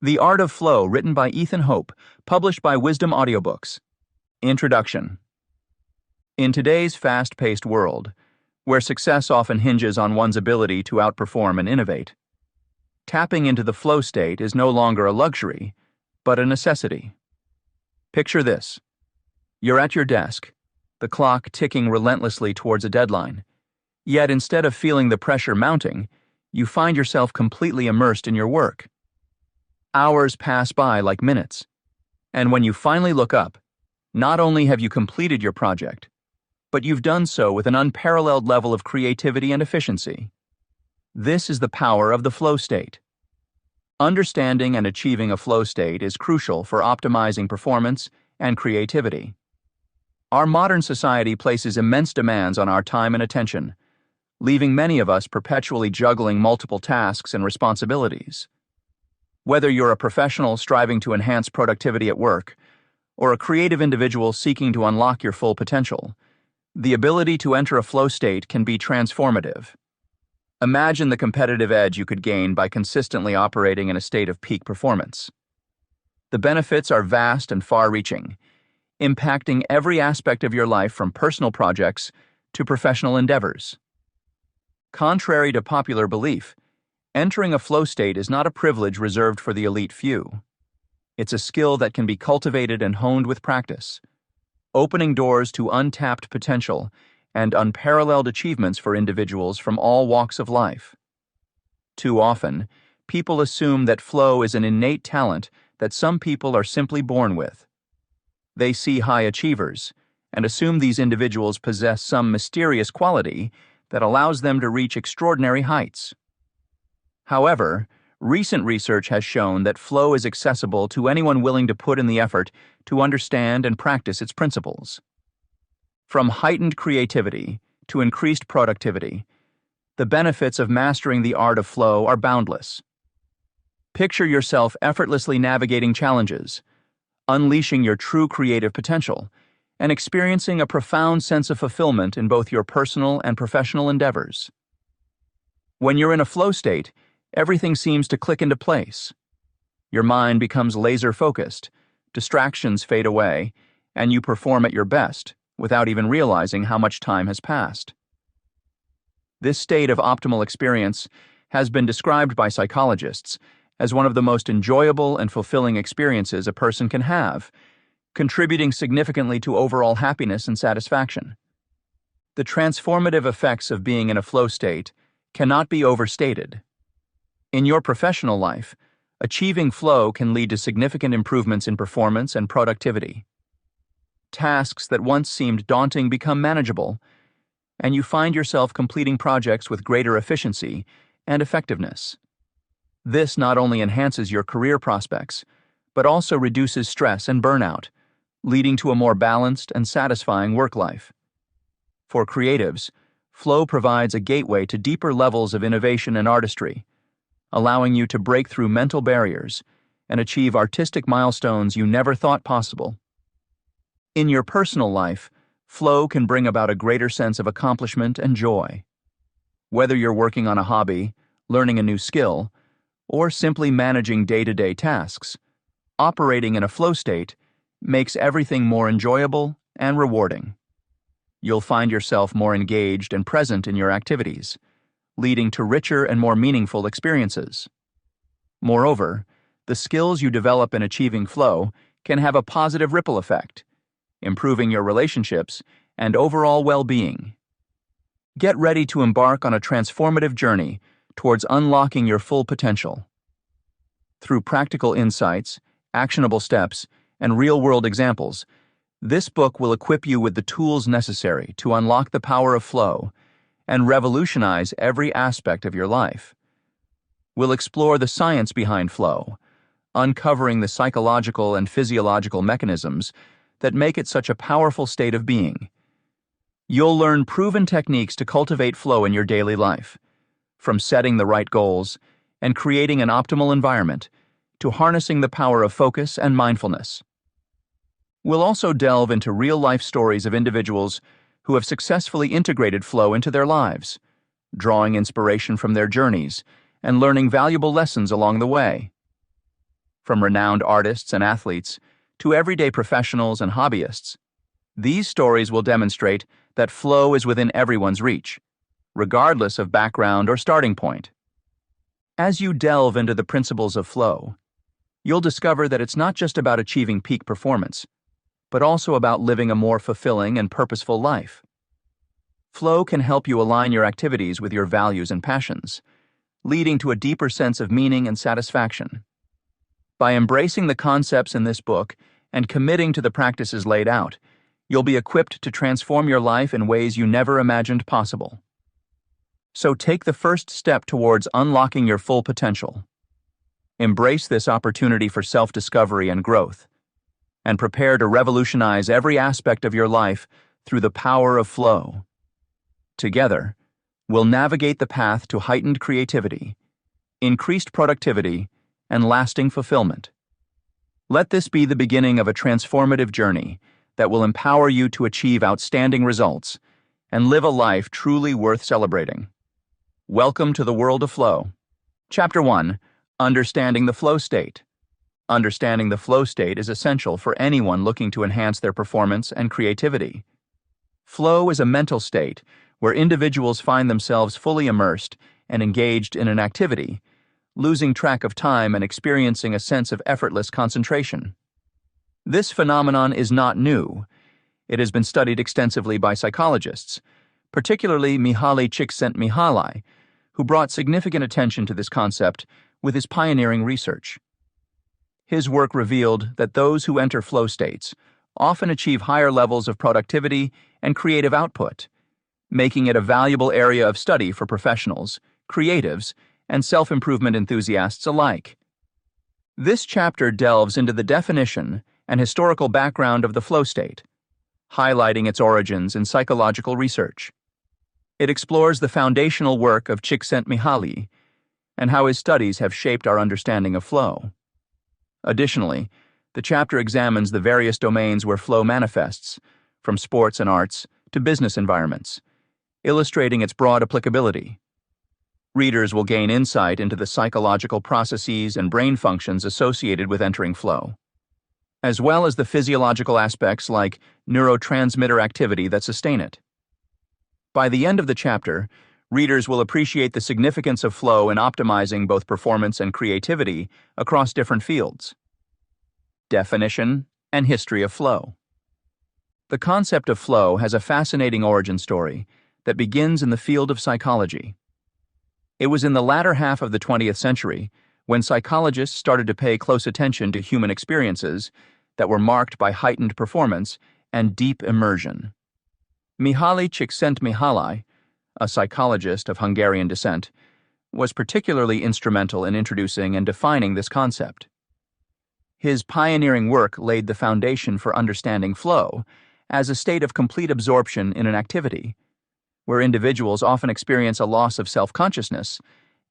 The Art of Flow, written by Ethan Hope, published by Wisdom Audiobooks. Introduction. In today's fast-paced world, where success often hinges on one's ability to outperform and innovate, tapping into the flow state is no longer a luxury, but a necessity. Picture this. You're at your desk, the clock ticking relentlessly towards a deadline. Yet instead of feeling the pressure mounting, you find yourself completely immersed in your work. Hours pass by like minutes, and when you finally look up, not only have you completed your project, but you've done so with an unparalleled level of creativity and efficiency. This is the power of the flow state. Understanding and achieving a flow state is crucial for optimizing performance and creativity. Our modern society places immense demands on our time and attention, leaving many of us perpetually juggling multiple tasks and responsibilities. Whether you're a professional striving to enhance productivity at work, or a creative individual seeking to unlock your full potential, the ability to enter a flow state can be transformative. Imagine the competitive edge you could gain by consistently operating in a state of peak performance. The benefits are vast and far-reaching, impacting every aspect of your life from personal projects to professional endeavors. Contrary to popular belief, entering a flow state is not a privilege reserved for the elite few. It's a skill that can be cultivated and honed with practice, opening doors to untapped potential and unparalleled achievements for individuals from all walks of life. Too often, people assume that flow is an innate talent that some people are simply born with. They see high achievers and assume these individuals possess some mysterious quality that allows them to reach extraordinary heights. However, recent research has shown that flow is accessible to anyone willing to put in the effort to understand and practice its principles. From heightened creativity to increased productivity, the benefits of mastering the art of flow are boundless. Picture yourself effortlessly navigating challenges, unleashing your true creative potential, and experiencing a profound sense of fulfillment in both your personal and professional endeavors. When you're in a flow state, everything seems to click into place. Your mind becomes laser-focused, distractions fade away, and you perform at your best without even realizing how much time has passed. This state of optimal experience has been described by psychologists as one of the most enjoyable and fulfilling experiences a person can have, contributing significantly to overall happiness and satisfaction. The transformative effects of being in a flow state cannot be overstated. In your professional life, achieving flow can lead to significant improvements in performance and productivity. Tasks that once seemed daunting become manageable, and you find yourself completing projects with greater efficiency and effectiveness. This not only enhances your career prospects, but also reduces stress and burnout, leading to a more balanced and satisfying work life. For creatives, flow provides a gateway to deeper levels of innovation and artistry, allowing you to break through mental barriers and achieve artistic milestones you never thought possible. In your personal life, flow can bring about a greater sense of accomplishment and joy. Whether you're working on a hobby, learning a new skill, or simply managing day-to-day tasks, operating in a flow state makes everything more enjoyable and rewarding. You'll find yourself more engaged and present in your activities, leading to richer and more meaningful experiences. Moreover, the skills you develop in achieving flow can have a positive ripple effect, improving your relationships and overall well-being. Get ready to embark on a transformative journey towards unlocking your full potential. Through practical insights, actionable steps, and real-world examples, this book will equip you with the tools necessary to unlock the power of flow and revolutionize every aspect of your life. We'll explore the science behind flow, uncovering the psychological and physiological mechanisms that make it such a powerful state of being. You'll learn proven techniques to cultivate flow in your daily life, from setting the right goals and creating an optimal environment to harnessing the power of focus and mindfulness. We'll also delve into real-life stories of individuals who have successfully integrated flow into their lives, drawing inspiration from their journeys and learning valuable lessons along the way. from renowned artists and athletes to everyday professionals and hobbyists. These stories will demonstrate that flow is within everyone's reach, regardless of background or starting point. As you delve into the principles of flow, you'll discover that it's not just about achieving peak performance, but also about living a more fulfilling and purposeful life. Flow can help you align your activities with your values and passions, leading to a deeper sense of meaning and satisfaction. By embracing the concepts in this book and committing to the practices laid out, you'll be equipped to transform your life in ways you never imagined possible. So take the first step towards unlocking your full potential. Embrace this opportunity for self-discovery and growth, and prepare to revolutionize every aspect of your life through the power of flow. Together, we'll navigate the path to heightened creativity, increased productivity, and lasting fulfillment. Let this be the beginning of a transformative journey that will empower you to achieve outstanding results and live a life truly worth celebrating. Welcome to the world of flow. Chapter 1. Understanding the flow state. Understanding the flow state is essential for anyone looking to enhance their performance and creativity. Flow is a mental state where individuals find themselves fully immersed and engaged in an activity, losing track of time and experiencing a sense of effortless concentration. This phenomenon is not new. It has been studied extensively by psychologists, particularly Mihaly Csikszentmihalyi, who brought significant attention to this concept with his pioneering research. His work revealed that those who enter flow states often achieve higher levels of productivity and creative output, making it a valuable area of study for professionals, creatives, and self-improvement enthusiasts alike. This chapter delves into the definition and historical background of the flow state, highlighting its origins in psychological research. It explores the foundational work of Csikszentmihalyi and how his studies have shaped our understanding of flow. Additionally, the chapter examines the various domains where flow manifests, from sports and arts to business environments, illustrating its broad applicability. Readers will gain insight into the psychological processes and brain functions associated with entering flow, as well as the physiological aspects like neurotransmitter activity that sustain it. By the end of the chapter, readers will appreciate the significance of flow in optimizing both performance and creativity across different fields. Definition and history of flow. The concept of flow has a fascinating origin story that begins in the field of psychology. It was in the latter half of the 20th century when psychologists started to pay close attention to human experiences that were marked by heightened performance and deep immersion. Mihaly Csikszentmihalyi, a psychologist of Hungarian descent, was particularly instrumental in introducing and defining this concept. His pioneering work laid the foundation for understanding flow as a state of complete absorption in an activity, where individuals often experience a loss of self-consciousness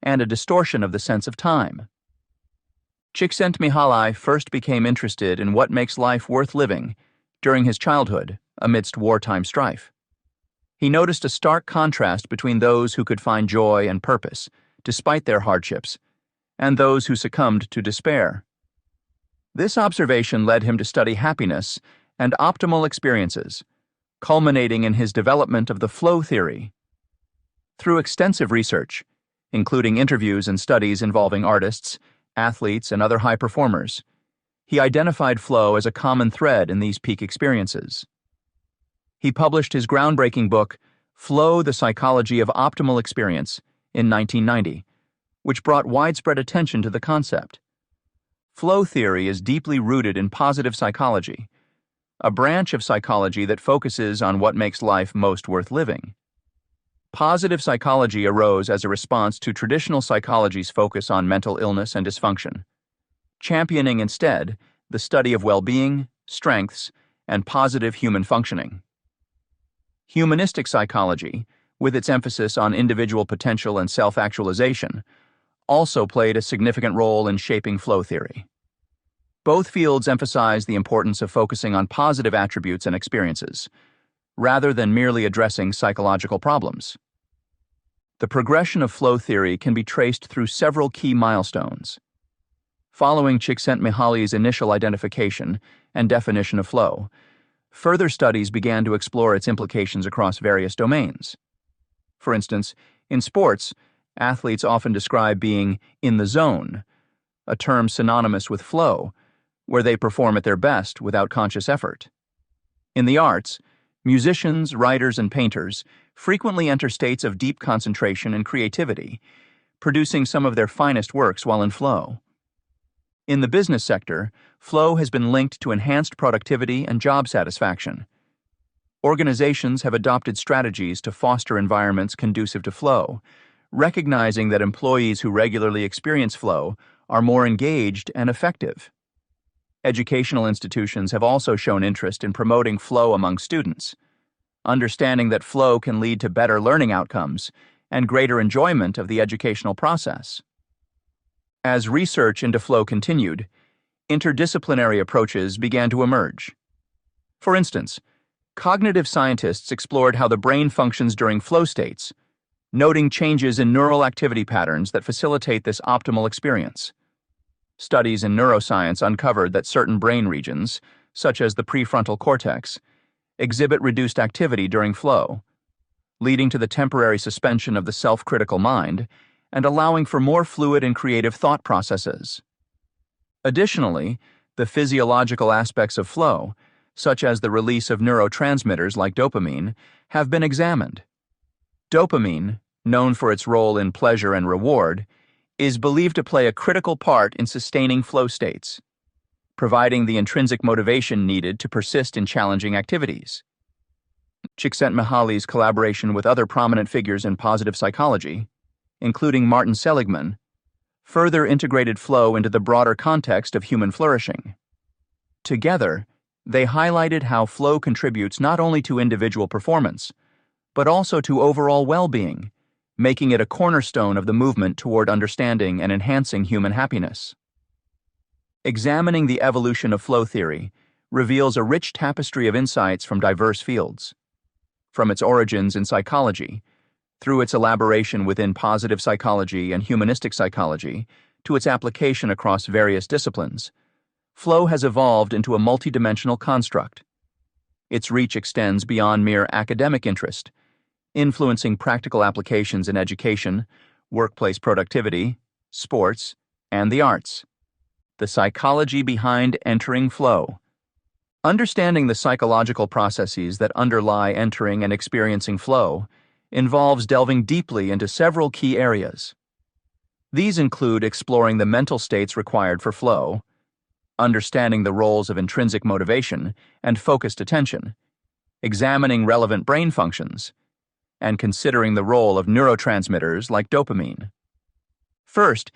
and a distortion of the sense of time. Csikszentmihalyi first became interested in what makes life worth living during his childhood amidst wartime strife. He noticed a stark contrast between those who could find joy and purpose despite their hardships and those who succumbed to despair. This observation led him to study happiness and optimal experiences, culminating in his development of the flow theory. Through extensive research, including interviews and studies involving artists, athletes, and other high performers, he identified flow as a common thread in these peak experiences. He published his groundbreaking book, Flow: The Psychology of Optimal Experience, in 1990, which brought widespread attention to the concept. Flow theory is deeply rooted in positive psychology, a branch of psychology that focuses on what makes life most worth living. Positive psychology arose as a response to traditional psychology's focus on mental illness and dysfunction, championing instead the study of well-being, strengths, and positive human functioning. Humanistic psychology, with its emphasis on individual potential and self-actualization, also played a significant role in shaping flow theory. Both fields emphasize the importance of focusing on positive attributes and experiences, rather than merely addressing psychological problems. The progression of flow theory can be traced through several key milestones. Following Csikszentmihalyi's initial identification and definition of flow, further studies began to explore its implications across various domains. For instance, in sports, athletes often describe being in the zone, a term synonymous with flow, where they perform at their best without conscious effort. In the arts, musicians, writers, and painters frequently enter states of deep concentration and creativity, producing some of their finest works while in flow. In the business sector, flow has been linked to enhanced productivity and job satisfaction. Organizations have adopted strategies to foster environments conducive to flow, recognizing that employees who regularly experience flow are more engaged and effective. Educational institutions have also shown interest in promoting flow among students, understanding that flow can lead to better learning outcomes and greater enjoyment of the educational process. As research into flow continued, interdisciplinary approaches began to emerge. For instance, cognitive scientists explored how the brain functions during flow states, noting changes in neural activity patterns that facilitate this optimal experience. Studies in neuroscience uncovered that certain brain regions, such as the prefrontal cortex, exhibit reduced activity during flow, leading to the temporary suspension of the self-critical mind and allowing for more fluid and creative thought processes. Additionally, the physiological aspects of flow, such as the release of neurotransmitters like dopamine, have been examined. Dopamine, known for its role in pleasure and reward, is believed to play a critical part in sustaining flow states, providing the intrinsic motivation needed to persist in challenging activities. Csikszentmihalyi's collaboration with other prominent figures in positive psychology, including Martin Seligman, further integrated flow into the broader context of human flourishing. Together, they highlighted how flow contributes not only to individual performance, but also to overall well-being, making it a cornerstone of the movement toward understanding and enhancing human happiness. Examining the evolution of flow theory reveals a rich tapestry of insights from diverse fields. From its origins in psychology, through its elaboration within positive psychology and humanistic psychology, to its application across various disciplines, flow has evolved into a multidimensional construct. Its reach extends beyond mere academic interest, influencing practical applications in education, workplace productivity, sports, and the arts. The psychology behind entering flow. Understanding the psychological processes that underlie entering and experiencing flow involves delving deeply into several key areas. These include exploring the mental states required for flow, understanding the roles of intrinsic motivation and focused attention, examining relevant brain functions, and considering the role of neurotransmitters like dopamine. First,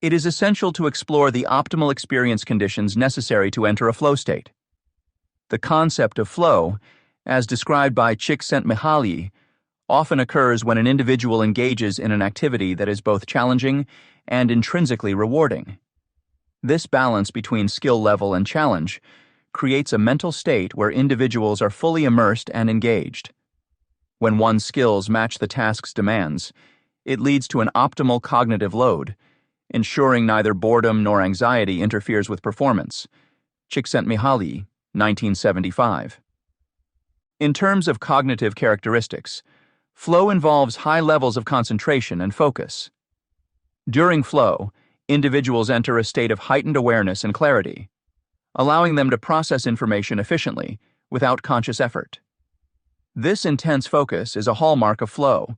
it is essential to explore the optimal experience conditions necessary to enter a flow state. The concept of flow, as described by Csikszentmihalyi, often occurs when an individual engages in an activity that is both challenging and intrinsically rewarding. This balance between skill level and challenge creates a mental state where individuals are fully immersed and engaged. When one's skills match the task's demands, it leads to an optimal cognitive load, ensuring neither boredom nor anxiety interferes with performance. Csikszentmihalyi, 1975. In terms of cognitive characteristics, flow involves high levels of concentration and focus. During flow, individuals enter a state of heightened awareness and clarity, allowing them to process information efficiently without conscious effort. This intense focus is a hallmark of flow,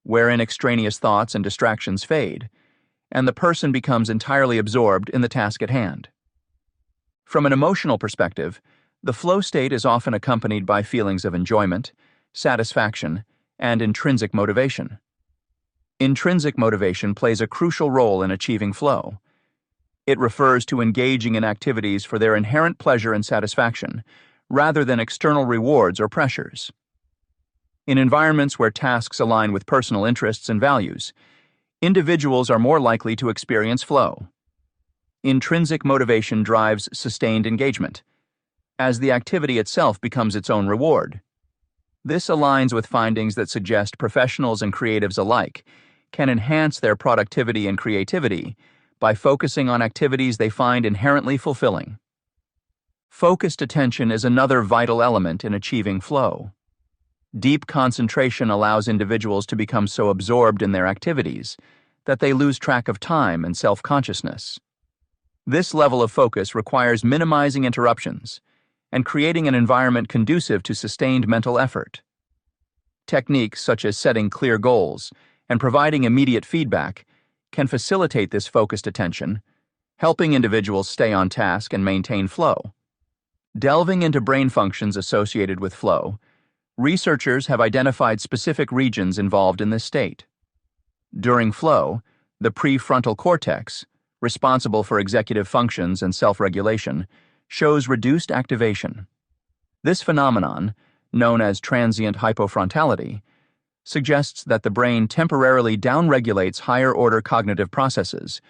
wherein extraneous thoughts and distractions fade, and the person becomes entirely absorbed in the task at hand. From an emotional perspective, the flow state is often accompanied by feelings of enjoyment, satisfaction, and intrinsic motivation. Intrinsic motivation plays a crucial role in achieving flow. It refers to engaging in activities for their inherent pleasure and satisfaction, rather than external rewards or pressures. In environments where tasks align with personal interests and values, individuals are more likely to experience flow. Intrinsic motivation drives sustained engagement, as the activity itself becomes its own reward. This aligns with findings that suggest professionals and creatives alike can enhance their productivity and creativity by focusing on activities they find inherently fulfilling. Focused attention is another vital element in achieving flow. Deep concentration allows individuals to become so absorbed in their activities that they lose track of time and self-consciousness. This level of focus requires minimizing interruptions and creating an environment conducive to sustained mental effort. Techniques such as setting clear goals and providing immediate feedback can facilitate this focused attention, helping individuals stay on task and maintain flow. Delving into brain functions associated with flow, researchers have identified specific regions involved in this state. During flow, the prefrontal cortex, responsible for executive functions and self-regulation, shows reduced activation. This phenomenon, known as transient hypofrontality, suggests that the brain temporarily downregulates higher-order cognitive processes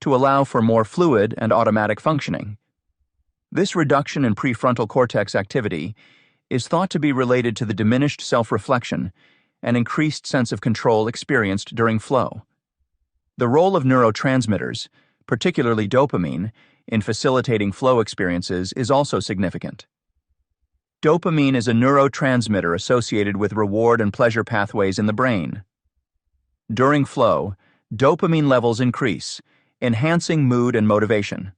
to allow for more fluid and automatic functioning. This reduction in prefrontal cortex activity is thought to be related to the diminished self-reflection and increased sense of control experienced during flow. The role of neurotransmitters, particularly dopamine, in facilitating flow experiences is also significant. Dopamine is a neurotransmitter associated with reward and pleasure pathways in the brain. During flow, dopamine levels increase, enhancing mood and motivation.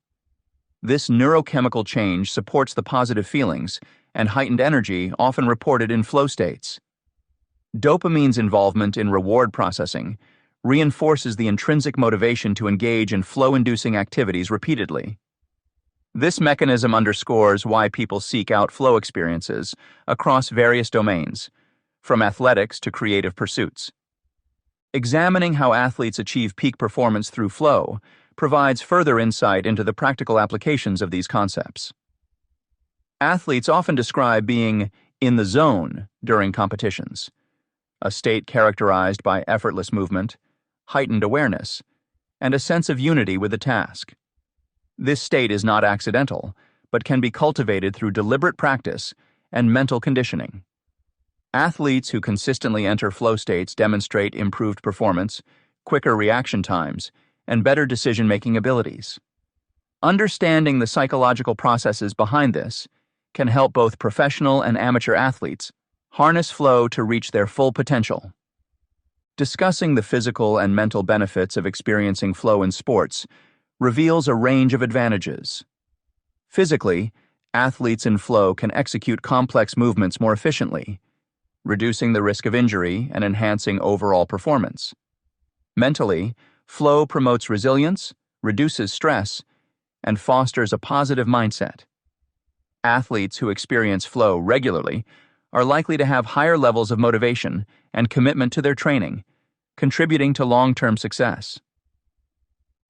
This neurochemical change supports the positive feelings and heightened energy often reported in flow states. Dopamine's involvement in reward processing reinforces the intrinsic motivation to engage in flow-inducing activities repeatedly. This mechanism underscores why people seek out flow experiences across various domains, from athletics to creative pursuits. Examining how athletes achieve peak performance through flow provides further insight into the practical applications of these concepts. Athletes often describe being in the zone during competitions, a state characterized by effortless movement, heightened awareness, and a sense of unity with the task. This state is not accidental, but can be cultivated through deliberate practice and mental conditioning. Athletes who consistently enter flow states demonstrate improved performance, quicker reaction times, and better decision-making abilities. Understanding the psychological processes behind this can help both professional and amateur athletes harness flow to reach their full potential. Discussing the physical and mental benefits of experiencing flow in sports reveals a range of advantages. Physically, athletes in flow can execute complex movements more efficiently, reducing the risk of injury and enhancing overall performance. Mentally, flow promotes resilience, reduces stress, and fosters a positive mindset. Athletes who experience flow regularly are likely to have higher levels of motivation and commitment to their training, contributing to long-term success.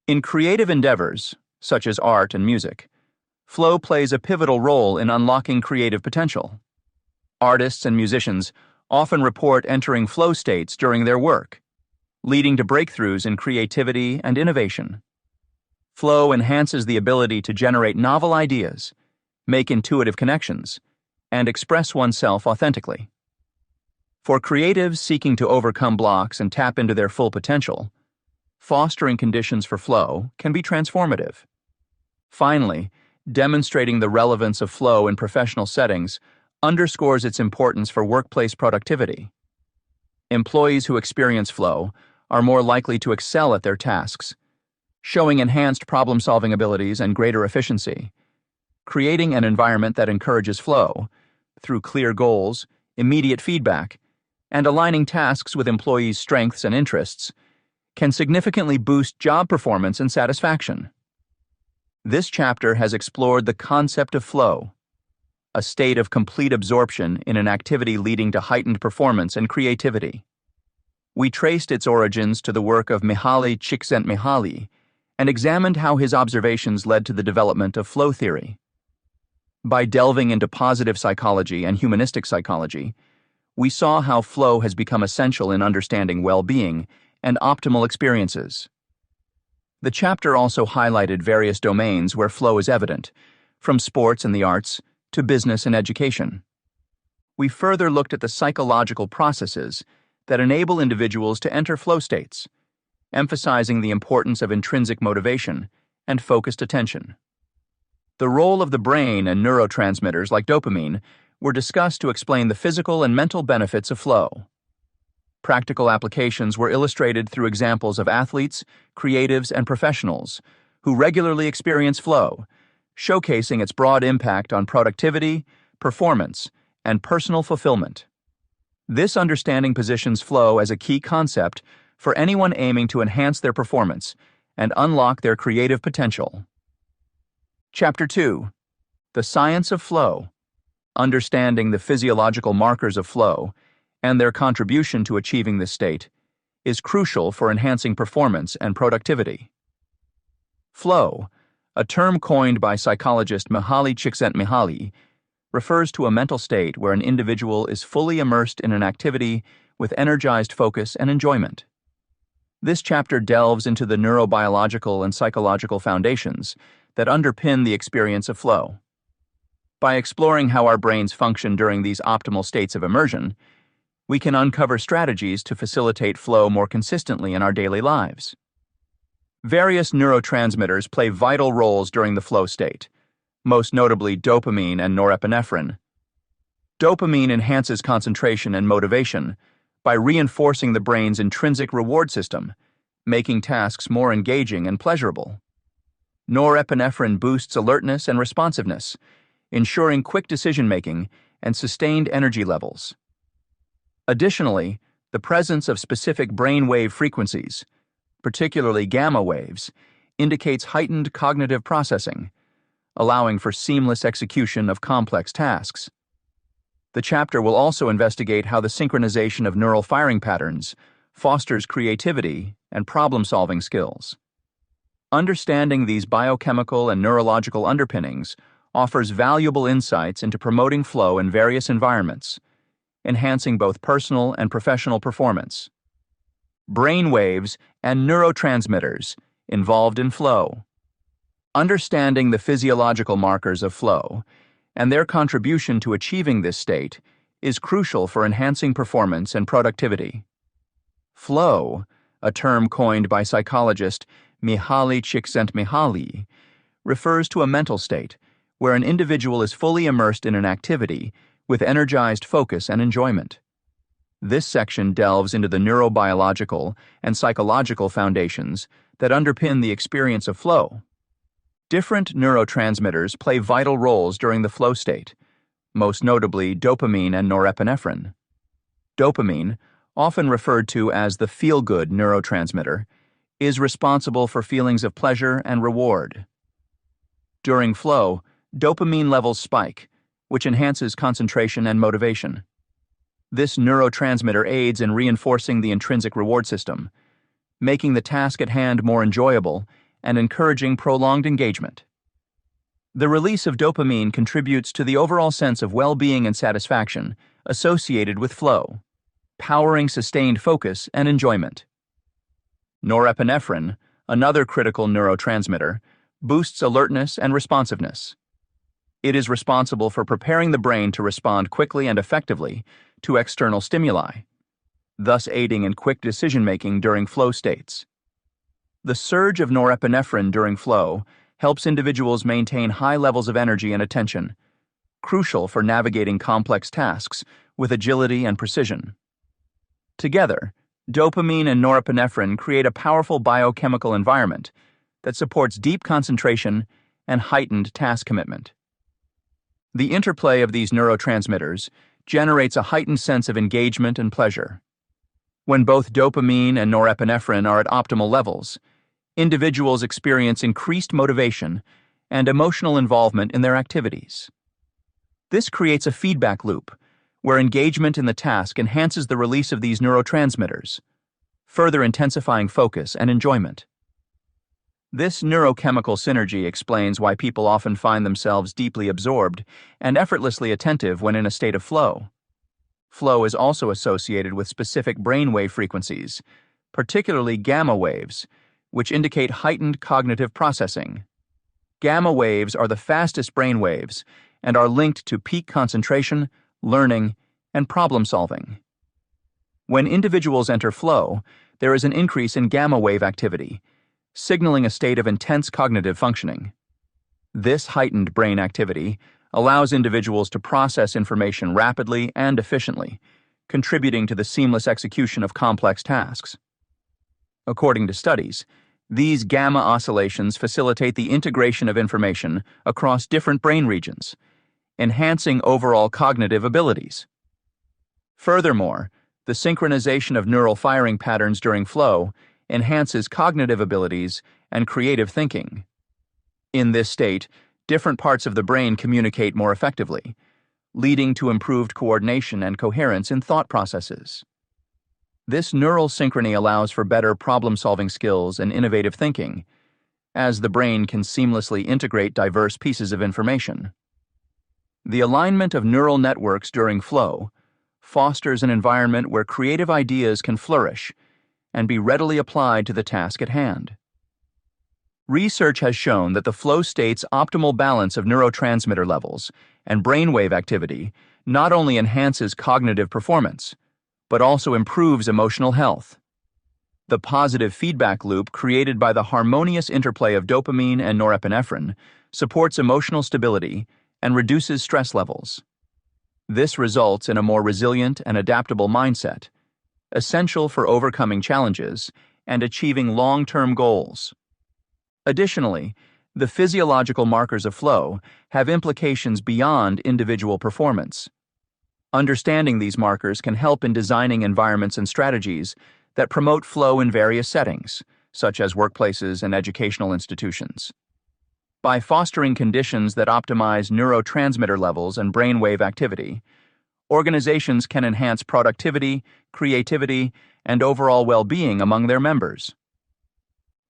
In creative endeavors, such as art and music, flow plays a pivotal role in unlocking creative potential. Artists and musicians often report entering flow states during their work, leading to breakthroughs in creativity and innovation. Flow enhances the ability to generate novel ideas, make intuitive connections, and express oneself authentically. For creatives seeking to overcome blocks and tap into their full potential, fostering conditions for flow can be transformative. Finally, demonstrating the relevance of flow in professional settings underscores its importance for workplace productivity. Employees who experience flow are more likely to excel at their tasks, showing enhanced problem-solving abilities and greater efficiency. Creating an environment that encourages flow, through clear goals, immediate feedback, and aligning tasks with employees' strengths and interests, can significantly boost job performance and satisfaction. This chapter has explored the concept of flow, a state of complete absorption in an activity leading to heightened performance and creativity. We traced its origins to the work of Mihaly Csikszentmihalyi and examined how his observations led to the development of flow theory. By delving into positive psychology and humanistic psychology, we saw how flow has become essential in understanding well-being and optimal experiences. The chapter also highlighted various domains where flow is evident, from sports and the arts to business and education. We further looked at the psychological processes that enable individuals to enter flow states, emphasizing the importance of intrinsic motivation and focused attention. The role of the brain and neurotransmitters like dopamine were discussed to explain the physical and mental benefits of flow. Practical applications were illustrated through examples of athletes, creatives, and professionals who regularly experience flow, showcasing its broad impact on productivity, performance, and personal fulfillment. This understanding positions flow as a key concept for anyone aiming to enhance their performance and unlock their creative potential. Chapter 2: The Science of Flow. Understanding the physiological markers of flow and their contribution to achieving this state is crucial for enhancing performance and productivity. Flow, a term coined by psychologist Mihaly Csikszentmihalyi, refers to a mental state where an individual is fully immersed in an activity with energized focus and enjoyment. This chapter delves into the neurobiological and psychological foundations that underpin the experience of flow. By exploring how our brains function during these optimal states of immersion, we can uncover strategies to facilitate flow more consistently in our daily lives. Various neurotransmitters play vital roles during the flow state, most notably dopamine and norepinephrine. Dopamine enhances concentration and motivation by reinforcing the brain's intrinsic reward system, making tasks more engaging and pleasurable. Norepinephrine boosts alertness and responsiveness, ensuring quick decision-making and sustained energy levels. Additionally, the presence of specific brain wave frequencies, particularly gamma waves, indicates heightened cognitive processing, allowing for seamless execution of complex tasks. The chapter will also investigate how the synchronization of neural firing patterns fosters creativity and problem-solving skills. Understanding these biochemical and neurological underpinnings offers valuable insights into promoting flow in various environments, enhancing both personal and professional performance. Brain waves and neurotransmitters involved in flow. Understanding the physiological markers of flow and their contribution to achieving this state is crucial for enhancing performance and productivity. Flow, a term coined by psychologist Mihaly Csikszentmihalyi, refers to a mental state where an individual is fully immersed in an activity with energized focus and enjoyment. This section delves into the neurobiological and psychological foundations that underpin the experience of flow. Different neurotransmitters play vital roles during the flow state, most notably dopamine and norepinephrine. Dopamine, often referred to as the feel-good neurotransmitter, is responsible for feelings of pleasure and reward. During flow, dopamine levels spike, which enhances concentration and motivation. This neurotransmitter aids in reinforcing the intrinsic reward system, making the task at hand more enjoyable and encouraging prolonged engagement. The release of dopamine contributes to the overall sense of well-being and satisfaction associated with flow, powering sustained focus and enjoyment. Norepinephrine, another critical neurotransmitter, boosts alertness and responsiveness. It is responsible for preparing the brain to respond quickly and effectively to external stimuli, thus aiding in quick decision-making during flow states. The surge of norepinephrine during flow helps individuals maintain high levels of energy and attention, crucial for navigating complex tasks with agility and precision. Together, dopamine and norepinephrine create a powerful biochemical environment that supports deep concentration and heightened task commitment. The interplay of these neurotransmitters generates a heightened sense of engagement and pleasure. When both dopamine and norepinephrine are at optimal levels, individuals experience increased motivation and emotional involvement in their activities. This creates a feedback loop where engagement in the task enhances the release of these neurotransmitters, further intensifying focus and enjoyment. This neurochemical synergy explains why people often find themselves deeply absorbed and effortlessly attentive when in a state of flow. Flow is also associated with specific brainwave frequencies, particularly gamma waves, which indicate heightened cognitive processing. Gamma waves are the fastest brain waves and are linked to peak concentration, learning, and problem solving. When individuals enter flow, there is an increase in gamma wave activity, signaling a state of intense cognitive functioning. This heightened brain activity allows individuals to process information rapidly and efficiently, contributing to the seamless execution of complex tasks. According to studies, these gamma oscillations facilitate the integration of information across different brain regions, enhancing overall cognitive abilities. Furthermore, the synchronization of neural firing patterns during flow enhances cognitive abilities and creative thinking. In this state, different parts of the brain communicate more effectively, leading to improved coordination and coherence in thought processes. This neural synchrony allows for better problem-solving skills and innovative thinking, as the brain can seamlessly integrate diverse pieces of information. The alignment of neural networks during flow fosters an environment where creative ideas can flourish and be readily applied to the task at hand. Research has shown that the flow state's optimal balance of neurotransmitter levels and brainwave activity not only enhances cognitive performance, but also improves emotional health. The positive feedback loop created by the harmonious interplay of dopamine and norepinephrine supports emotional stability and reduces stress levels. This results in a more resilient and adaptable mindset, essential for overcoming challenges and achieving long-term goals. Additionally, the physiological markers of flow have implications beyond individual performance. Understanding these markers can help in designing environments and strategies that promote flow in various settings, such as workplaces and educational institutions. By fostering conditions that optimize neurotransmitter levels and brainwave activity, organizations can enhance productivity, creativity, and overall well-being among their members.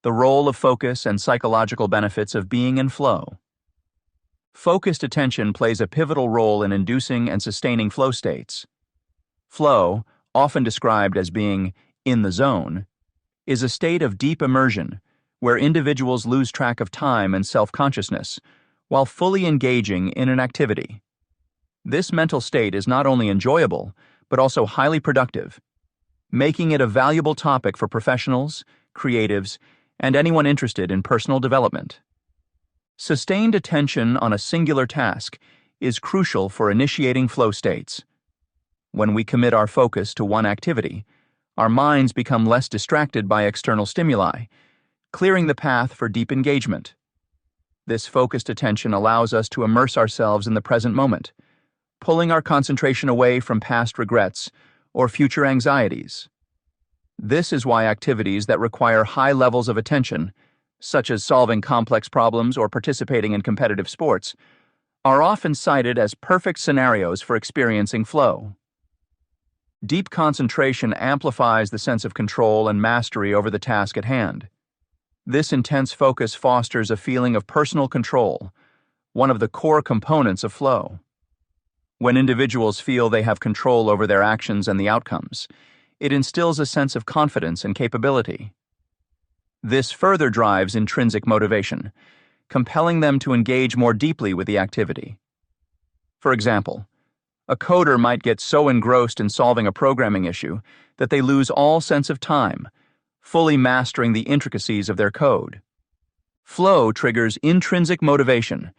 The role of focus and psychological benefits of being in flow. Focused attention plays a pivotal role in inducing and sustaining flow states. Flow, often described as being in the zone, is a state of deep immersion where individuals lose track of time and self-consciousness while fully engaging in an activity. This mental state is not only enjoyable, but also highly productive, making it a valuable topic for professionals, creatives, and anyone interested in personal development. Sustained attention on a singular task is crucial for initiating flow states. When we commit our focus to one activity, our minds become less distracted by external stimuli, clearing the path for deep engagement. This focused attention allows us to immerse ourselves in the present moment, pulling our concentration away from past regrets or future anxieties. This is why activities that require high levels of attention, such as solving complex problems or participating in competitive sports, are often cited as perfect scenarios for experiencing flow. Deep concentration amplifies the sense of control and mastery over the task at hand. This intense focus fosters a feeling of personal control, one of the core components of flow. When individuals feel they have control over their actions and the outcomes, it instills a sense of confidence and capability. This further drives intrinsic motivation, compelling them to engage more deeply with the activity. For example, a coder might get so engrossed in solving a programming issue that they lose all sense of time, fully mastering the intricacies of their code. Flow triggers intrinsic motivation,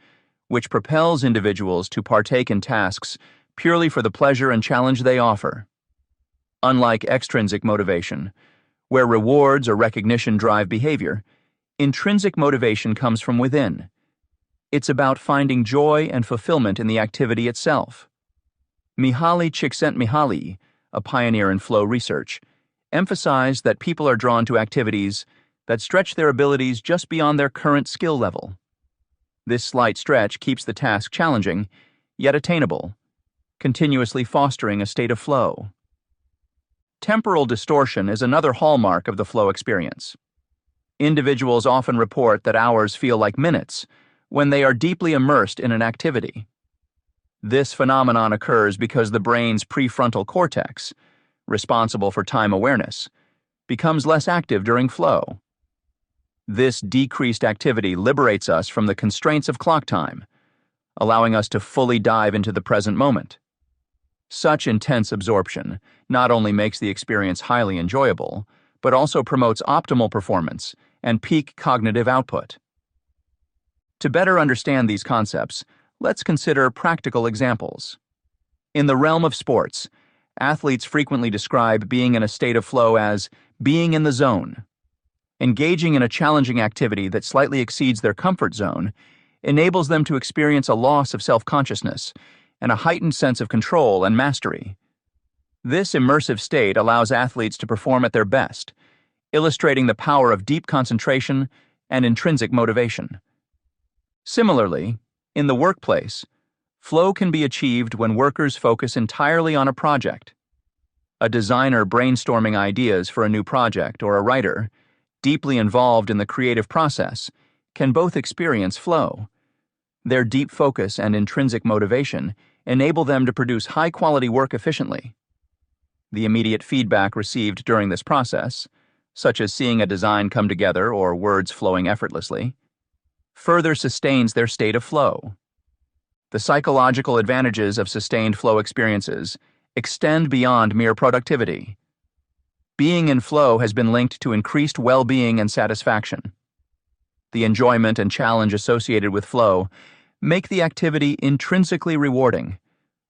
which propels individuals to partake in tasks purely for the pleasure and challenge they offer. Unlike extrinsic motivation, where rewards or recognition drive behavior, intrinsic motivation comes from within. It's about finding joy and fulfillment in the activity itself. Mihaly Csikszentmihalyi, a pioneer in flow research, emphasized that people are drawn to activities that stretch their abilities just beyond their current skill level. This slight stretch keeps the task challenging, yet attainable, continuously fostering a state of flow. Temporal distortion is another hallmark of the flow experience. Individuals often report that hours feel like minutes when they are deeply immersed in an activity. This phenomenon occurs because the brain's prefrontal cortex, responsible for time awareness, becomes less active during flow. This decreased activity liberates us from the constraints of clock time, allowing us to fully dive into the present moment. Such intense absorption not only makes the experience highly enjoyable, but also promotes optimal performance and peak cognitive output. To better understand these concepts, let's consider practical examples. In the realm of sports, athletes frequently describe being in a state of flow as being in the zone. Engaging in a challenging activity that slightly exceeds their comfort zone enables them to experience a loss of self-consciousness and a heightened sense of control and mastery. This immersive state allows athletes to perform at their best, illustrating the power of deep concentration and intrinsic motivation. Similarly, in the workplace, flow can be achieved when workers focus entirely on a project. A designer brainstorming ideas for a new project or a writer, deeply involved in the creative process, can both experience flow. Their deep focus and intrinsic motivation enable them to produce high-quality work efficiently. The immediate feedback received during this process, such as seeing a design come together or words flowing effortlessly, further sustains their state of flow. The psychological advantages of sustained flow experiences extend beyond mere productivity. Being in flow has been linked to increased well-being and satisfaction. The enjoyment and challenge associated with flow make the activity intrinsically rewarding,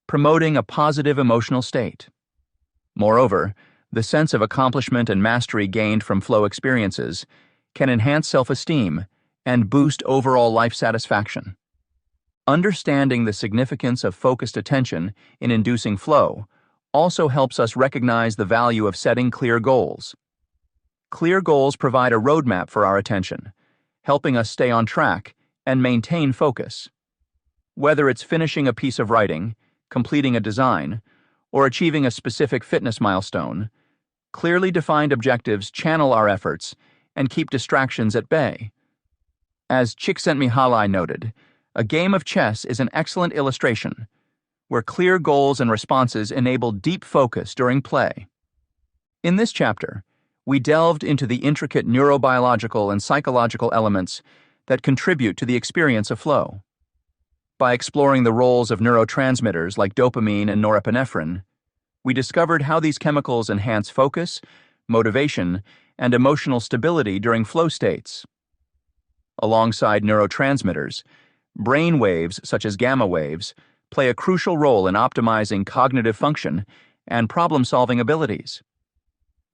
promoting a positive emotional state. Moreover, the sense of accomplishment and mastery gained from flow experiences can enhance self-esteem and boost overall life satisfaction. Understanding the significance of focused attention in inducing flow also helps us recognize the value of setting clear goals. Clear goals provide a roadmap for our attention, helping us stay on track and maintain focus. Whether it's finishing a piece of writing, completing a design, or achieving a specific fitness milestone, clearly defined objectives channel our efforts and keep distractions at bay. As Csikszentmihalyi noted, a game of chess is an excellent illustration, where clear goals and responses enable deep focus during play. In this chapter, we delved into the intricate neurobiological and psychological elements that contribute to the experience of flow. By exploring the roles of neurotransmitters like dopamine and norepinephrine, we discovered how these chemicals enhance focus, motivation, and emotional stability during flow states. Alongside neurotransmitters, brain waves such as gamma waves play a crucial role in optimizing cognitive function and problem-solving abilities.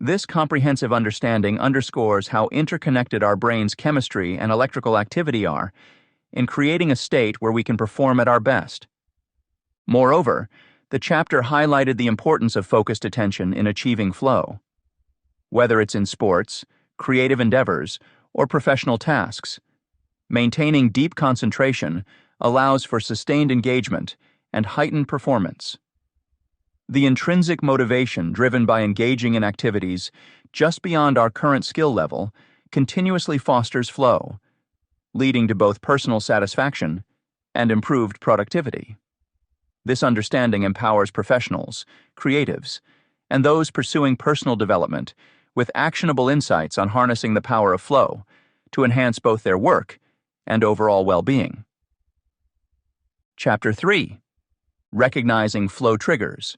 This comprehensive understanding underscores how interconnected our brain's chemistry and electrical activity are in creating a state where we can perform at our best. Moreover, the chapter highlighted the importance of focused attention in achieving flow. Whether it's in sports, creative endeavors, or professional tasks, maintaining deep concentration allows for sustained engagement and heightened performance. The intrinsic motivation driven by engaging in activities just beyond our current skill level continuously fosters flow, leading to both personal satisfaction and improved productivity. This understanding empowers professionals, creatives, and those pursuing personal development with actionable insights on harnessing the power of flow to enhance both their work and overall well-being. Chapter 3. Recognizing flow triggers.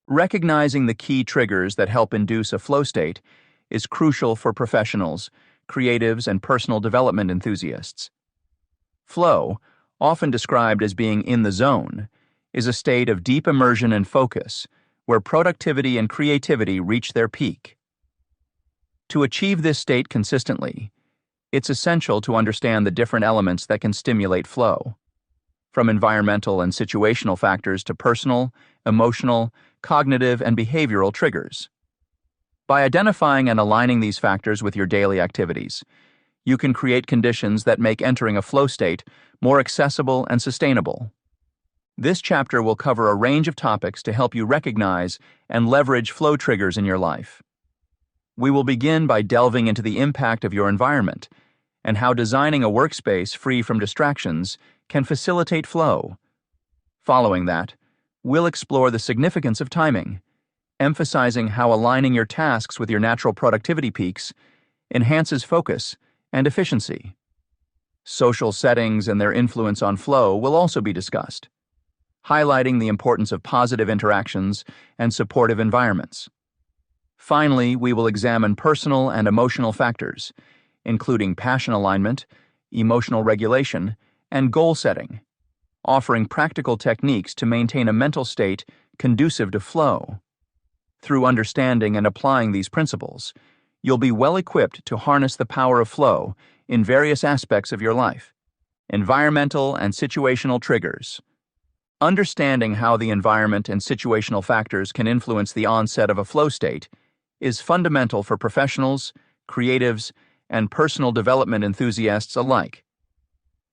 Recognizing the key triggers that help induce a flow state is crucial for professionals, creatives, and personal development enthusiasts. Flow, often described as being in the zone, is a state of deep immersion and focus where productivity and creativity reach their peak. To achieve this state consistently, it's essential to understand the different elements that can stimulate flow, from environmental and situational factors to personal, emotional, cognitive, and behavioral triggers. By identifying and aligning these factors with your daily activities, you can create conditions that make entering a flow state more accessible and sustainable. This chapter will cover a range of topics to help you recognize and leverage flow triggers in your life. We will begin by delving into the impact of your environment and how designing a workspace free from distractions can facilitate flow. Following that, we'll explore the significance of timing, emphasizing how aligning your tasks with your natural productivity peaks enhances focus and efficiency. Social settings and their influence on flow will also be discussed, highlighting the importance of positive interactions and supportive environments. Finally, we will examine personal and emotional factors, including passion alignment, emotional regulation, and goal setting, offering practical techniques to maintain a mental state conducive to flow. Through understanding and applying these principles, you'll be well equipped to harness the power of flow in various aspects of your life. Environmental and situational triggers. Understanding how the environment and situational factors can influence the onset of a flow state is fundamental for professionals, creatives, and personal development enthusiasts alike.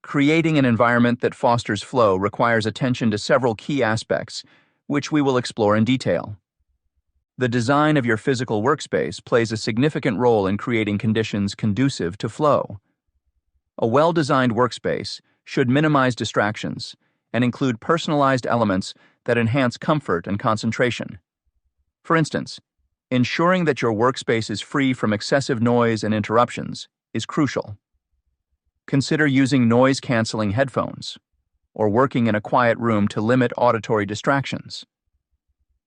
Creating an environment that fosters flow requires attention to several key aspects, which we will explore in detail. The design of your physical workspace plays a significant role in creating conditions conducive to flow. A well-designed workspace should minimize distractions and include personalized elements that enhance comfort and concentration. For instance, ensuring that your workspace is free from excessive noise and interruptions is crucial. Consider using noise-canceling headphones or working in a quiet room to limit auditory distractions.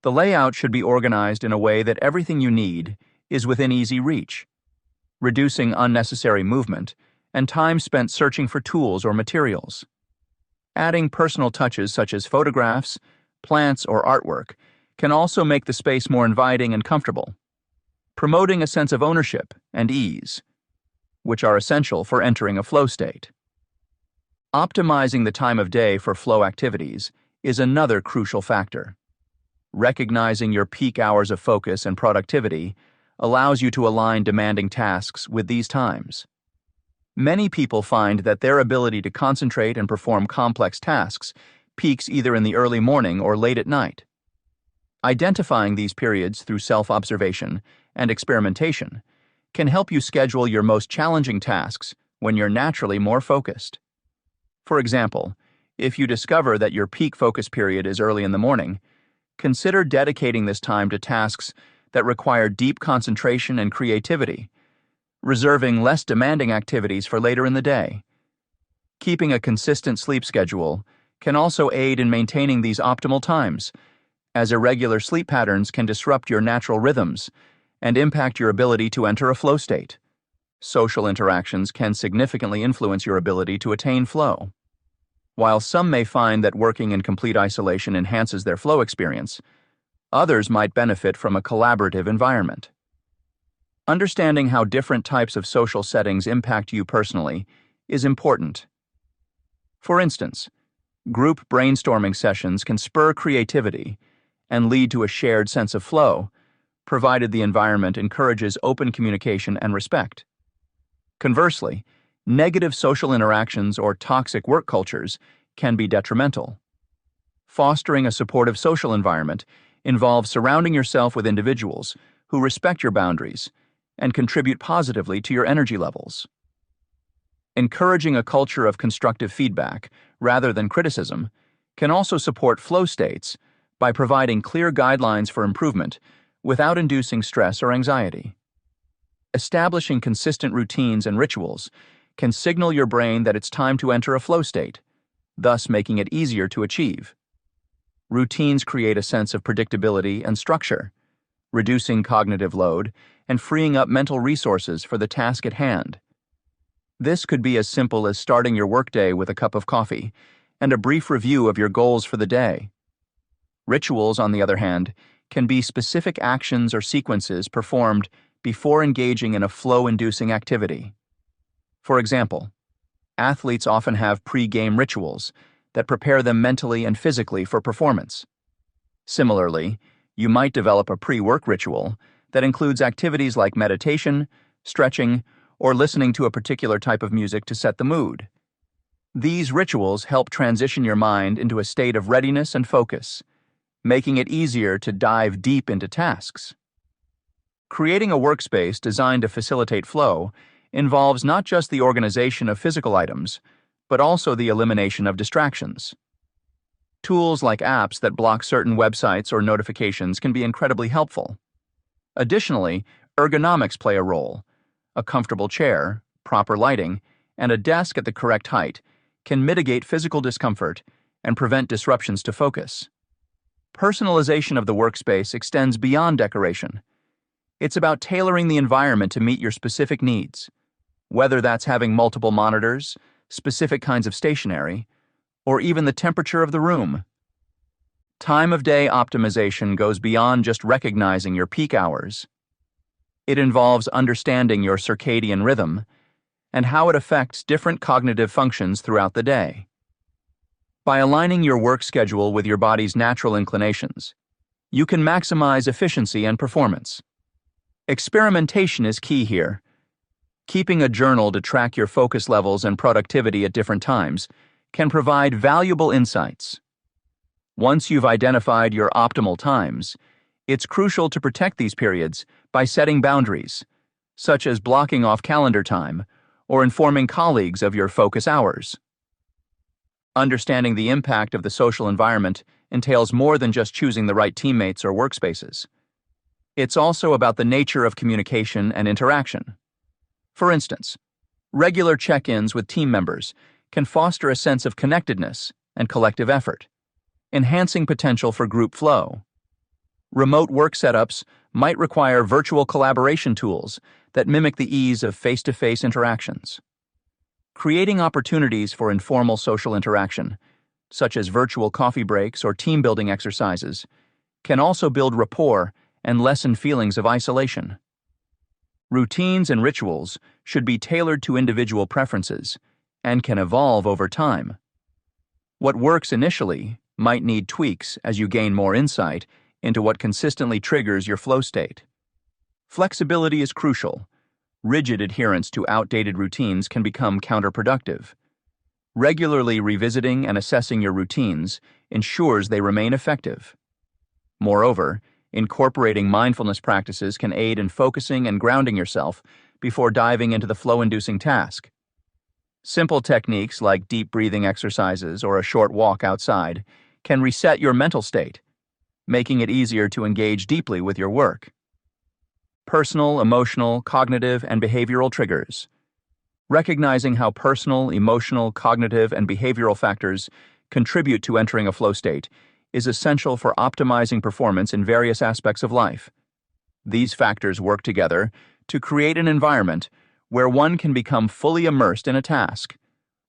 The layout should be organized in a way that everything you need is within easy reach, reducing unnecessary movement and time spent searching for tools or materials. Adding personal touches such as photographs, plants, or artwork can also make the space more inviting and comfortable, promoting a sense of ownership and ease, which are essential for entering a flow state. Optimizing the time of day for flow activities is another crucial factor. Recognizing your peak hours of focus and productivity allows you to align demanding tasks with these times. Many people find that their ability to concentrate and perform complex tasks peaks either in the early morning or late at night. Identifying these periods through self-observation and experimentation can help you schedule your most challenging tasks when you're naturally more focused. For example, if you discover that your peak focus period is early in the morning, consider dedicating this time to tasks that require deep concentration and creativity, reserving less demanding activities for later in the day. Keeping a consistent sleep schedule can also aid in maintaining these optimal times, as irregular sleep patterns can disrupt your natural rhythms and impact your ability to enter a flow state. Social interactions can significantly influence your ability to attain flow. While some may find that working in complete isolation enhances their flow experience, others might benefit from a collaborative environment. Understanding how different types of social settings impact you personally is important. For instance, group brainstorming sessions can spur creativity and lead to a shared sense of flow, provided the environment encourages open communication and respect. Conversely, negative social interactions or toxic work cultures can be detrimental. Fostering a supportive social environment involves surrounding yourself with individuals who respect your boundaries and contribute positively to your energy levels. Encouraging a culture of constructive feedback rather than criticism can also support flow states by providing clear guidelines for improvement without inducing stress or anxiety. Establishing consistent routines and rituals can signal your brain that it's time to enter a flow state, thus making it easier to achieve. Routines create a sense of predictability and structure, reducing cognitive load and freeing up mental resources for the task at hand. This could be as simple as starting your workday with a cup of coffee and a brief review of your goals for the day. Rituals, on the other hand, can be specific actions or sequences performed before engaging in a flow-inducing activity. For example, athletes often have pre-game rituals that prepare them mentally and physically for performance. Similarly, you might develop a pre-work ritual that includes activities like meditation, stretching, or listening to a particular type of music to set the mood. These rituals help transition your mind into a state of readiness and focus, making it easier to dive deep into tasks. Creating a workspace designed to facilitate flow involves not just the organization of physical items, but also the elimination of distractions. Tools like apps that block certain websites or notifications can be incredibly helpful. Additionally, ergonomics play a role. A comfortable chair, proper lighting, and a desk at the correct height can mitigate physical discomfort and prevent disruptions to focus. Personalization of the workspace extends beyond decoration. It's about tailoring the environment to meet your specific needs, whether that's having multiple monitors, specific kinds of stationery, or even the temperature of the room. Time of day optimization goes beyond just recognizing your peak hours. It involves understanding your circadian rhythm and how it affects different cognitive functions throughout the day. By aligning your work schedule with your body's natural inclinations, you can maximize efficiency and performance. Experimentation is key here. Keeping a journal to track your focus levels and productivity at different times can provide valuable insights. Once you've identified your optimal times, it's crucial to protect these periods by setting boundaries, such as blocking off calendar time or informing colleagues of your focus hours. Understanding the impact of the social environment entails more than just choosing the right teammates or workspaces. It's also about the nature of communication and interaction. For instance, regular check-ins with team members can foster a sense of connectedness and collective effort, enhancing potential for group flow. Remote work setups might require virtual collaboration tools that mimic the ease of face-to-face interactions. Creating opportunities for informal social interaction, such as virtual coffee breaks or team-building exercises, can also build rapport and lessen feelings of isolation. Routines and rituals should be tailored to individual preferences and can evolve over time. What works initially might need tweaks as you gain more insight into what consistently triggers your flow state. Flexibility is crucial. Rigid adherence to outdated routines can become counterproductive. Regularly revisiting and assessing your routines ensures they remain effective. Moreover, incorporating mindfulness practices can aid in focusing and grounding yourself before diving into the flow-inducing task. Simple techniques like deep breathing exercises or a short walk outside can reset your mental state, making it easier to engage deeply with your work. Personal, emotional, cognitive, and behavioral triggers. Recognizing how personal, emotional, cognitive, and behavioral factors contribute to entering a flow state is essential for optimizing performance in various aspects of life. These factors work together to create an environment where one can become fully immersed in a task,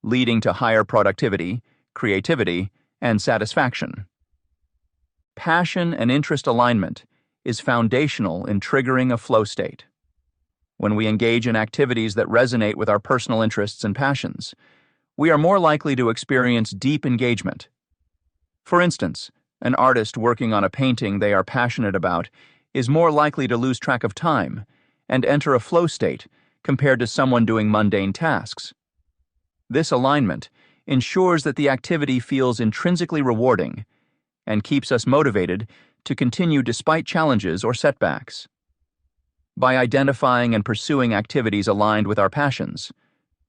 leading to higher productivity, creativity, and satisfaction. Passion and interest alignment is foundational in triggering a flow state. When we engage in activities that resonate with our personal interests and passions, we are more likely to experience deep engagement. For instance, an artist working on a painting they are passionate about is more likely to lose track of time and enter a flow state compared to someone doing mundane tasks. This alignment ensures that the activity feels intrinsically rewarding and keeps us motivated to continue despite challenges or setbacks. By identifying and pursuing activities aligned with our passions,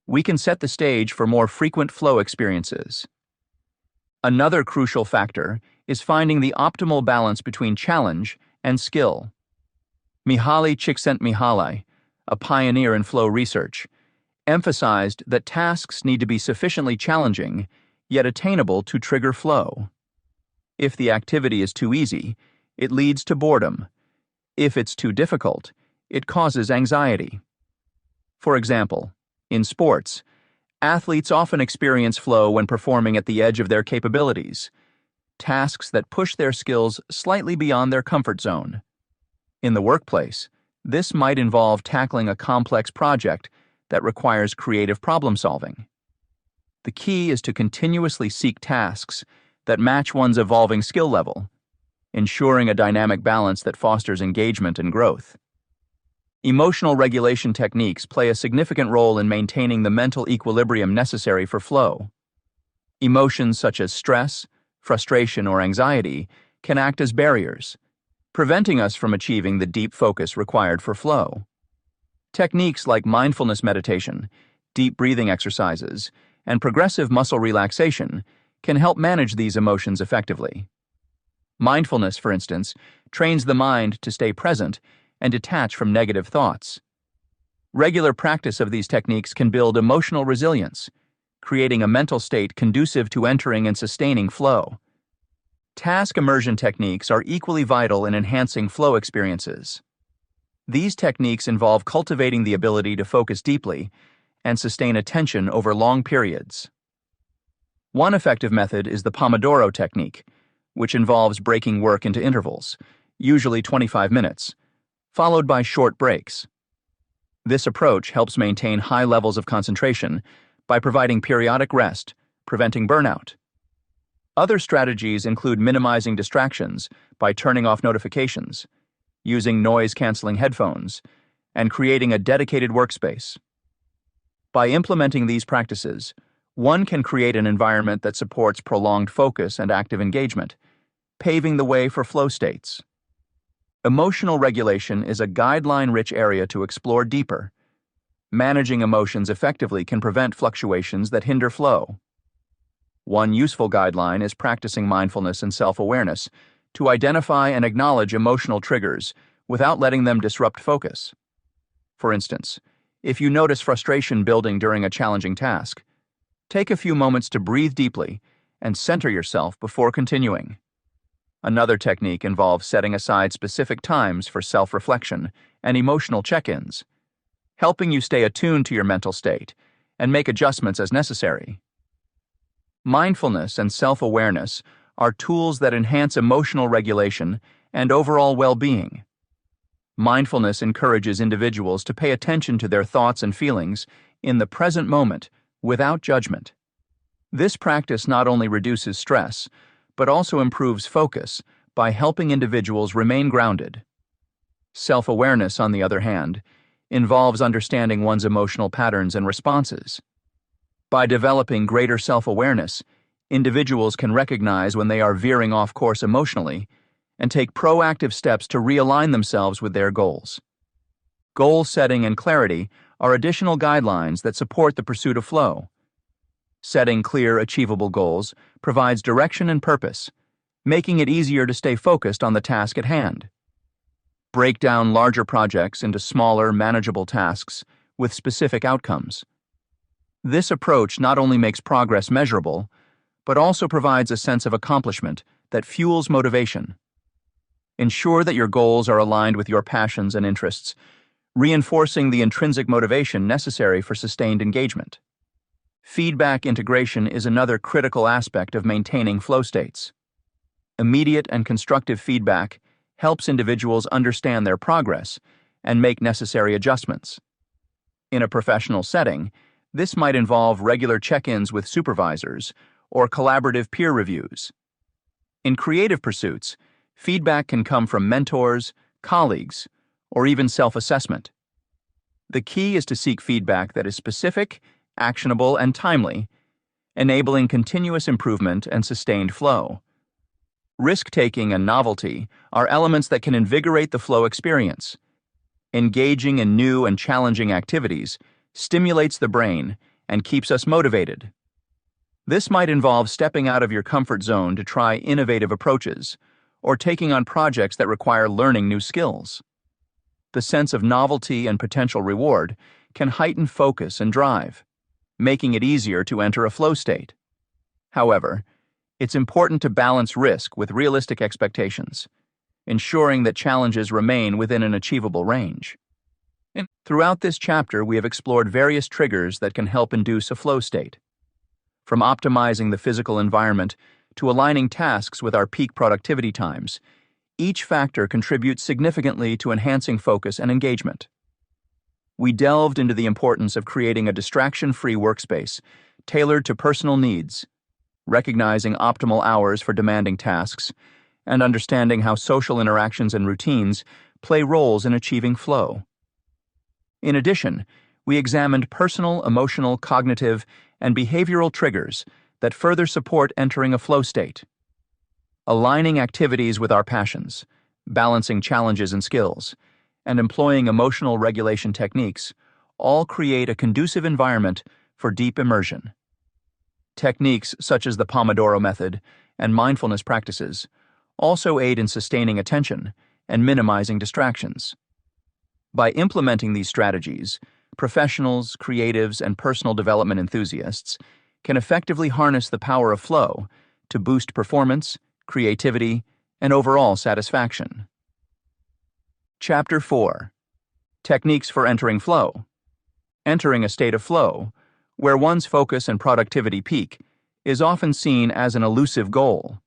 we can set the stage for more frequent flow experiences. Another crucial factor is finding the optimal balance between challenge and skill. Mihaly Csikszentmihalyi, a pioneer in flow research, emphasized that tasks need to be sufficiently challenging yet attainable to trigger flow. If the activity is too easy, it leads to boredom. If it's too difficult, it causes anxiety. For example, in sports, athletes often experience flow when performing at the edge of their capabilities, tasks that push their skills slightly beyond their comfort zone. In the workplace, this might involve tackling a complex project that requires creative problem-solving. The key is to continuously seek tasks that match one's evolving skill level, ensuring a dynamic balance that fosters engagement and growth. Emotional regulation techniques play a significant role in maintaining the mental equilibrium necessary for flow. Emotions such as stress, frustration, or anxiety can act as barriers, preventing us from achieving the deep focus required for flow. Techniques like mindfulness meditation, deep breathing exercises, and progressive muscle relaxation can help manage these emotions effectively. Mindfulness, for instance, trains the mind to stay present and detach from negative thoughts. Regular practice of these techniques can build emotional resilience, creating a mental state conducive to entering and sustaining flow. Task immersion techniques are equally vital in enhancing flow experiences. These techniques involve cultivating the ability to focus deeply and sustain attention over long periods. One effective method is the Pomodoro technique, which involves breaking work into intervals, usually 25 minutes, followed by short breaks. This approach helps maintain high levels of concentration by providing periodic rest, preventing burnout. Other strategies include minimizing distractions by turning off notifications, using noise-canceling headphones, and creating a dedicated workspace. By implementing these practices, one can create an environment that supports prolonged focus and active engagement, paving the way for flow states. Emotional regulation is a guideline-rich area to explore deeper. Managing emotions effectively can prevent fluctuations that hinder flow. One useful guideline is practicing mindfulness and self-awareness to identify and acknowledge emotional triggers without letting them disrupt focus. For instance, if you notice frustration building during a challenging task, take a few moments to breathe deeply and center yourself before continuing. Another technique involves setting aside specific times for self-reflection and emotional check-ins, helping you stay attuned to your mental state and make adjustments as necessary. Mindfulness and self-awareness are tools that enhance emotional regulation and overall well-being. Mindfulness encourages individuals to pay attention to their thoughts and feelings in the present moment without judgment. This practice not only reduces stress, but also improves focus by helping individuals remain grounded. Self-awareness, on the other hand, involves understanding one's emotional patterns and responses. By developing greater self-awareness, individuals can recognize when they are veering off course emotionally and take proactive steps to realign themselves with their goals. Goal setting and clarity are additional guidelines that support the pursuit of flow. Setting clear, achievable goals provides direction and purpose, making it easier to stay focused on the task at hand. Break down larger projects into smaller, manageable tasks with specific outcomes. This approach not only makes progress measurable, but also provides a sense of accomplishment that fuels motivation. Ensure that your goals are aligned with your passions and interests, reinforcing the intrinsic motivation necessary for sustained engagement. Feedback integration is another critical aspect of maintaining flow states. Immediate and constructive feedback helps individuals understand their progress and make necessary adjustments. In a professional setting, this might involve regular check-ins with supervisors or collaborative peer reviews. In creative pursuits, feedback can come from mentors, colleagues, or even self-assessment. The key is to seek feedback that is specific, actionable, and timely, enabling continuous improvement and sustained flow. Risk-taking and novelty are elements that can invigorate the flow experience. Engaging in new and challenging activities stimulates the brain and keeps us motivated. This might involve stepping out of your comfort zone to try innovative approaches, or taking on projects that require learning new skills. The sense of novelty and potential reward can heighten focus and drive, making it easier to enter a flow state. However, it's important to balance risk with realistic expectations, ensuring that challenges remain within an achievable range. Throughout this chapter, we have explored various triggers that can help induce a flow state. From optimizing the physical environment to aligning tasks with our peak productivity times, each factor contributes significantly to enhancing focus and engagement. We delved into the importance of creating a distraction-free workspace tailored to personal needs, recognizing optimal hours for demanding tasks, and understanding how social interactions and routines play roles in achieving flow. In addition, we examined personal, emotional, cognitive, and behavioral triggers that further support entering a flow state. Aligning activities with our passions, balancing challenges and skills, and employing emotional regulation techniques all create a conducive environment for deep immersion. Techniques such as the Pomodoro method and mindfulness practices also aid in sustaining attention and minimizing distractions. By implementing these strategies, professionals, creatives, and personal development enthusiasts can effectively harness the power of flow to boost performance, creativity, and overall satisfaction. Chapter 4: Techniques for entering flow. Entering a state of flow, where one's focus and productivity peak, is often seen as an elusive goal.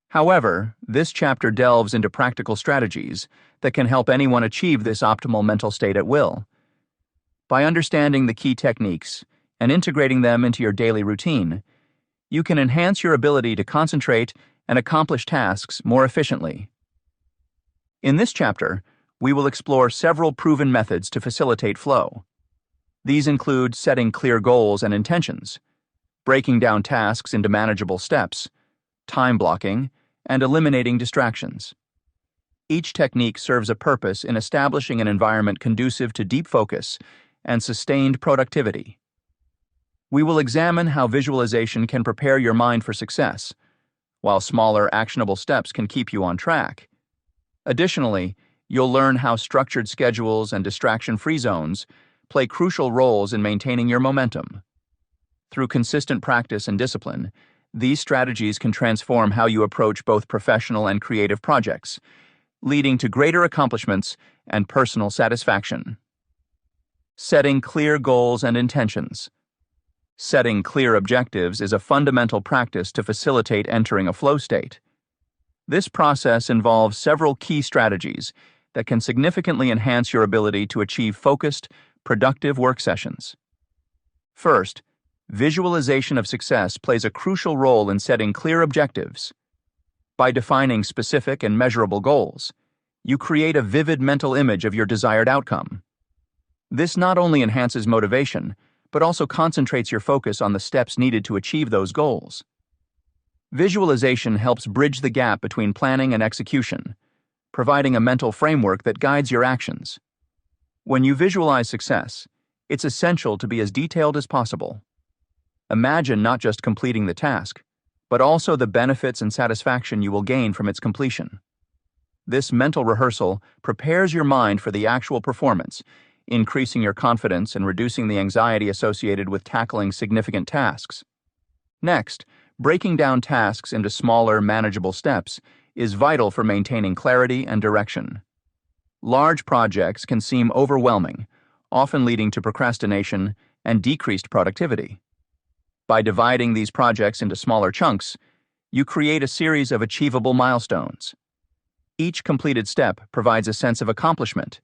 However, this chapter delves into practical strategies that can help anyone achieve this optimal mental state at will. By understanding the key techniques and integrating them into your daily routine, you can enhance your ability to concentrate and accomplish tasks more efficiently. In this chapter, we will explore several proven methods to facilitate flow. These include setting clear goals and intentions, breaking down tasks into manageable steps, time blocking, and eliminating distractions. Each technique serves a purpose in establishing an environment conducive to deep focus and sustained productivity. We will examine how visualization can prepare your mind for success, while smaller, actionable steps can keep you on track. Additionally, you'll learn how structured schedules and distraction-free zones play crucial roles in maintaining your momentum. Through consistent practice and discipline, these strategies can transform how you approach both professional and creative projects, leading to greater accomplishments and personal satisfaction. Setting clear goals and intentions. Setting clear objectives is a fundamental practice to facilitate entering a flow state. This process involves several key strategies that can significantly enhance your ability to achieve focused, productive work sessions. First, visualization of success plays a crucial role in setting clear objectives. By defining specific and measurable goals, you create a vivid mental image of your desired outcome. This not only enhances motivation, but also concentrates your focus on the steps needed to achieve those goals. Visualization helps bridge the gap between planning and execution, providing a mental framework that guides your actions. When you visualize success, it's essential to be as detailed as possible. Imagine not just completing the task, but also the benefits and satisfaction you will gain from its completion. This mental rehearsal prepares your mind for the actual performance, increasing your confidence and reducing the anxiety associated with tackling significant tasks. Next, breaking down tasks into smaller, manageable steps is vital for maintaining clarity and direction. Large projects can seem overwhelming, often leading to procrastination and decreased productivity. By dividing these projects into smaller chunks, you create a series of achievable milestones. Each completed step provides a sense of accomplishment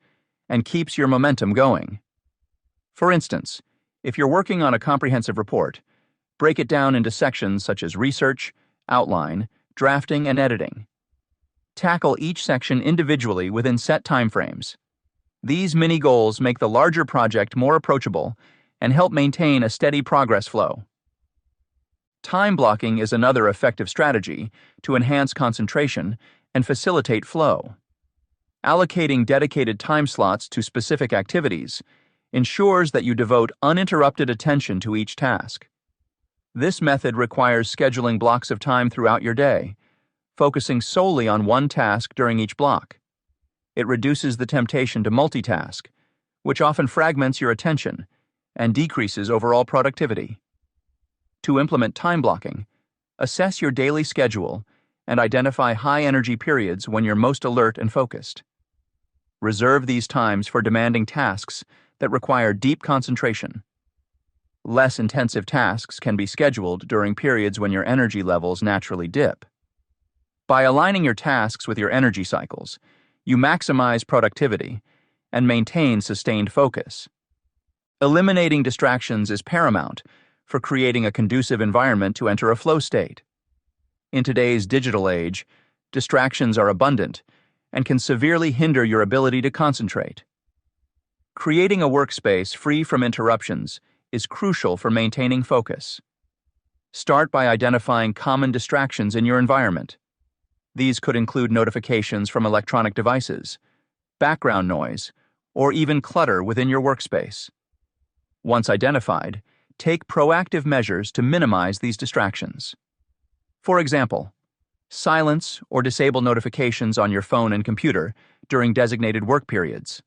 and keeps your momentum going. For instance, if you're working on a comprehensive report, break it down into sections such as research, outline, drafting, and editing. Tackle each section individually within set timeframes. These mini goals make the larger project more approachable and help maintain a steady progress flow. Time blocking is another effective strategy to enhance concentration and facilitate flow. Allocating dedicated time slots to specific activities ensures that you devote uninterrupted attention to each task. This method requires scheduling blocks of time throughout your day, focusing solely on one task during each block. It reduces the temptation to multitask, which often fragments your attention and decreases overall productivity. To implement time blocking, assess your daily schedule and identify high-energy periods when you're most alert and focused. Reserve these times for demanding tasks that require deep concentration. Less intensive tasks can be scheduled during periods when your energy levels naturally dip. By aligning your tasks with your energy cycles, you maximize productivity and maintain sustained focus. Eliminating distractions is paramount for creating a conducive environment to enter a flow state. In today's digital age, distractions are abundant and can severely hinder your ability to concentrate. Creating a workspace free from interruptions is crucial for maintaining focus. Start by identifying common distractions in your environment. These could include notifications from electronic devices, background noise, or even clutter within your workspace. Once identified, take proactive measures to minimize these distractions. For example, silence or disable notifications on your phone and computer during designated work periods.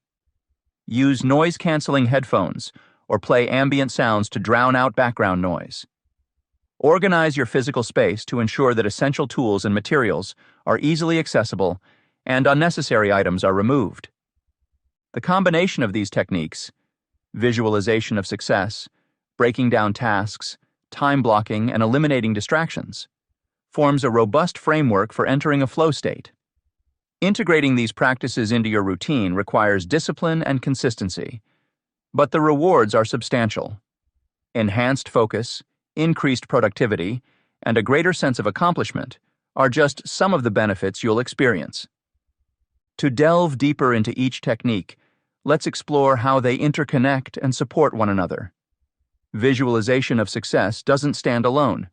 Use noise-canceling headphones or play ambient sounds to drown out background noise. Organize your physical space to ensure that essential tools and materials are easily accessible and unnecessary items are removed. The combination of these techniques, visualization of success, breaking down tasks, time blocking, and eliminating distractions, forms a robust framework for entering a flow state. Integrating these practices into your routine requires discipline and consistency, but the rewards are substantial. Enhanced focus, increased productivity, and a greater sense of accomplishment are just some of the benefits you'll experience. To delve deeper into each technique, let's explore how they interconnect and support one another. Visualization of success doesn't stand alone.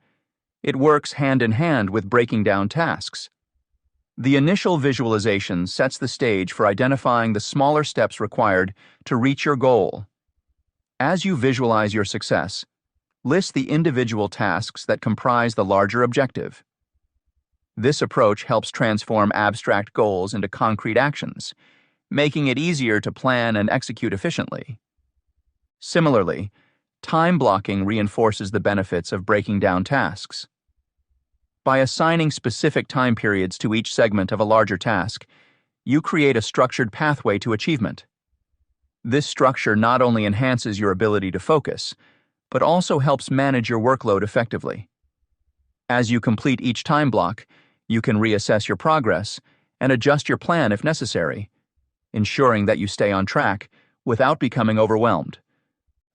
It works hand in hand with breaking down tasks. The initial visualization sets the stage for identifying the smaller steps required to reach your goal. As you visualize your success, list the individual tasks that comprise the larger objective. This approach helps transform abstract goals into concrete actions, making it easier to plan and execute efficiently. Similarly, time blocking reinforces the benefits of breaking down tasks. By assigning specific time periods to each segment of a larger task, you create a structured pathway to achievement. This structure not only enhances your ability to focus, but also helps manage your workload effectively. As you complete each time block, you can reassess your progress and adjust your plan if necessary, ensuring that you stay on track without becoming overwhelmed.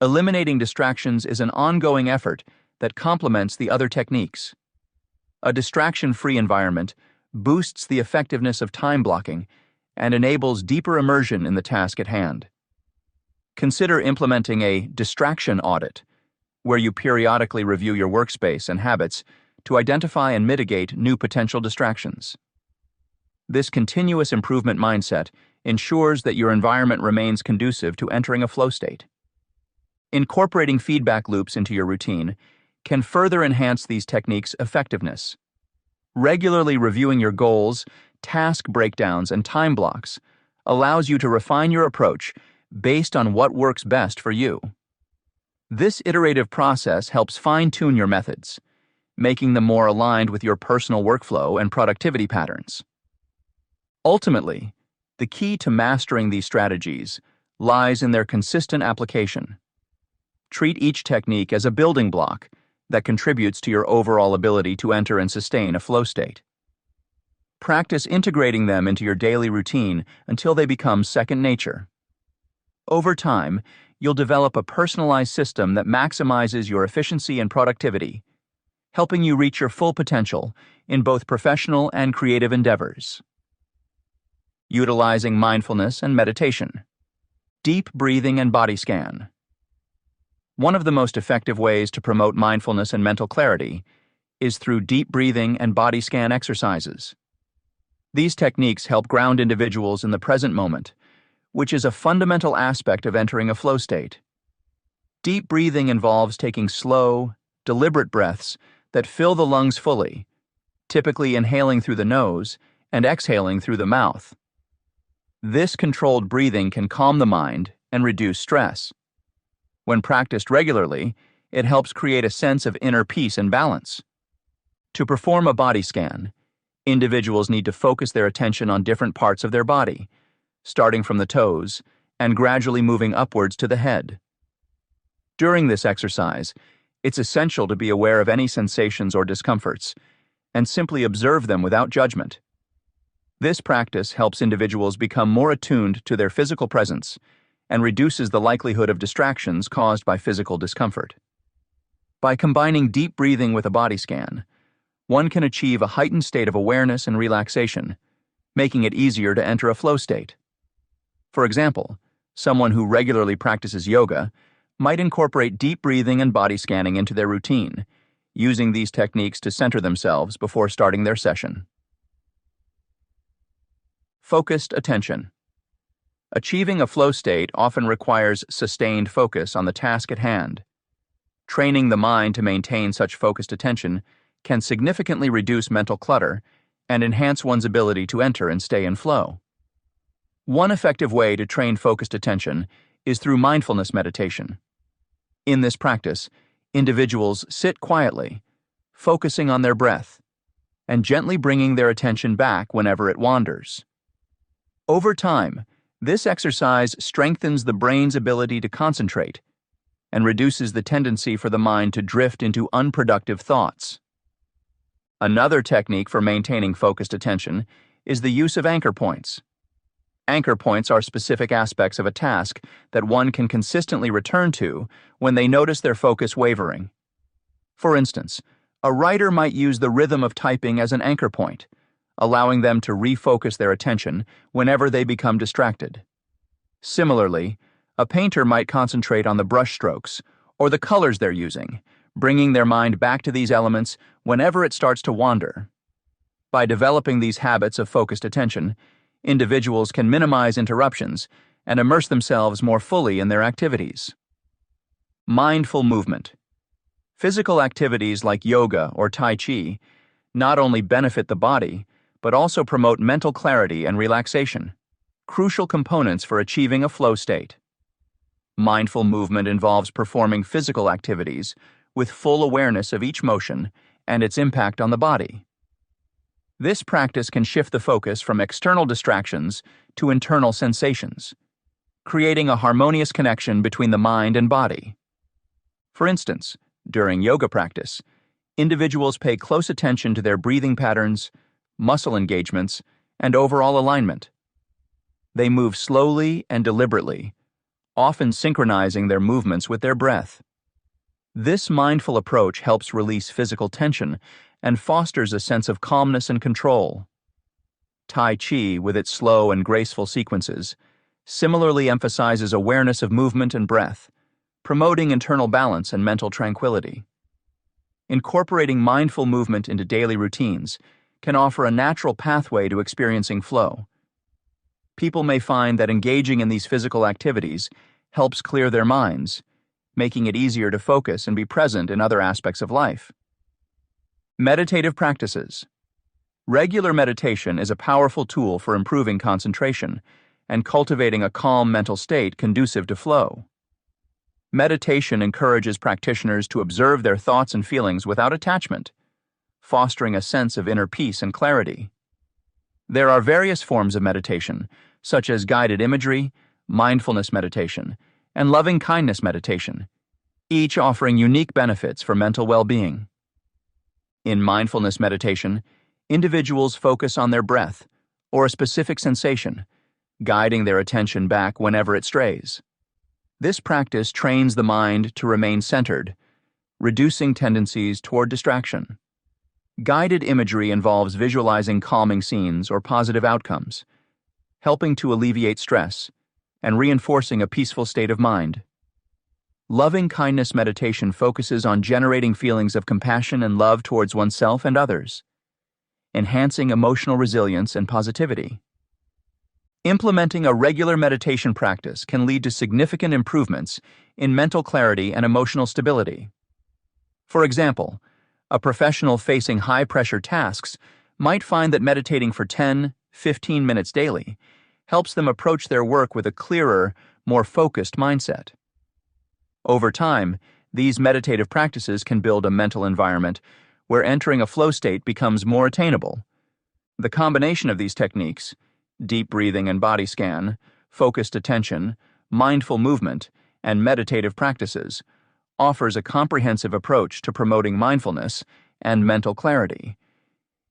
Eliminating distractions is an ongoing effort that complements the other techniques. A distraction-free environment boosts the effectiveness of time blocking and enables deeper immersion in the task at hand. Consider implementing a distraction audit, where you periodically review your workspace and habits to identify and mitigate new potential distractions. This continuous improvement mindset ensures that your environment remains conducive to entering a flow state. Incorporating feedback loops into your routine can further enhance these techniques' effectiveness. Regularly reviewing your goals, task breakdowns, and time blocks allows you to refine your approach based on what works best for you. This iterative process helps fine-tune your methods, making them more aligned with your personal workflow and productivity patterns. Ultimately, the key to mastering these strategies lies in their consistent application. Treat each technique as a building block that contributes to your overall ability to enter and sustain a flow state. Practice integrating them into your daily routine until they become second nature. Over time, you'll develop a personalized system that maximizes your efficiency and productivity, helping you reach your full potential in both professional and creative endeavors. Utilizing mindfulness and meditation. Deep breathing and body scan. One of the most effective ways to promote mindfulness and mental clarity is through deep breathing and body scan exercises. These techniques help ground individuals in the present moment, which is a fundamental aspect of entering a flow state. Deep breathing involves taking slow, deliberate breaths that fill the lungs fully, typically inhaling through the nose and exhaling through the mouth. This controlled breathing can calm the mind and reduce stress. When practiced regularly, it helps create a sense of inner peace and balance. To perform a body scan, individuals need to focus their attention on different parts of their body, starting from the toes and gradually moving upwards to the head. During this exercise, it's essential to be aware of any sensations or discomforts and simply observe them without judgment. This practice helps individuals become more attuned to their physical presence and reduces the likelihood of distractions caused by physical discomfort. By combining deep breathing with a body scan, one can achieve a heightened state of awareness and relaxation, making it easier to enter a flow state. For example, someone who regularly practices yoga might incorporate deep breathing and body scanning into their routine, using these techniques to center themselves before starting their session. Focused attention. Achieving a flow state often requires sustained focus on the task at hand. Training the mind to maintain such focused attention can significantly reduce mental clutter and enhance one's ability to enter and stay in flow. One effective way to train focused attention is through mindfulness meditation. In this practice, individuals sit quietly, focusing on their breath, and gently bringing their attention back whenever it wanders. Over time, This exercise strengthens the brain's ability to concentrate and reduces the tendency for the mind to drift into unproductive thoughts. Another technique for maintaining focused attention is the use of anchor points. Anchor points are specific aspects of a task that one can consistently return to when they notice their focus wavering. For instance, a writer might use the rhythm of typing as an anchor point, allowing them to refocus their attention whenever they become distracted. Similarly, a painter might concentrate on the brush strokes or the colors they're using, bringing their mind back to these elements whenever it starts to wander. By developing these habits of focused attention, individuals can minimize interruptions and immerse themselves more fully in their activities. Mindful movement. Physical activities like yoga or Tai Chi not only benefit the body, but also promote mental clarity and relaxation, crucial components for achieving a flow state. Mindful movement involves performing physical activities with full awareness of each motion and its impact on the body. This practice can shift the focus from external distractions to internal sensations, creating a harmonious connection between the mind and body. For instance, during yoga practice, individuals pay close attention to their breathing patterns, muscle engagements, and overall alignment. They move slowly and deliberately, often synchronizing their movements with their breath. This mindful approach helps release physical tension and fosters a sense of calmness and control. Tai Chi, with its slow and graceful sequences, similarly emphasizes awareness of movement and breath, promoting internal balance and mental tranquility. Incorporating mindful movement into daily routines can offer a natural pathway to experiencing flow. People may find that engaging in these physical activities helps clear their minds, making it easier to focus and be present in other aspects of life. Meditative practices. Regular meditation is a powerful tool for improving concentration and cultivating a calm mental state conducive to flow. Meditation encourages practitioners to observe their thoughts and feelings without attachment, fostering a sense of inner peace and clarity. There are various forms of meditation, such as guided imagery, mindfulness meditation, and loving-kindness meditation, each offering unique benefits for mental well-being. In mindfulness meditation, individuals focus on their breath or a specific sensation, guiding their attention back whenever it strays. This practice trains the mind to remain centered, reducing tendencies toward distraction. Guided imagery involves visualizing calming scenes or positive outcomes, helping to alleviate stress and reinforcing a peaceful state of mind. Loving-kindness meditation focuses on generating feelings of compassion and love towards oneself and others, enhancing emotional resilience and positivity. Implementing a regular meditation practice can lead to significant improvements in mental clarity and emotional stability. For example, a professional facing high-pressure tasks might find that meditating for 10-15 minutes daily helps them approach their work with a clearer, more focused mindset. Over time, these meditative practices can build a mental environment where entering a flow state becomes more attainable. The combination of these techniques, deep breathing and body scan, focused attention, mindful movement, and meditative practices, offers a comprehensive approach to promoting mindfulness and mental clarity.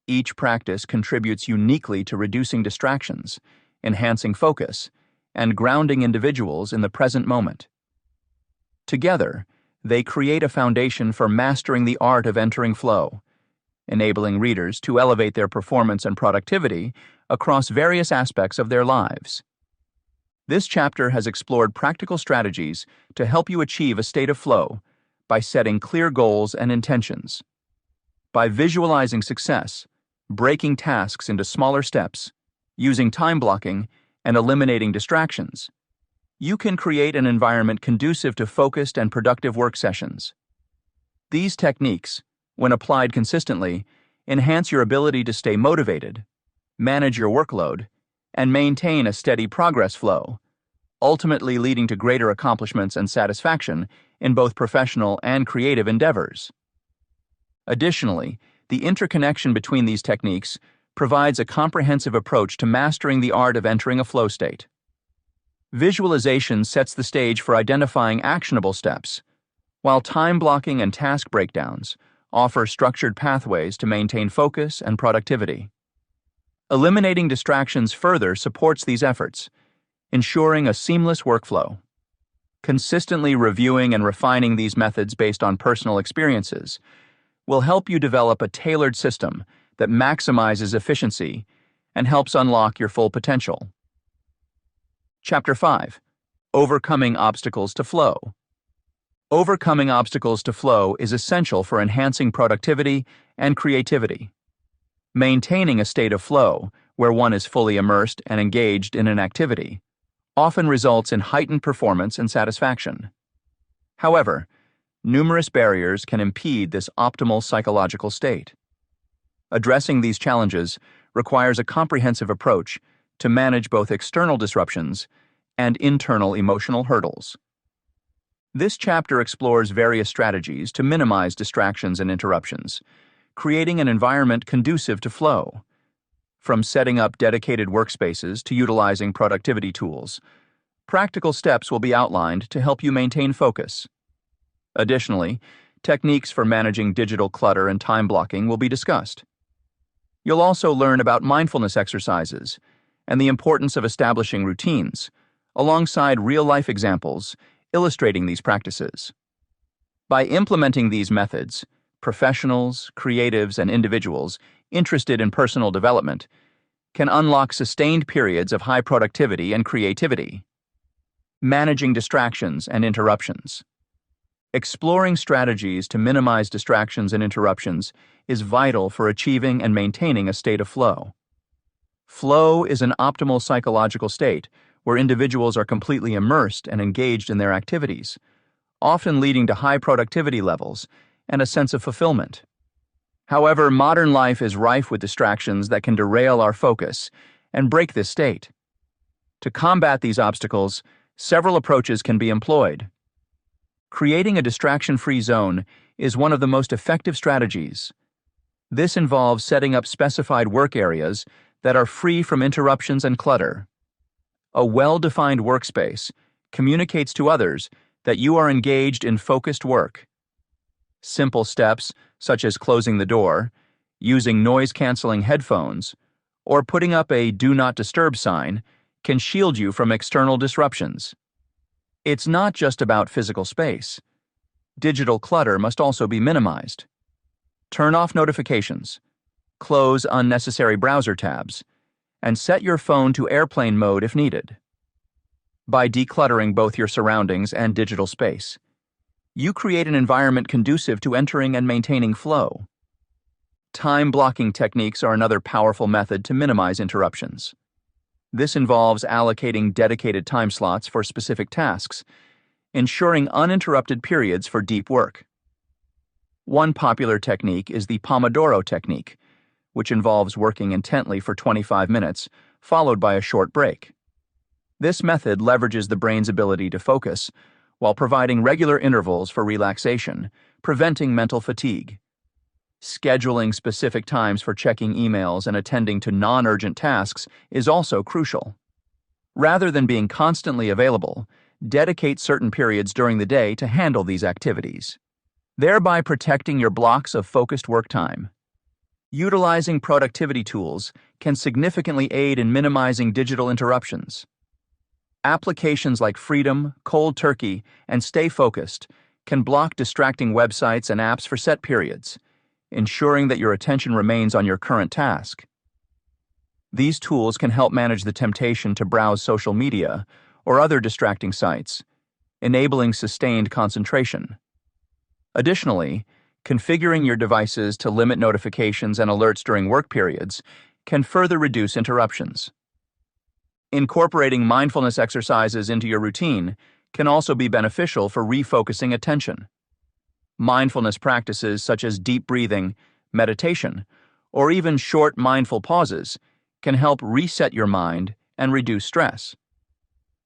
Each practice contributes uniquely to reducing distractions, enhancing focus, and grounding individuals in the present moment. Together, they create a foundation for mastering the art of entering flow, enabling readers to elevate their performance and productivity across various aspects of their lives. This chapter has explored practical strategies to help you achieve a state of flow by setting clear goals and intentions. By visualizing success, breaking tasks into smaller steps, using time blocking, and eliminating distractions, you can create an environment conducive to focused and productive work sessions. These techniques, when applied consistently, enhance your ability to stay motivated, manage your workload, and maintain a steady progress flow, ultimately leading to greater accomplishments and satisfaction in both professional and creative endeavors. Additionally, the interconnection between these techniques provides a comprehensive approach to mastering the art of entering a flow state. Visualization sets the stage for identifying actionable steps, while time blocking and task breakdowns offer structured pathways to maintain focus and productivity. Eliminating distractions further supports these efforts, ensuring a seamless workflow. Consistently reviewing and refining these methods based on personal experiences will help you develop a tailored system that maximizes efficiency and helps unlock your full potential. Chapter 5. Overcoming Obstacles to Flow. Overcoming obstacles to flow is essential for enhancing productivity and creativity. Maintaining a state of flow, where one is fully immersed and engaged in an activity, often results in heightened performance and satisfaction. However, numerous barriers can impede this optimal psychological state. Addressing these challenges requires a comprehensive approach to manage both external disruptions and internal emotional hurdles. This chapter explores various strategies to minimize distractions and interruptions, creating an environment conducive to flow. From setting up dedicated workspaces to utilizing productivity tools, practical steps will be outlined to help you maintain focus. Additionally, techniques for managing digital clutter and time blocking will be discussed. You'll also learn about mindfulness exercises and the importance of establishing routines, alongside real-life examples illustrating these practices. By implementing these methods, professionals, creatives, and individuals interested in personal development can unlock sustained periods of high productivity and creativity. Managing distractions and interruptions. Exploring strategies to minimize distractions and interruptions is vital for achieving and maintaining a state of flow. Flow is an optimal psychological state where individuals are completely immersed and engaged in their activities, often leading to high productivity levels and a sense of fulfillment. However, modern life is rife with distractions that can derail our focus and break this state. To combat these obstacles, several approaches can be employed. Creating a distraction-free zone is one of the most effective strategies. This involves setting up specified work areas that are free from interruptions and clutter. A well-defined workspace communicates to others that you are engaged in focused work. Simple steps, such as closing the door, using noise-canceling headphones, or putting up a Do Not Disturb sign, can shield you from external disruptions. It's not just about physical space. Digital clutter must also be minimized. Turn off notifications, close unnecessary browser tabs, and set your phone to airplane mode if needed. By decluttering both your surroundings and digital space, you create an environment conducive to entering and maintaining flow. Time blocking techniques are another powerful method to minimize interruptions. This involves allocating dedicated time slots for specific tasks, ensuring uninterrupted periods for deep work. One popular technique is the Pomodoro technique, which involves working intently for 25 minutes, followed by a short break. This method leverages the brain's ability to focus, while providing regular intervals for relaxation, preventing mental fatigue. Scheduling specific times for checking emails and attending to non-urgent tasks is also crucial. Rather than being constantly available, dedicate certain periods during the day to handle these activities, thereby protecting your blocks of focused work time. Utilizing productivity tools can significantly aid in minimizing digital interruptions. Applications like Freedom, Cold Turkey, and Stay Focused can block distracting websites and apps for set periods, ensuring that your attention remains on your current task. These tools can help manage the temptation to browse social media or other distracting sites, enabling sustained concentration. Additionally, configuring your devices to limit notifications and alerts during work periods can further reduce interruptions. Incorporating mindfulness exercises into your routine can also be beneficial for refocusing attention. Mindfulness practices such as deep breathing, meditation, or even short mindful pauses can help reset your mind and reduce stress.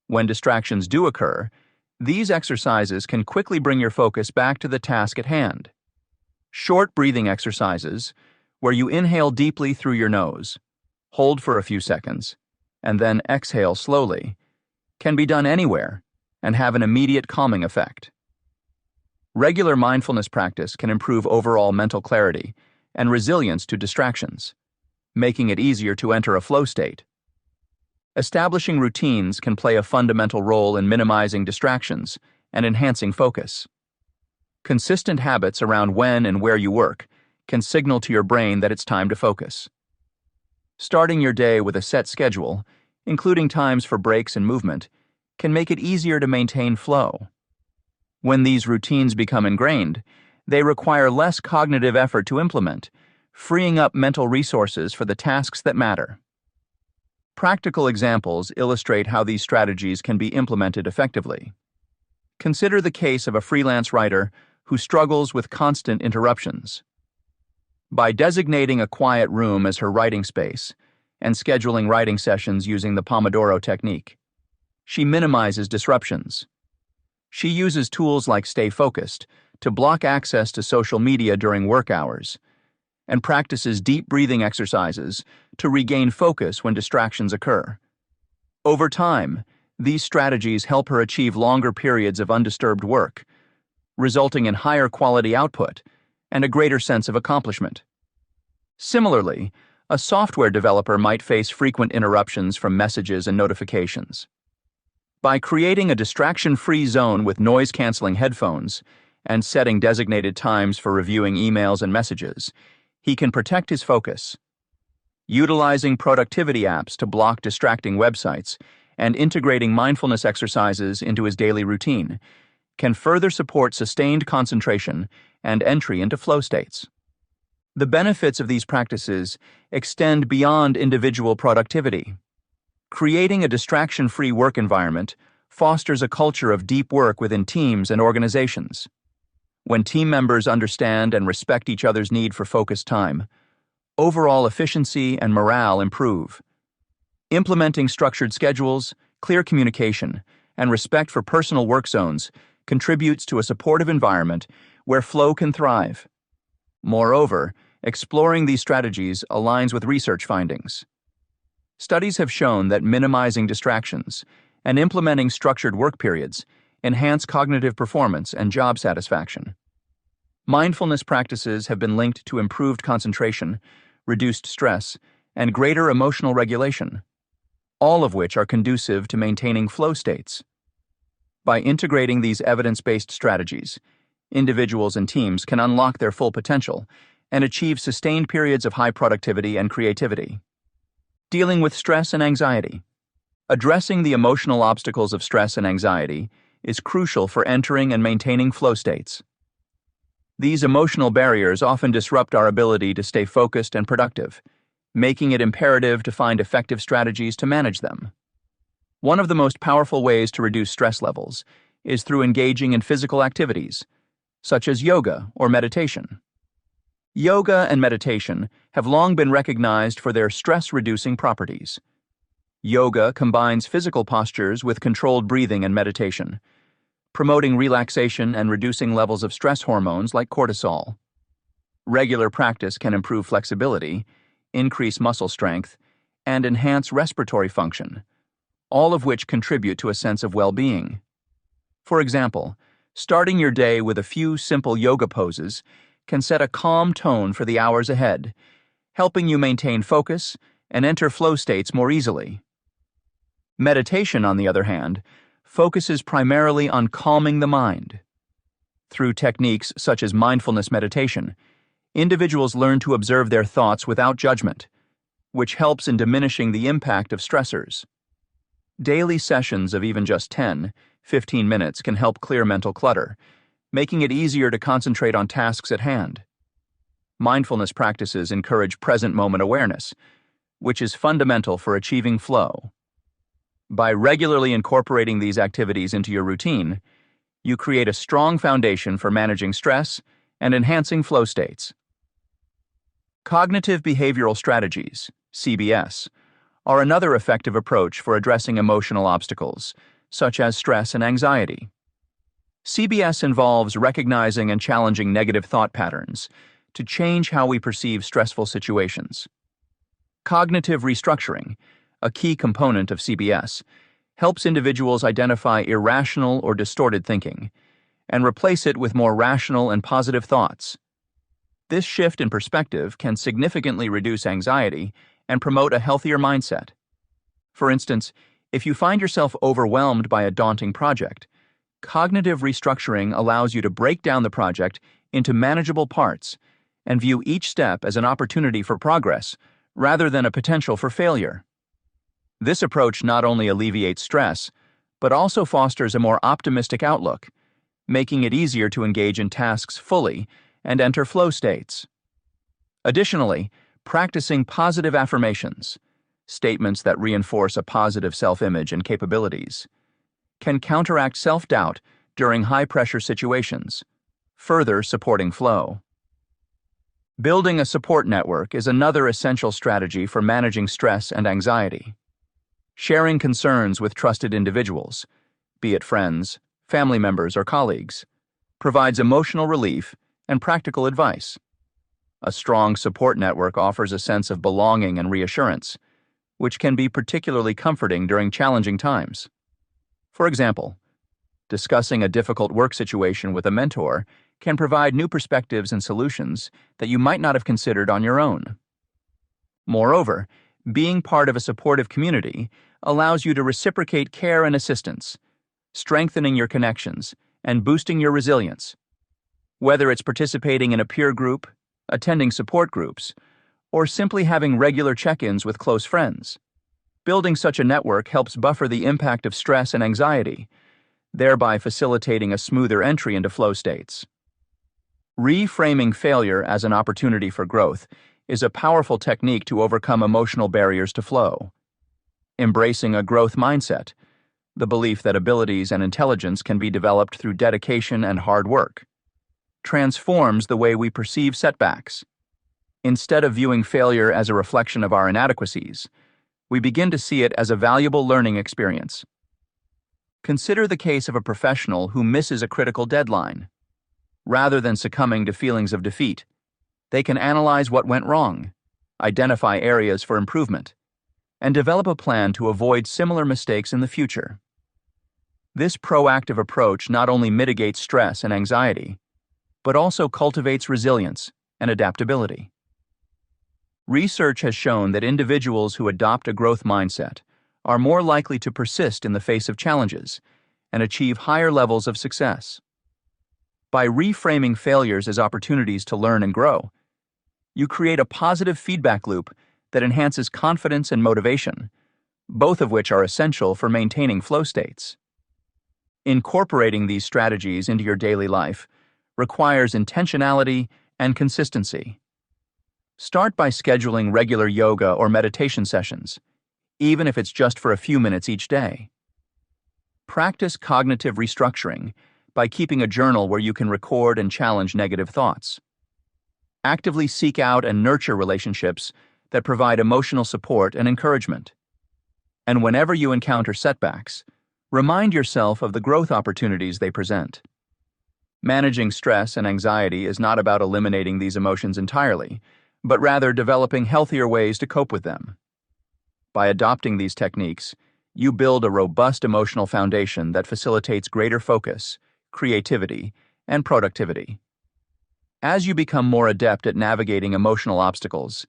When distractions do occur, these exercises can quickly bring your focus back to the task at hand. Short breathing exercises, where you inhale deeply through your nose, hold for a few seconds, and then exhale slowly, can be done anywhere and have an immediate calming effect. Regular mindfulness practice can improve overall mental clarity and resilience to distractions, making it easier to enter a flow state. Establishing routines can play a fundamental role in minimizing distractions and enhancing focus. Consistent habits around when and where you work can signal to your brain that it's time to focus. Starting your day with a set schedule, including times for breaks and movement, can make it easier to maintain flow. When these routines become ingrained, they require less cognitive effort to implement, freeing up mental resources for the tasks that matter. Practical examples illustrate how these strategies can be implemented effectively. Consider the case of a freelance writer who struggles with constant interruptions. By designating a quiet room as her writing space and scheduling writing sessions using the Pomodoro technique, she minimizes disruptions. She uses tools like Stay Focused to block access to social media during work hours, and practices deep breathing exercises to regain focus when distractions occur. Over time, these strategies help her achieve longer periods of undisturbed work, resulting in higher quality output and a greater sense of accomplishment. Similarly, a software developer might face frequent interruptions from messages and notifications. By creating a distraction-free zone with noise-canceling headphones and setting designated times for reviewing emails and messages, he can protect his focus. Utilizing productivity apps to block distracting websites and integrating mindfulness exercises into his daily routine can further support sustained concentration and entry into flow states. The benefits of these practices extend beyond individual productivity. Creating a distraction-free work environment fosters a culture of deep work within teams and organizations. When team members understand and respect each other's need for focused time, overall efficiency and morale improve. Implementing structured schedules, clear communication, and respect for personal work zones contributes to a supportive environment where flow can thrive. Moreover, exploring these strategies aligns with research findings. Studies have shown that minimizing distractions and implementing structured work periods enhance cognitive performance and job satisfaction. Mindfulness practices have been linked to improved concentration, reduced stress, and greater emotional regulation, all of which are conducive to maintaining flow states. By integrating these evidence-based strategies, individuals and teams can unlock their full potential and achieve sustained periods of high productivity and creativity. Dealing with stress and anxiety. Addressing the emotional obstacles of stress and anxiety is crucial for entering and maintaining flow states. These emotional barriers often disrupt our ability to stay focused and productive, making it imperative to find effective strategies to manage them. One of the most powerful ways to reduce stress levels is through engaging in physical activities, such as yoga or meditation. Yoga and meditation have long been recognized for their stress-reducing properties. Yoga combines physical postures with controlled breathing and meditation, promoting relaxation and reducing levels of stress hormones like cortisol. Regular practice can improve flexibility, increase muscle strength, and enhance respiratory function, all of which contribute to a sense of well-being. For example, starting your day with a few simple yoga poses can set a calm tone for the hours ahead, helping you maintain focus and enter flow states more easily. Meditation, on the other hand, focuses primarily on calming the mind. Through techniques such as mindfulness meditation, individuals learn to observe their thoughts without judgment, which helps in diminishing the impact of stressors. Daily sessions of even just 10-15 minutes can help clear mental clutter, making it easier to concentrate on tasks at hand. Mindfulness practices encourage present moment awareness, which is fundamental for achieving flow. By regularly incorporating these activities into your routine, you create a strong foundation for managing stress and enhancing flow states. Cognitive behavioral strategies, CBS, are another effective approach for addressing emotional obstacles, such as stress and anxiety. CBS involves recognizing and challenging negative thought patterns to change how we perceive stressful situations. Cognitive restructuring, a key component of CBS, helps individuals identify irrational or distorted thinking and replace it with more rational and positive thoughts. This shift in perspective can significantly reduce anxiety and promote a healthier mindset. For instance, if you find yourself overwhelmed by a daunting project, cognitive restructuring allows you to break down the project into manageable parts and view each step as an opportunity for progress rather than a potential for failure. This approach not only alleviates stress, but also fosters a more optimistic outlook, making it easier to engage in tasks fully and enter flow states. Additionally, practicing positive affirmations, statements that reinforce a positive self-image and capabilities, can counteract self-doubt during high-pressure situations, further supporting flow. Building a support network is another essential strategy for managing stress and anxiety. Sharing concerns with trusted individuals, be it friends, family members, or colleagues, provides emotional relief and practical advice. A strong support network offers a sense of belonging and reassurance, which can be particularly comforting during challenging times. For example, discussing a difficult work situation with a mentor can provide new perspectives and solutions that you might not have considered on your own. Moreover, being part of a supportive community allows you to reciprocate care and assistance, strengthening your connections and boosting your resilience. Whether it's participating in a peer group, attending support groups, or simply having regular check-ins with close friends, building such a network helps buffer the impact of stress and anxiety, thereby facilitating a smoother entry into flow states. Reframing failure as an opportunity for growth is a powerful technique to overcome emotional barriers to flow. Embracing a growth mindset, the belief that abilities and intelligence can be developed through dedication and hard work, transforms the way we perceive setbacks. Instead of viewing failure as a reflection of our inadequacies, we begin to see it as a valuable learning experience. Consider the case of a professional who misses a critical deadline. Rather than succumbing to feelings of defeat, they can analyze what went wrong, identify areas for improvement, and develop a plan to avoid similar mistakes in the future. This proactive approach not only mitigates stress and anxiety, but also cultivates resilience and adaptability. Research has shown that individuals who adopt a growth mindset are more likely to persist in the face of challenges and achieve higher levels of success. By reframing failures as opportunities to learn and grow, you create a positive feedback loop that enhances confidence and motivation, both of which are essential for maintaining flow states. Incorporating these strategies into your daily life requires intentionality and consistency. Start by scheduling regular yoga or meditation sessions, even if it's just for a few minutes each day. Practice cognitive restructuring by keeping a journal where you can record and challenge negative thoughts. Actively seek out and nurture relationships that provide emotional support and encouragement. And whenever you encounter setbacks, remind yourself of the growth opportunities they present. Managing stress and anxiety is not about eliminating these emotions entirely, but rather developing healthier ways to cope with them. By adopting these techniques, you build a robust emotional foundation that facilitates greater focus, creativity, and productivity. As you become more adept at navigating emotional obstacles,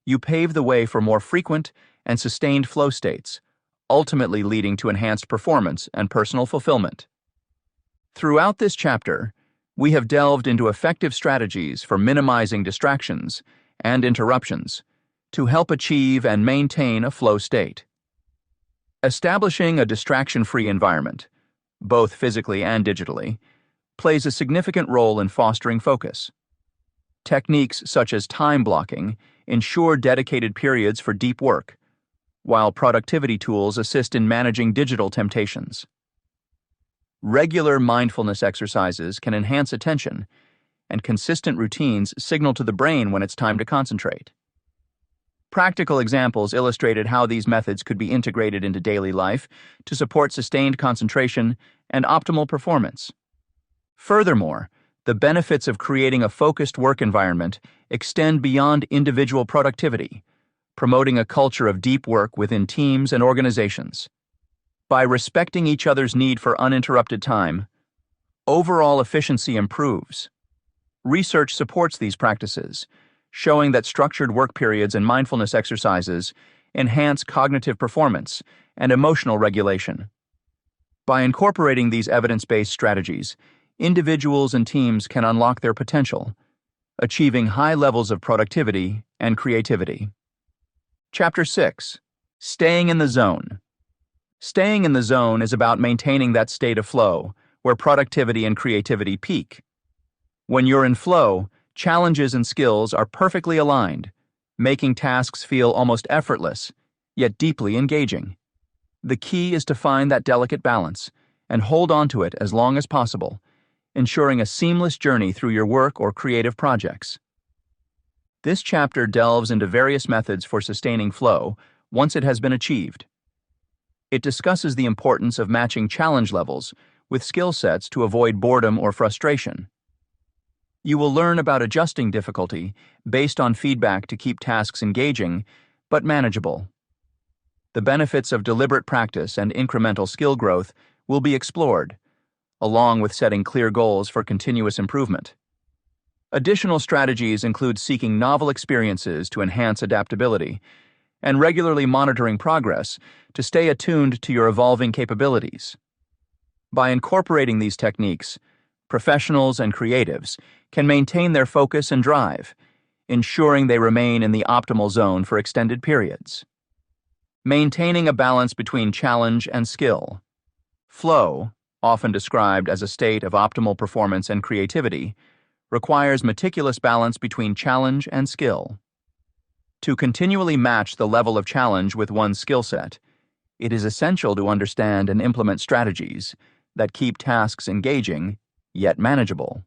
you pave the way for more frequent and sustained flow states, ultimately leading to enhanced performance and personal fulfillment. Throughout this chapter, we have delved into effective strategies for minimizing distractions and interruptions to help achieve and maintain a flow state. Establishing a distraction-free environment, both physically and digitally, plays a significant role in fostering focus. Techniques such as time blocking ensure dedicated periods for deep work, while productivity tools assist in managing digital temptations. Regular mindfulness exercises can enhance attention, and consistent routines signal to the brain when it's time to concentrate. Practical examples illustrated how these methods could be integrated into daily life to support sustained concentration and optimal performance. Furthermore, the benefits of creating a focused work environment extend beyond individual productivity, promoting a culture of deep work within teams and organizations. By respecting each other's need for uninterrupted time, overall efficiency improves. Research supports these practices, showing that structured work periods and mindfulness exercises enhance cognitive performance and emotional regulation. By incorporating these evidence-based strategies, individuals and teams can unlock their potential, achieving high levels of productivity and creativity. Chapter 6. Staying in the Zone. Staying in the zone is about maintaining that state of flow where productivity and creativity peak. When you're in flow, challenges and skills are perfectly aligned, making tasks feel almost effortless, yet deeply engaging. The key is to find that delicate balance and hold on to it as long as possible, ensuring a seamless journey through your work or creative projects. This chapter delves into various methods for sustaining flow once it has been achieved. It discusses the importance of matching challenge levels with skill sets to avoid boredom or frustration. You will learn about adjusting difficulty based on feedback to keep tasks engaging but manageable. The benefits of deliberate practice and incremental skill growth will be explored, along with setting clear goals for continuous improvement. Additional strategies include seeking novel experiences to enhance adaptability and regularly monitoring progress to stay attuned to your evolving capabilities. By incorporating these techniques, professionals and creatives can maintain their focus and drive, ensuring they remain in the optimal zone for extended periods. Maintaining a balance between challenge and skill. Flow, often described as a state of optimal performance and creativity, requires meticulous balance between challenge and skill. To continually match the level of challenge with one's skill set, it is essential to understand and implement strategies that keep tasks engaging, yet manageable.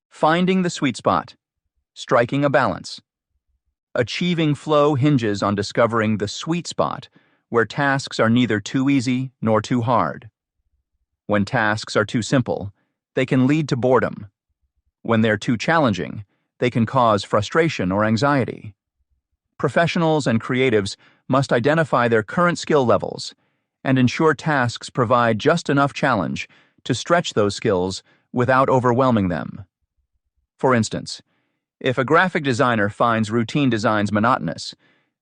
Finding the sweet spot. Striking a balance. Achieving flow hinges on discovering the sweet spot where tasks are neither too easy nor too hard. When tasks are too simple, they can lead to boredom. When they're too challenging, they can cause frustration or anxiety. Professionals and creatives must identify their current skill levels and ensure tasks provide just enough challenge to stretch those skills without overwhelming them. For instance, if a graphic designer finds routine designs monotonous,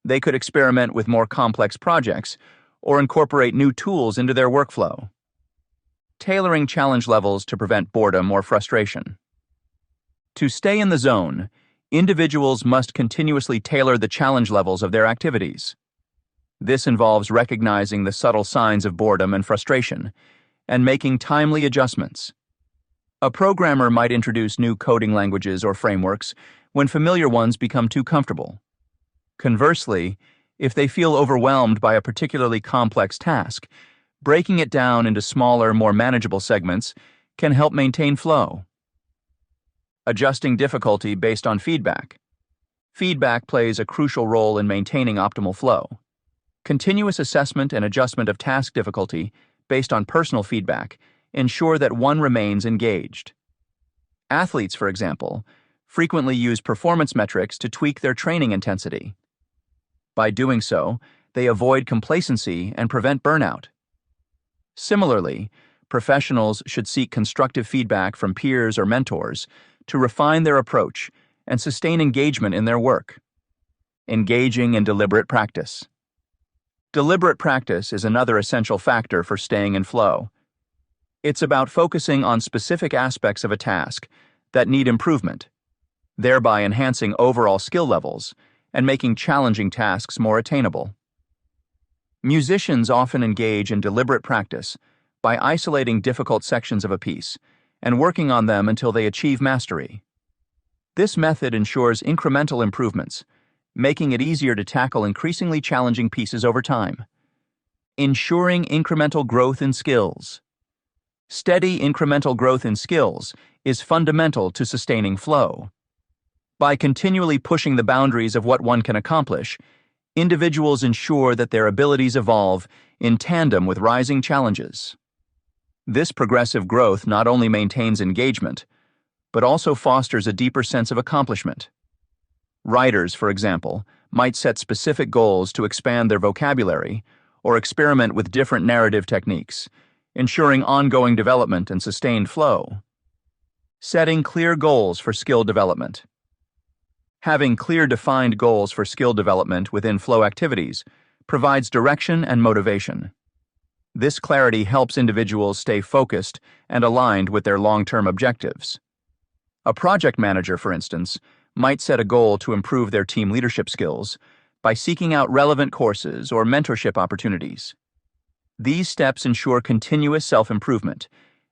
they could experiment with more complex projects or incorporate new tools into their workflow. Tailoring challenge levels to prevent boredom or frustration. To stay in the zone, individuals must continuously tailor the challenge levels of their activities. This involves recognizing the subtle signs of boredom and frustration and making timely adjustments. A programmer might introduce new coding languages or frameworks when familiar ones become too comfortable. Conversely, if they feel overwhelmed by a particularly complex task, breaking it down into smaller, more manageable segments can help maintain flow. Adjusting difficulty based on feedback. Feedback plays a crucial role in maintaining optimal flow. Continuous assessment and adjustment of task difficulty based on personal feedback ensure that one remains engaged. Athletes, for example, frequently use performance metrics to tweak their training intensity. By doing so, they avoid complacency and prevent burnout. Similarly, professionals should seek constructive feedback from peers or mentors to refine their approach and sustain engagement in their work. Engaging in deliberate practice. Deliberate practice is another essential factor for staying in flow. It's about focusing on specific aspects of a task that need improvement, thereby enhancing overall skill levels and making challenging tasks more attainable. Musicians often engage in deliberate practice by isolating difficult sections of a piece and working on them until they achieve mastery. This method ensures incremental improvements, making it easier to tackle increasingly challenging pieces over time. Ensuring incremental growth in skills. Steady incremental growth in skills is fundamental to sustaining flow. By continually pushing the boundaries of what one can accomplish, individuals ensure that their abilities evolve in tandem with rising challenges. This progressive growth not only maintains engagement, but also fosters a deeper sense of accomplishment. Writers, for example, might set specific goals to expand their vocabulary or experiment with different narrative techniques, ensuring ongoing development and sustained flow. Setting clear goals for skill development. Having clear defined goals for skill development within flow activities provides direction and motivation. This clarity helps individuals stay focused and aligned with their long-term objectives. A project manager, for instance, might set a goal to improve their team leadership skills by seeking out relevant courses or mentorship opportunities. These steps ensure continuous self-improvement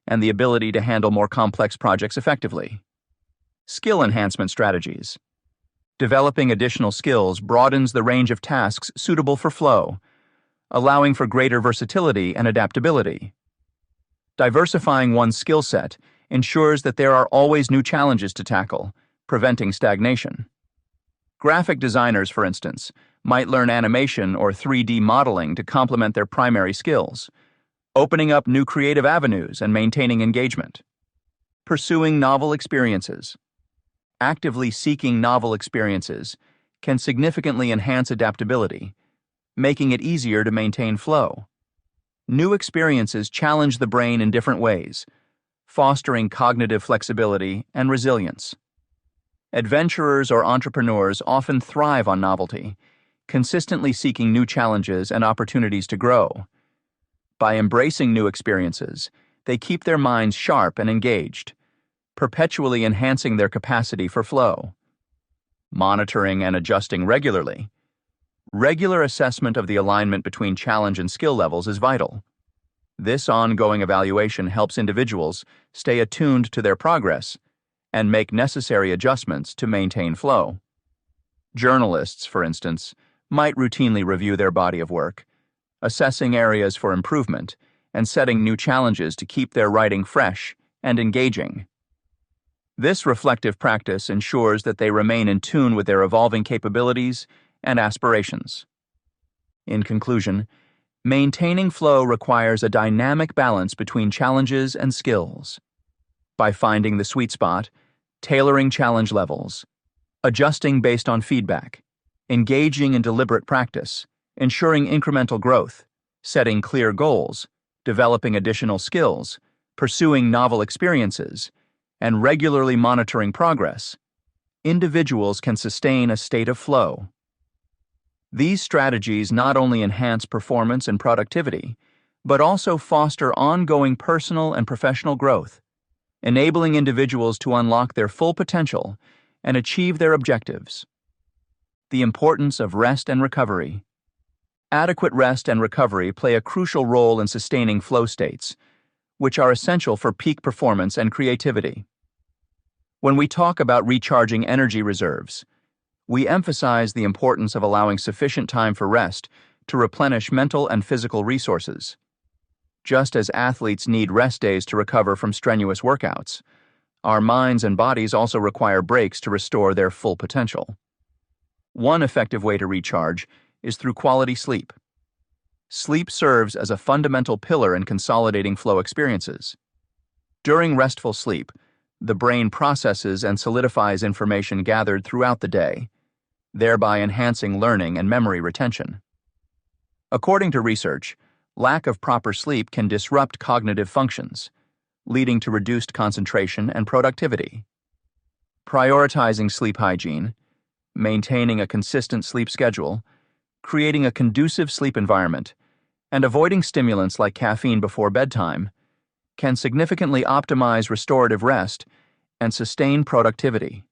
and the ability to handle more complex projects effectively. Skill enhancement strategies. Developing additional skills broadens the range of tasks suitable for flow, allowing for greater versatility and adaptability. Diversifying one's skill set ensures that there are always new challenges to tackle, preventing stagnation. Graphic designers, for instance, might learn animation or 3D modeling to complement their primary skills, opening up new creative avenues and maintaining engagement. Pursuing novel experiences. Actively seeking novel experiences can significantly enhance adaptability, making it easier to maintain flow. New experiences challenge the brain in different ways, fostering cognitive flexibility and resilience. Adventurers or entrepreneurs often thrive on novelty, consistently seeking new challenges and opportunities to grow. By embracing new experiences, they keep their minds sharp and engaged, perpetually enhancing their capacity for flow. Monitoring and adjusting regularly. Regular assessment of the alignment between challenge and skill levels is vital. This ongoing evaluation helps individuals stay attuned to their progress and make necessary adjustments to maintain flow. Journalists, for instance, might routinely review their body of work, assessing areas for improvement and setting new challenges to keep their writing fresh and engaging. This reflective practice ensures that they remain in tune with their evolving capabilities and aspirations. In conclusion, maintaining flow requires a dynamic balance between challenges and skills. By finding the sweet spot, tailoring challenge levels, adjusting based on feedback, engaging in deliberate practice, ensuring incremental growth, setting clear goals, developing additional skills, pursuing novel experiences, and regularly monitoring progress, individuals can sustain a state of flow. These strategies not only enhance performance and productivity, but also foster ongoing personal and professional growth, enabling individuals to unlock their full potential and achieve their objectives. The importance of rest and recovery. Adequate rest and recovery play a crucial role in sustaining flow states, which are essential for peak performance and creativity. When we talk about recharging energy reserves, we emphasize the importance of allowing sufficient time for rest to replenish mental and physical resources. Just as athletes need rest days to recover from strenuous workouts, our minds and bodies also require breaks to restore their full potential. One effective way to recharge is through quality sleep. Sleep serves as a fundamental pillar in consolidating flow experiences. During restful sleep, the brain processes and solidifies information gathered throughout the day, thereby enhancing learning and memory retention. According to research, lack of proper sleep can disrupt cognitive functions, leading to reduced concentration and productivity. Prioritizing sleep hygiene, maintaining a consistent sleep schedule, creating a conducive sleep environment, and avoiding stimulants like caffeine before bedtime can significantly optimize restorative rest and sustain productivity.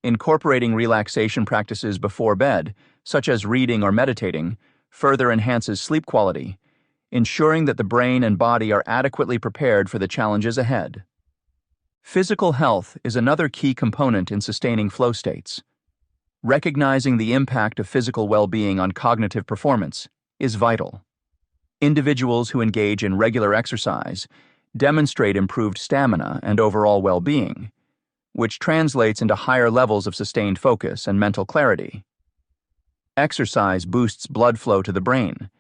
Incorporating relaxation practices before bed, such as reading or meditating, further enhances sleep quality, ensuring that the brain and body are adequately prepared for the challenges ahead. Physical health is another key component in sustaining flow states. Recognizing the impact of physical well-being on cognitive performance is vital. Individuals who engage in regular exercise demonstrate improved stamina and overall well-being, which translates into higher levels of sustained focus and mental clarity. Exercise boosts blood flow to the brain,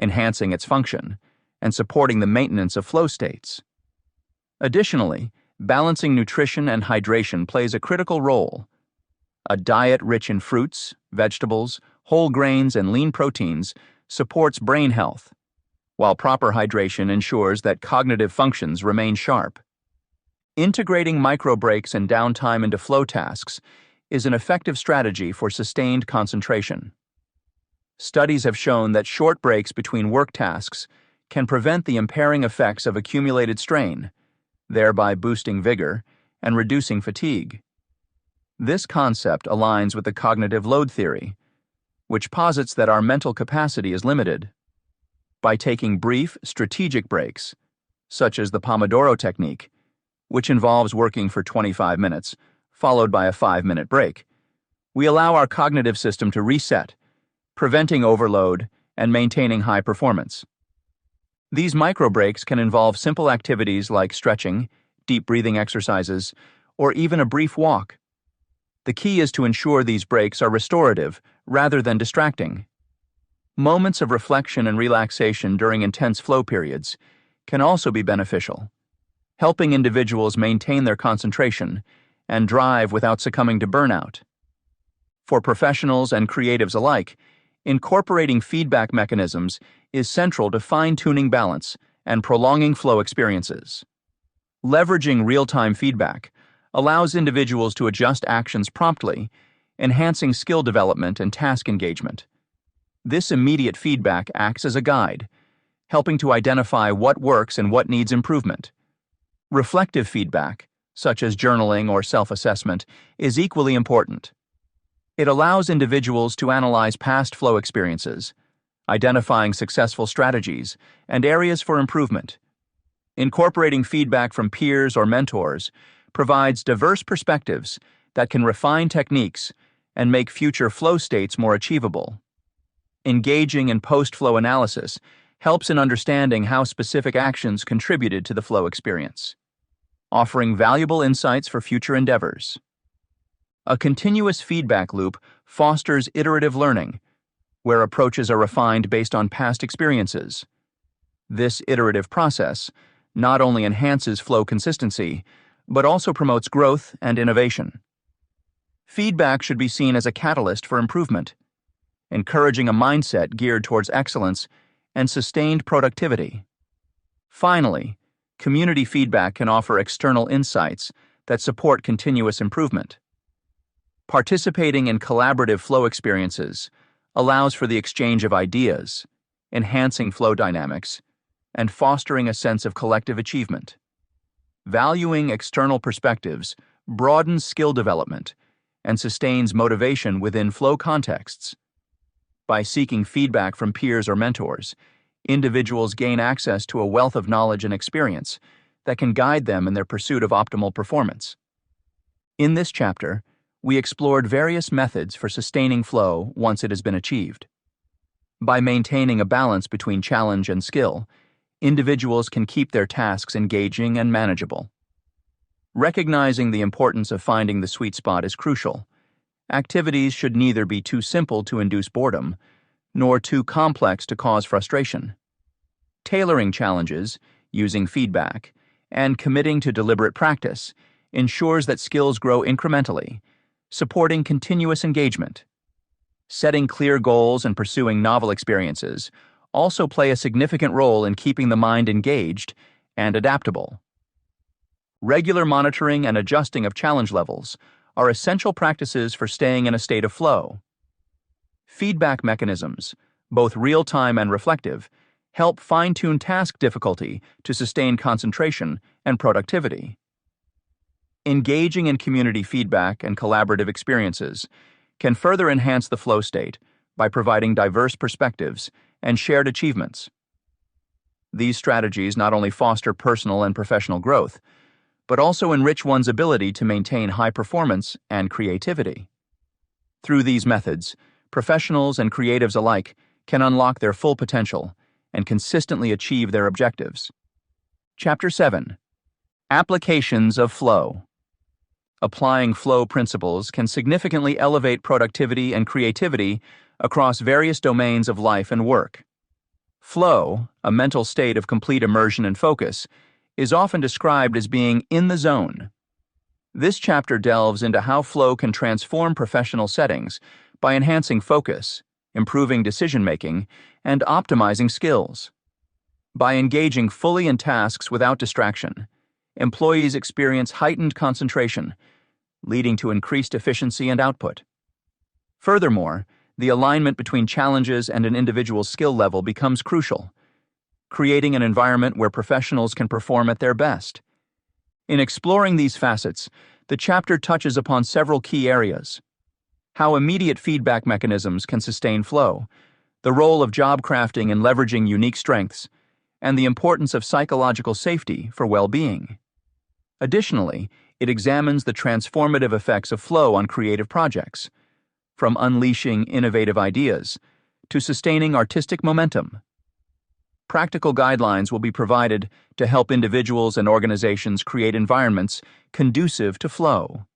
enhancing its function and supporting the maintenance of flow states. Additionally, balancing nutrition and hydration plays a critical role. A diet rich in fruits, vegetables, whole grains, and lean proteins supports brain health, while proper hydration ensures that cognitive functions remain sharp. Integrating micro breaks and downtime into flow tasks is an effective strategy for sustained concentration. Studies have shown that short breaks between work tasks can prevent the impairing effects of accumulated strain, thereby boosting vigor and reducing fatigue. This concept aligns with the cognitive load theory, which posits that our mental capacity is limited. By taking brief, strategic breaks, such as the Pomodoro technique, which involves working for 25 minutes, followed by a 5-minute break, we allow our cognitive system to reset, preventing overload and maintaining high performance. These micro breaks can involve simple activities like stretching, deep breathing exercises, or even a brief walk. The key is to ensure these breaks are restorative rather than distracting. Moments of reflection and relaxation during intense flow periods can also be beneficial, helping individuals maintain their concentration and drive without succumbing to burnout. For professionals and creatives alike, incorporating feedback mechanisms is central to fine-tuning balance and prolonging flow experiences. Leveraging real-time feedback allows individuals to adjust actions promptly, enhancing skill development and task engagement. This immediate feedback acts as a guide, helping to identify what works and what needs improvement. Reflective feedback, such as journaling or self-assessment, is equally important. It allows individuals to analyze past flow experiences, identifying successful strategies and areas for improvement. Incorporating feedback from peers or mentors provides diverse perspectives that can refine techniques and make future flow states more achievable. Engaging in post-flow analysis helps in understanding how specific actions contributed to the flow experience, offering valuable insights for future endeavors. A continuous feedback loop fosters iterative learning, where approaches are refined based on past experiences. This iterative process not only enhances flow consistency, but also promotes growth and innovation. Feedback should be seen as a catalyst for improvement, encouraging a mindset geared towards excellence and sustained productivity. Finally, community feedback can offer external insights that support continuous improvement. Participating in collaborative flow experiences allows for the exchange of ideas, enhancing flow dynamics, and fostering a sense of collective achievement. Valuing external perspectives broadens skill development and sustains motivation within flow contexts. By seeking feedback from peers or mentors, individuals gain access to a wealth of knowledge and experience that can guide them in their pursuit of optimal performance. In this chapter, we explored various methods for sustaining flow once it has been achieved. By maintaining a balance between challenge and skill, individuals can keep their tasks engaging and manageable. Recognizing the importance of finding the sweet spot is crucial. Activities should neither be too simple to induce boredom, nor too complex to cause frustration. Tailoring challenges, using feedback, and committing to deliberate practice ensures that skills grow incrementally, supporting continuous engagement. Setting clear goals and pursuing novel experiences also play a significant role in keeping the mind engaged and adaptable. Regular monitoring and adjusting of challenge levels are essential practices for staying in a state of flow. Feedback mechanisms, both real-time and reflective, help fine-tune task difficulty to sustain concentration and productivity. Engaging in community feedback and collaborative experiences can further enhance the flow state by providing diverse perspectives and shared achievements. These strategies not only foster personal and professional growth, but also enrich one's ability to maintain high performance and creativity. Through these methods, professionals and creatives alike can unlock their full potential and consistently achieve their objectives. Chapter 7. Applications of Flow. Applying flow principles can significantly elevate productivity and creativity across various domains of life and work. Flow, a mental state of complete immersion and focus, is often described as being in the zone. This chapter delves into how flow can transform professional settings by enhancing focus, improving decision-making, and optimizing skills. By engaging fully in tasks without distraction, employees experience heightened concentration, leading to increased efficiency and output. Furthermore, the alignment between challenges and an individual's skill level becomes crucial, creating an environment where professionals can perform at their best. In exploring these facets, the chapter touches upon several key areas: how immediate feedback mechanisms can sustain flow, the role of job crafting in leveraging unique strengths, and the importance of psychological safety for well-being. Additionally, it examines the transformative effects of flow on creative projects, from unleashing innovative ideas to sustaining artistic momentum. Practical guidelines will be provided to help individuals and organizations create environments conducive to flow.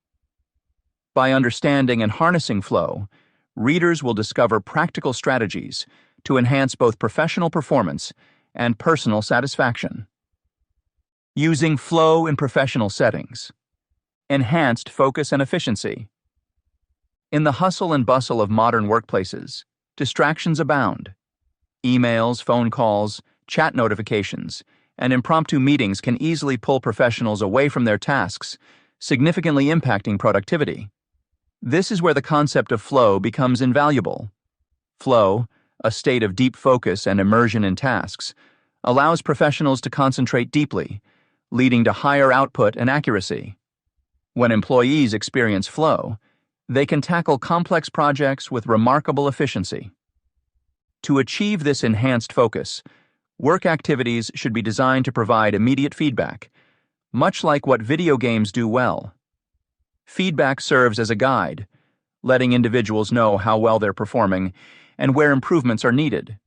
By understanding and harnessing flow, readers will discover practical strategies to enhance both professional performance and personal satisfaction. Using flow in professional settings. Enhanced focus and efficiency. In the hustle and bustle of modern workplaces, distractions abound. Emails, phone calls, chat notifications, and impromptu meetings can easily pull professionals away from their tasks, significantly impacting productivity. This is where the concept of flow becomes invaluable. Flow, a state of deep focus and immersion in tasks, allows professionals to concentrate deeply, leading to higher output and accuracy. When employees experience flow, they can tackle complex projects with remarkable efficiency. To achieve this enhanced focus, work activities should be designed to provide immediate feedback, much like what video games do well. Feedback serves as a guide, letting individuals know how well they're performing and where improvements are needed.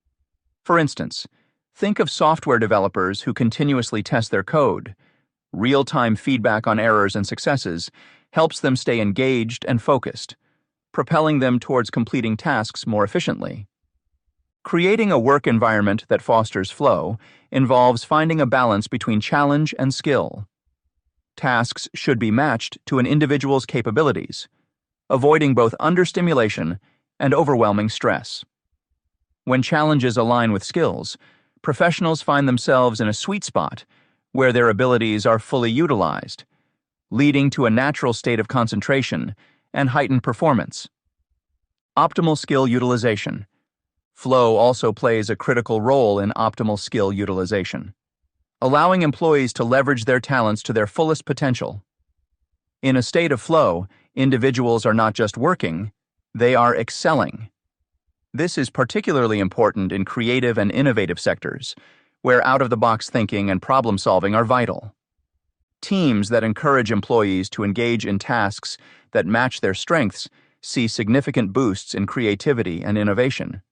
For instance, think of software developers who continuously test their code. Real-time feedback on errors and successes helps them stay engaged and focused, propelling them towards completing tasks more efficiently. Creating a work environment that fosters flow involves finding a balance between challenge and skill. Tasks should be matched to an individual's capabilities, avoiding both understimulation and overwhelming stress. When challenges align with skills, professionals find themselves in a sweet spot where their abilities are fully utilized, leading to a natural state of concentration and heightened performance. Optimal skill utilization. Flow also plays a critical role in optimal skill utilization, allowing employees to leverage their talents to their fullest potential. In a state of flow, individuals are not just working, they are excelling. This is particularly important in creative and innovative sectors, where out-of-the-box thinking and problem-solving are vital. Teams that encourage employees to engage in tasks that match their strengths see significant boosts in creativity and innovation.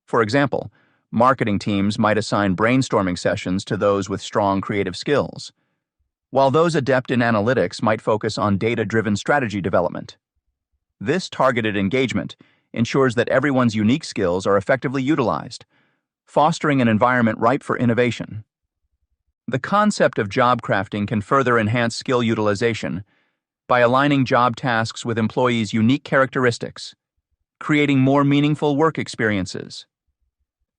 For example, marketing teams might assign brainstorming sessions to those with strong creative skills, while those adept in analytics might focus on data-driven strategy development. This targeted engagement ensures that everyone's unique skills are effectively utilized, fostering an environment ripe for innovation. The concept of job crafting can further enhance skill utilization by aligning job tasks with employees' unique characteristics, creating more meaningful work experiences.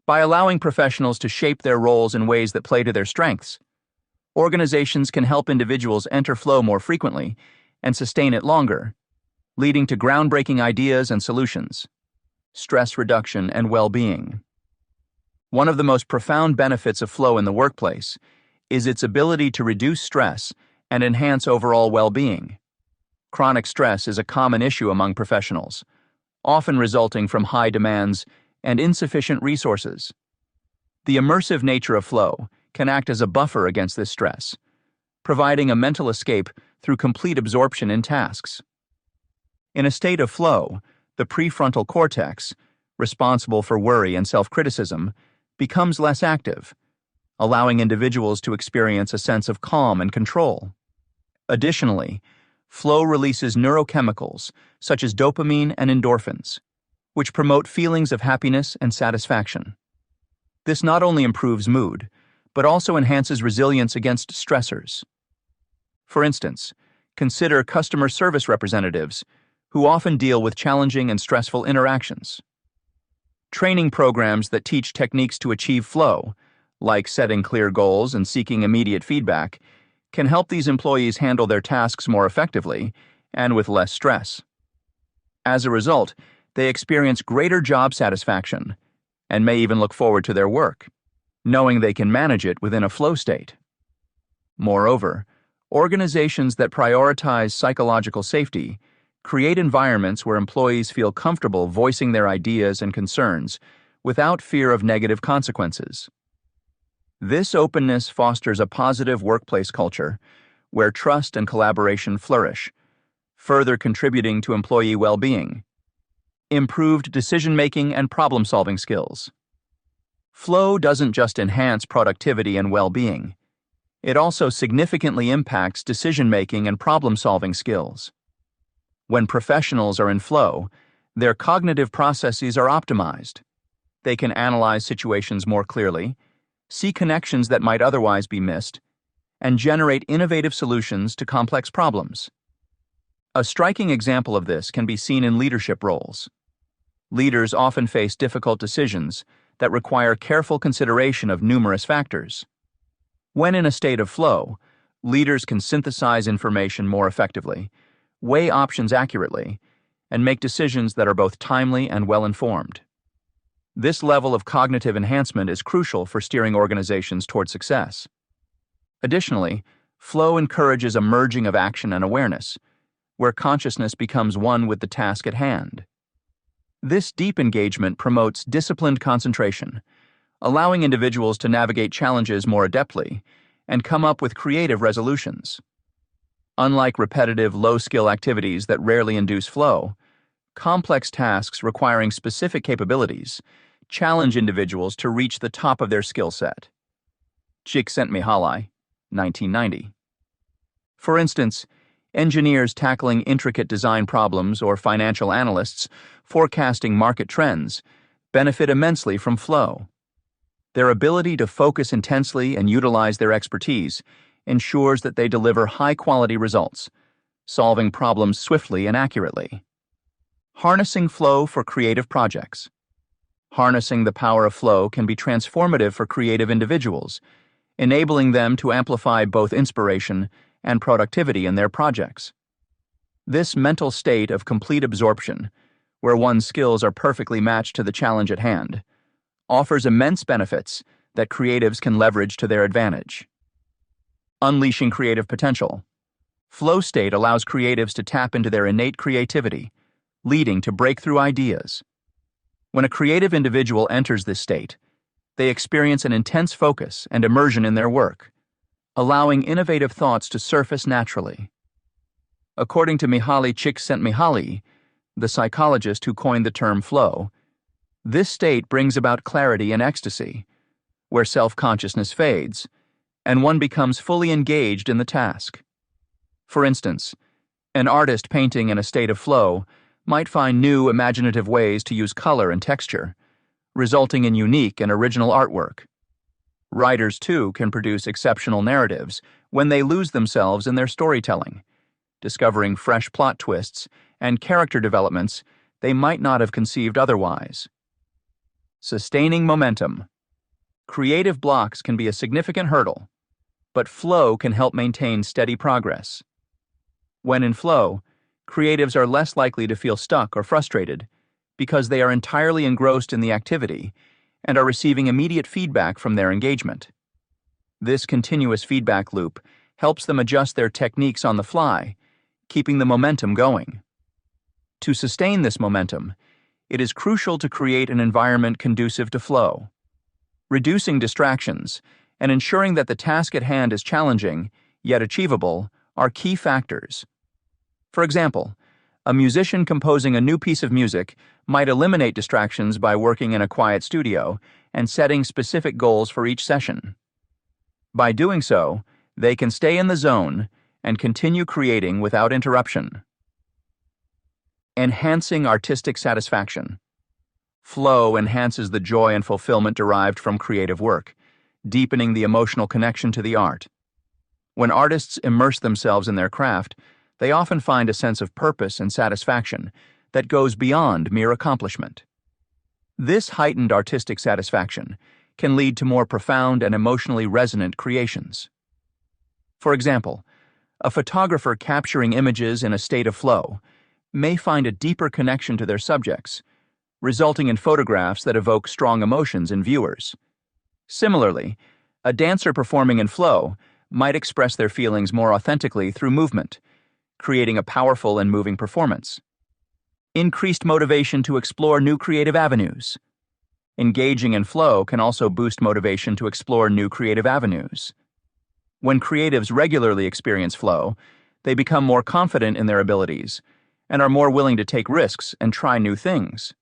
By allowing professionals to shape their roles in ways that play to their strengths, organizations can help individuals enter flow more frequently and sustain it longer, leading to groundbreaking ideas and solutions. Stress reduction and well-being. One of the most profound benefits of flow in the workplace is its ability to reduce stress and enhance overall well-being. Chronic stress is a common issue among professionals, often resulting from high demands and insufficient resources. The immersive nature of flow can act as a buffer against this stress, providing a mental escape through complete absorption in tasks. In a state of flow, the prefrontal cortex, responsible for worry and self-criticism, becomes less active, allowing individuals to experience a sense of calm and control. Additionally, flow releases neurochemicals such as dopamine and endorphins, which promote feelings of happiness and satisfaction. This not only improves mood, but also enhances resilience against stressors. For instance, consider customer service representatives who often deal with challenging and stressful interactions. Training programs that teach techniques to achieve flow, like setting clear goals and seeking immediate feedback, can help these employees handle their tasks more effectively and with less stress. As a result, they experience greater job satisfaction and may even look forward to their work, knowing they can manage it within a flow state. Moreover, organizations that prioritize psychological safety create environments where employees feel comfortable voicing their ideas and concerns without fear of negative consequences. This openness fosters a positive workplace culture where trust and collaboration flourish, further contributing to employee well-being. Improved decision-making and problem-solving skills. Flow doesn't just enhance productivity and well-being. It also significantly impacts decision-making and problem-solving skills. When professionals are in flow, their cognitive processes are optimized. They can analyze situations more clearly, see connections that might otherwise be missed, and generate innovative solutions to complex problems. A striking example of this can be seen in leadership roles. Leaders often face difficult decisions that require careful consideration of numerous factors. When in a state of flow, leaders can synthesize information more effectively, weigh options accurately, and make decisions that are both timely and well-informed. This level of cognitive enhancement is crucial for steering organizations toward success. Additionally, flow encourages a merging of action and awareness, where consciousness becomes one with the task at hand. This deep engagement promotes disciplined concentration, allowing individuals to navigate challenges more adeptly and come up with creative resolutions. Unlike repetitive, low-skill activities that rarely induce flow, complex tasks requiring specific capabilities challenge individuals to reach the top of their skill set. Csikszentmihalyi, 1990. For instance, engineers tackling intricate design problems or financial analysts forecasting market trends benefit immensely from flow. Their ability to focus intensely and utilize their expertise ensures that they deliver high-quality results, solving problems swiftly and accurately. Harnessing flow for creative projects. Harnessing the power of flow can be transformative for creative individuals, enabling them to amplify both inspiration and productivity in their projects. This mental state of complete absorption, where one's skills are perfectly matched to the challenge at hand, offers immense benefits that creatives can leverage to their advantage. Unleashing creative potential. Flow state allows creatives to tap into their innate creativity, leading to breakthrough ideas. When a creative individual enters this state, they experience an intense focus and immersion in their work, allowing innovative thoughts to surface naturally. According to Mihaly Csikszentmihalyi, the psychologist who coined the term flow, this state brings about clarity and ecstasy, where self-consciousness fades, and one becomes fully engaged in the task. For instance, an artist painting in a state of flow might find new imaginative ways to use color and texture, resulting in unique and original artwork. Writers, too, can produce exceptional narratives when they lose themselves in their storytelling, discovering fresh plot twists and character developments they might not have conceived otherwise. Sustaining momentum. Creative blocks can be a significant hurdle, but flow can help maintain steady progress. When in flow, creatives are less likely to feel stuck or frustrated because they are entirely engrossed in the activity and are receiving immediate feedback from their engagement. This continuous feedback loop helps them adjust their techniques on the fly, keeping the momentum going. To sustain this momentum, it is crucial to create an environment conducive to flow. Reducing distractions and ensuring that the task at hand is challenging, yet achievable, are key factors. For example, a musician composing a new piece of music might eliminate distractions by working in a quiet studio and setting specific goals for each session. By doing so, they can stay in the zone and continue creating without interruption. Enhancing artistic satisfaction. Flow enhances the joy and fulfillment derived from creative work, deepening the emotional connection to the art. When artists immerse themselves in their craft, they often find a sense of purpose and satisfaction that goes beyond mere accomplishment. This heightened artistic satisfaction can lead to more profound and emotionally resonant creations. For example, a photographer capturing images in a state of flow may find a deeper connection to their subjects, resulting in photographs that evoke strong emotions in viewers. Similarly, a dancer performing in flow might express their feelings more authentically through movement, creating a powerful and moving performance. Increased motivation to explore new creative avenues. Engaging in flow can also boost motivation to explore new creative avenues. When creatives regularly experience flow, they become more confident in their abilities and are more willing to take risks and try new things.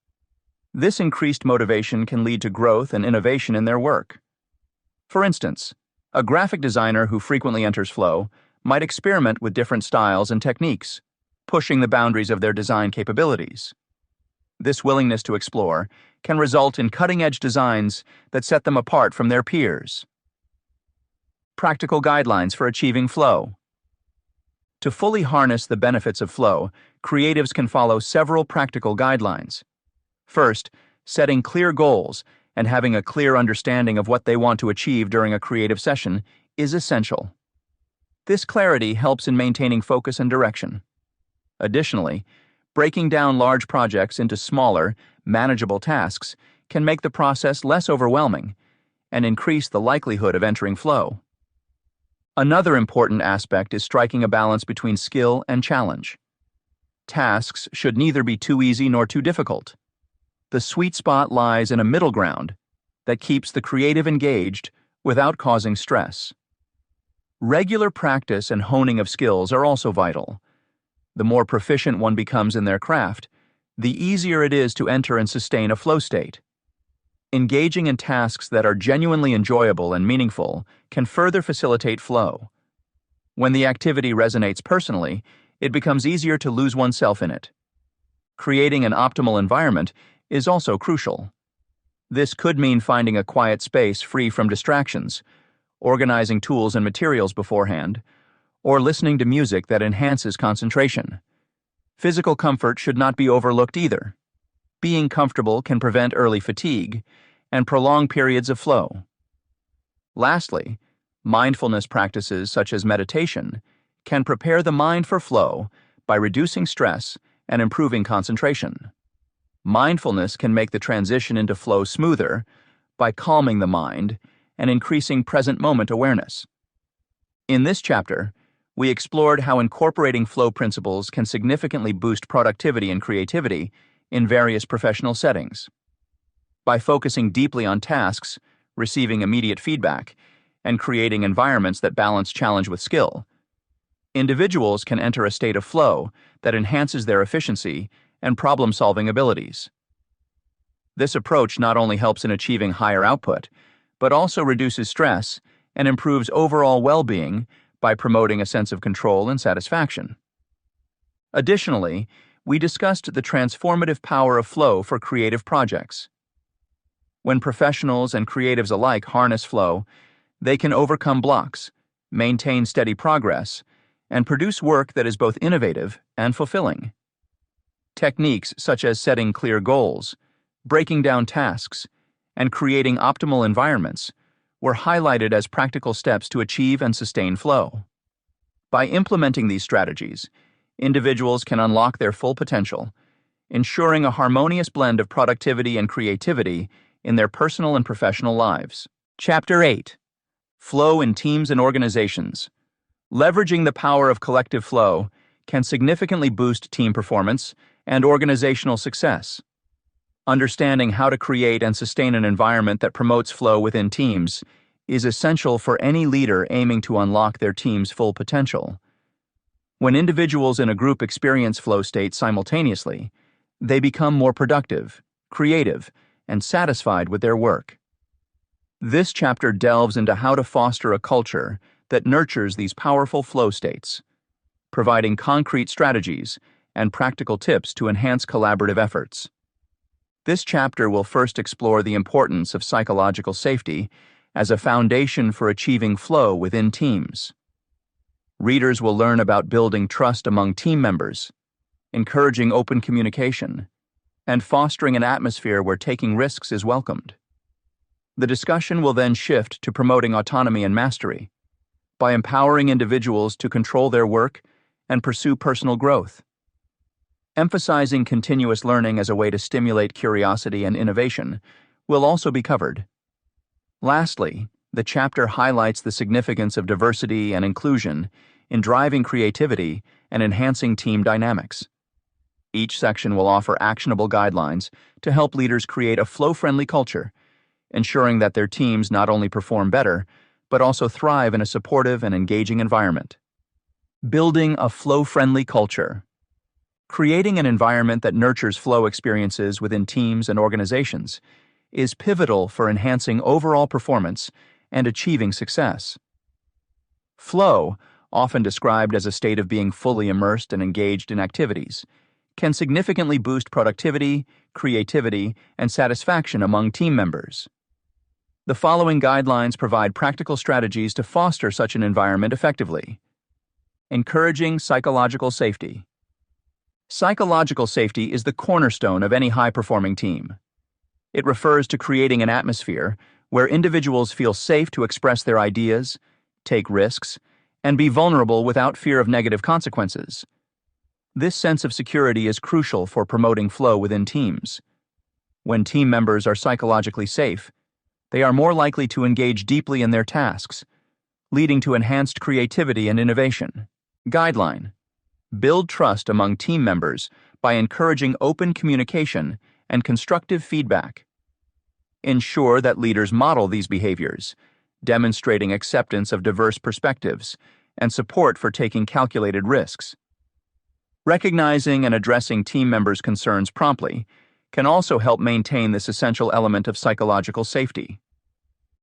This increased motivation can lead to growth and innovation in their work. For instance, a graphic designer who frequently enters flow might experiment with different styles and techniques, pushing the boundaries of their design capabilities. This willingness to explore can result in cutting-edge designs that set them apart from their peers. Practical guidelines for achieving flow. To fully harness the benefits of flow, creatives can follow several practical guidelines. First, setting clear goals and having a clear understanding of what they want to achieve during a creative session is essential. This clarity helps in maintaining focus and direction. Additionally, breaking down large projects into smaller, manageable tasks can make the process less overwhelming and increase the likelihood of entering flow. Another important aspect is striking a balance between skill and challenge. Tasks should neither be too easy nor too difficult. The sweet spot lies in a middle ground that keeps the creative engaged without causing stress. Regular practice and honing of skills are also vital. The more proficient one becomes in their craft, the easier it is to enter and sustain a flow state. Engaging in tasks that are genuinely enjoyable and meaningful can further facilitate flow. When the activity resonates personally, it becomes easier to lose oneself in it. Creating an optimal environment is also crucial. This could mean finding a quiet space free from distractions, organizing tools and materials beforehand, or listening to music that enhances concentration. Physical comfort should not be overlooked either. Being comfortable can prevent early fatigue and prolong periods of flow. Lastly, mindfulness practices such as meditation can prepare the mind for flow by reducing stress and improving concentration. Mindfulness can make the transition into flow smoother by calming the mind and increasing present moment awareness. In this chapter, we explored how incorporating flow principles can significantly boost productivity and creativity in various professional settings. By focusing deeply on tasks, receiving immediate feedback, and creating environments that balance challenge with skill, individuals can enter a state of flow that enhances their efficiency and problem-solving abilities. This approach not only helps in achieving higher output, but also reduces stress and improves overall well-being by promoting a sense of control and satisfaction. Additionally, we discussed the transformative power of flow for creative projects. When professionals and creatives alike harness flow, they can overcome blocks, maintain steady progress, and produce work that is both innovative and fulfilling. Techniques such as setting clear goals, breaking down tasks, and creating optimal environments were highlighted as practical steps to achieve and sustain flow. By implementing these strategies, individuals can unlock their full potential, ensuring a harmonious blend of productivity and creativity in their personal and professional lives. Chapter 8: Flow in Teams and Organizations. Leveraging the power of collective flow can significantly boost team performance and organizational success. Understanding how to create and sustain an environment that promotes flow within teams is essential for any leader aiming to unlock their team's full potential. When individuals in a group experience flow states simultaneously, they become more productive, creative, and satisfied with their work. This chapter delves into how to foster a culture that nurtures these powerful flow states, providing concrete strategies and practical tips to enhance collaborative efforts. This chapter will first explore the importance of psychological safety as a foundation for achieving flow within teams. Readers will learn about building trust among team members, encouraging open communication, and fostering an atmosphere where taking risks is welcomed. The discussion will then shift to promoting autonomy and mastery by empowering individuals to control their work and pursue personal growth. Emphasizing continuous learning as a way to stimulate curiosity and innovation will also be covered. Lastly, the chapter highlights the significance of diversity and inclusion in driving creativity and enhancing team dynamics. Each section will offer actionable guidelines to help leaders create a flow-friendly culture, ensuring that their teams not only perform better, but also thrive in a supportive and engaging environment. Building a flow-friendly culture. Creating an environment that nurtures flow experiences within teams and organizations is pivotal for enhancing overall performance and achieving success. Flow, often described as a state of being fully immersed and engaged in activities, can significantly boost productivity, creativity, and satisfaction among team members. The following guidelines provide practical strategies to foster such an environment effectively. Encouraging psychological safety. Psychological safety is the cornerstone of any high-performing team. It refers to creating an atmosphere where individuals feel safe to express their ideas, take risks, and be vulnerable without fear of negative consequences. This sense of security is crucial for promoting flow within teams. When team members are psychologically safe, they are more likely to engage deeply in their tasks, leading to enhanced creativity and innovation. Guideline: build trust among team members by encouraging open communication and constructive feedback. Ensure that leaders model these behaviors, demonstrating acceptance of diverse perspectives and support for taking calculated risks. Recognizing and addressing team members' concerns promptly can also help maintain this essential element of psychological safety.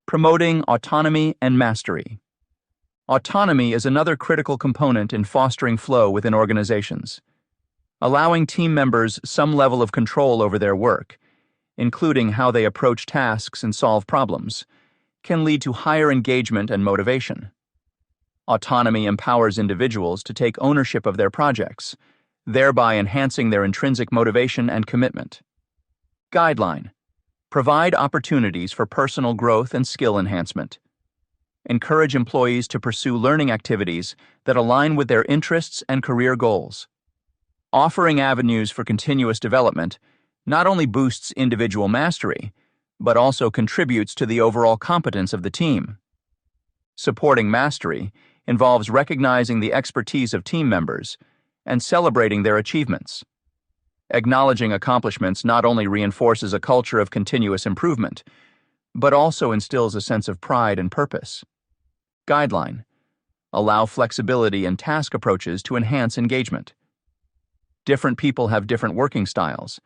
Promoting autonomy and mastery. Autonomy is another critical component in fostering flow within organizations. Allowing team members some level of control over their work, including how they approach tasks and solve problems, can lead to higher engagement and motivation. Autonomy empowers individuals to take ownership of their projects, thereby enhancing their intrinsic motivation and commitment. Guideline: provide opportunities for personal growth and skill enhancement. Encourage employees to pursue learning activities that align with their interests and career goals. Offering avenues for continuous development not only boosts individual mastery, but also contributes to the overall competence of the team. Supporting mastery involves recognizing the expertise of team members and celebrating their achievements. Acknowledging accomplishments not only reinforces a culture of continuous improvement, but also instills a sense of pride and purpose. Guideline: allow flexibility in task approaches to enhance engagement. Different people have different working styles,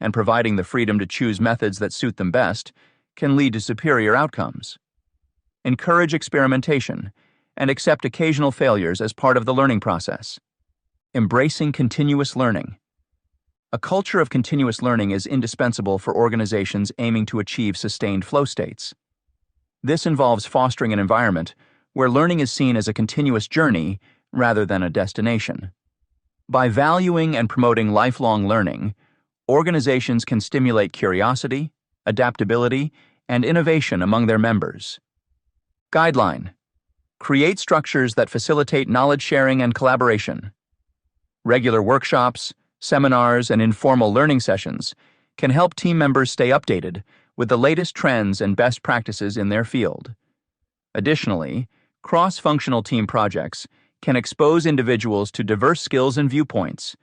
and providing the freedom to choose methods that suit them best can lead to superior outcomes. Encourage experimentation and accept occasional failures as part of the learning process. Embracing continuous learning. A culture of continuous learning is indispensable for organizations aiming to achieve sustained flow states. This involves fostering an environment where learning is seen as a continuous journey rather than a destination. By valuing and promoting lifelong learning, organizations can stimulate curiosity, adaptability, and innovation among their members. Guideline: create structures that facilitate knowledge sharing and collaboration. Regular workshops, seminars, and informal learning sessions can help team members stay updated with the latest trends and best practices in their field. Additionally, cross-functional team projects can expose individuals to diverse skills and viewpoints,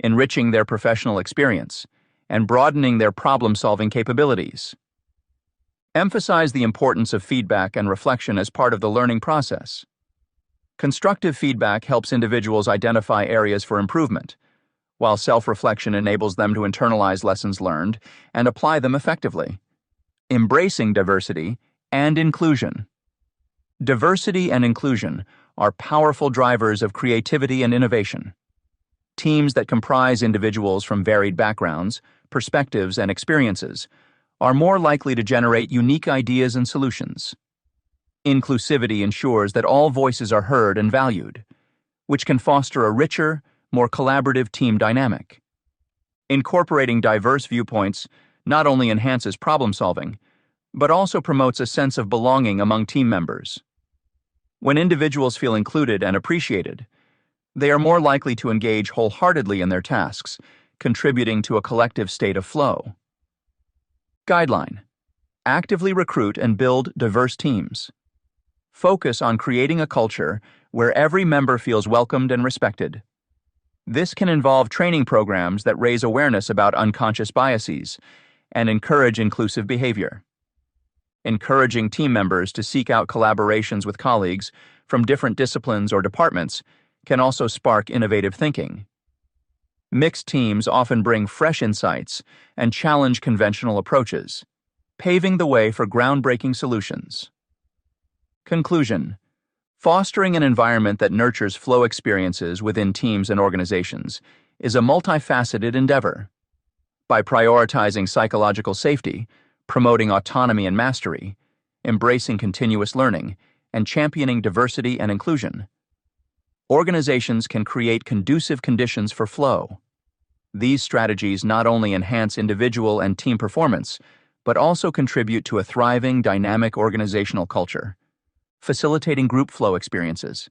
enriching their professional experience and broadening their problem-solving capabilities. Emphasize the importance of feedback and reflection as part of the learning process. Constructive feedback helps individuals identify areas for improvement, while self-reflection enables them to internalize lessons learned and apply them effectively. Embracing diversity and inclusion. Diversity and inclusion are powerful drivers of creativity and innovation. Teams that comprise individuals from varied backgrounds, perspectives, and experiences are more likely to generate unique ideas and solutions. Inclusivity ensures that all voices are heard and valued, which can foster a richer, more collaborative team dynamic. Incorporating diverse viewpoints not only enhances problem solving, but also promotes a sense of belonging among team members. When individuals feel included and appreciated, they are more likely to engage wholeheartedly in their tasks, contributing to a collective state of flow. Guideline: actively recruit and build diverse teams. Focus on creating a culture where every member feels welcomed and respected. This can involve training programs that raise awareness about unconscious biases and encourage inclusive behavior. Encouraging team members to seek out collaborations with colleagues from different disciplines or departments can also spark innovative thinking. Mixed teams often bring fresh insights and challenge conventional approaches, paving the way for groundbreaking solutions. Conclusion: fostering an environment that nurtures flow experiences within teams and organizations is a multifaceted endeavor. By prioritizing psychological safety, promoting autonomy and mastery, embracing continuous learning, and championing diversity and inclusion, organizations can create conducive conditions for flow. These strategies not only enhance individual and team performance, but also contribute to a thriving, dynamic organizational culture. Facilitating group flow experiences.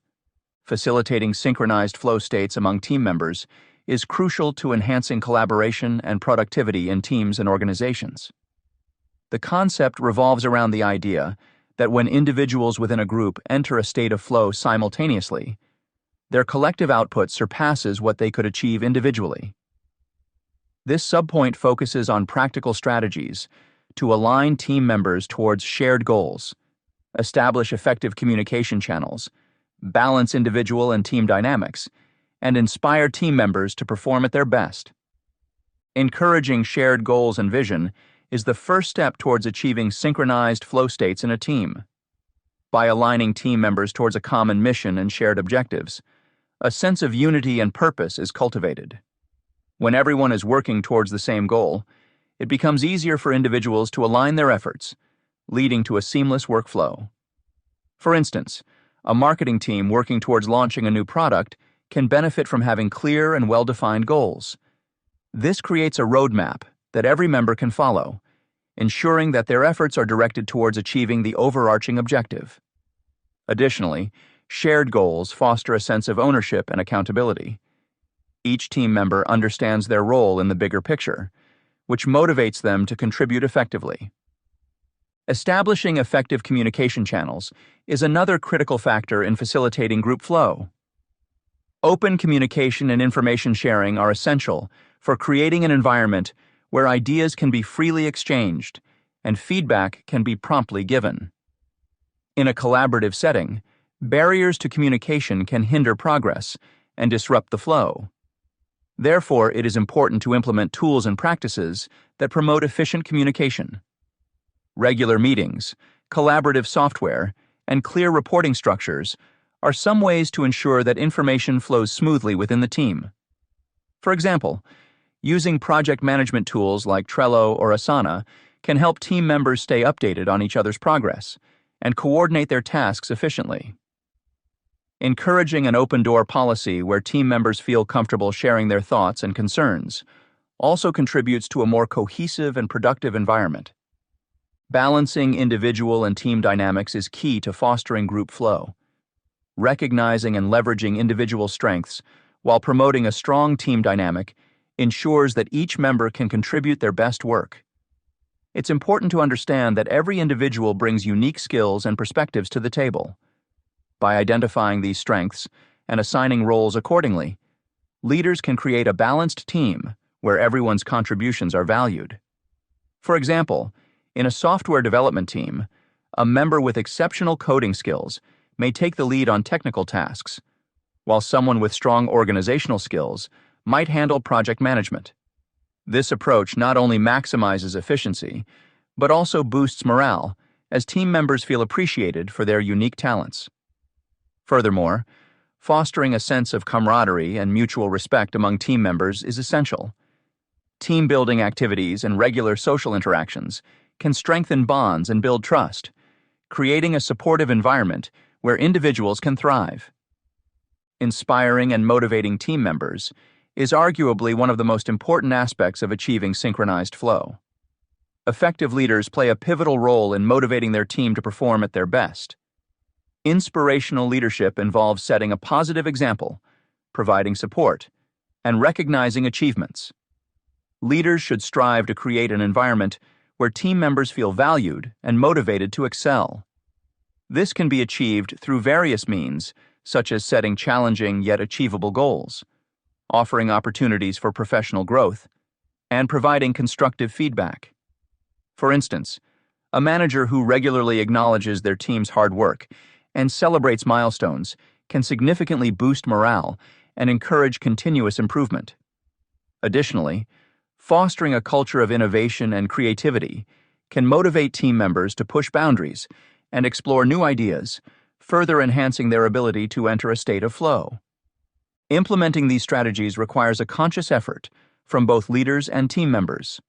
Facilitating synchronized flow states among team members is crucial to enhancing collaboration and productivity in teams and organizations. The concept revolves around the idea that when individuals within a group enter a state of flow simultaneously, their collective output surpasses what they could achieve individually. This subpoint focuses on practical strategies to align team members towards shared goals, establish effective communication channels, balance individual and team dynamics, and inspire team members to perform at their best. Encouraging shared goals and vision is the first step towards achieving synchronized flow states in a team. By aligning team members towards a common mission and shared objectives, a sense of unity and purpose is cultivated. When everyone is working towards the same goal, it becomes easier for individuals to align their efforts, leading to a seamless workflow. For instance, a marketing team working towards launching a new product can benefit from having clear and well-defined goals. This creates a roadmap that every member can follow, ensuring that their efforts are directed towards achieving the overarching objective. Additionally, shared goals foster a sense of ownership and accountability. Each team member understands their role in the bigger picture, which motivates them to contribute effectively. Establishing effective communication channels is another critical factor in facilitating group flow. Open communication and information sharing are essential for creating an environment where ideas can be freely exchanged and feedback can be promptly given. In a collaborative setting, barriers to communication can hinder progress and disrupt the flow. Therefore, it is important to implement tools and practices that promote efficient communication. Regular meetings, collaborative software, and clear reporting structures are some ways to ensure that information flows smoothly within the team. For example, using project management tools like Trello or Asana can help team members stay updated on each other's progress and coordinate their tasks efficiently. Encouraging an open-door policy where team members feel comfortable sharing their thoughts and concerns also contributes to a more cohesive and productive environment. Balancing individual and team dynamics is key to fostering group flow. Recognizing and leveraging individual strengths while promoting a strong team dynamic ensures that each member can contribute their best work. It's important to understand that every individual brings unique skills and perspectives to the table. By identifying these strengths and assigning roles accordingly, leaders can create a balanced team where everyone's contributions are valued. For example, in a software development team, a member with exceptional coding skills may take the lead on technical tasks, while someone with strong organizational skills might handle project management. This approach not only maximizes efficiency, but also boosts morale as team members feel appreciated for their unique talents. Furthermore, fostering a sense of camaraderie and mutual respect among team members is essential. Team-building activities and regular social interactions can strengthen bonds and build trust, creating a supportive environment where individuals can thrive. Inspiring and motivating team members is arguably one of the most important aspects of achieving synchronized flow. Effective leaders play a pivotal role in motivating their team to perform at their best. Inspirational leadership involves setting a positive example, providing support, and recognizing achievements. Leaders should strive to create an environment where team members feel valued and motivated to excel. This can be achieved through various means, such as setting challenging yet achievable goals, offering opportunities for professional growth, and providing constructive feedback. For instance, a manager who regularly acknowledges their team's hard work and celebrates milestones can significantly boost morale and encourage continuous improvement. Additionally, fostering a culture of innovation and creativity can motivate team members to push boundaries and explore new ideas, further enhancing their ability to enter a state of flow. Implementing these strategies requires a conscious effort from both leaders and team members.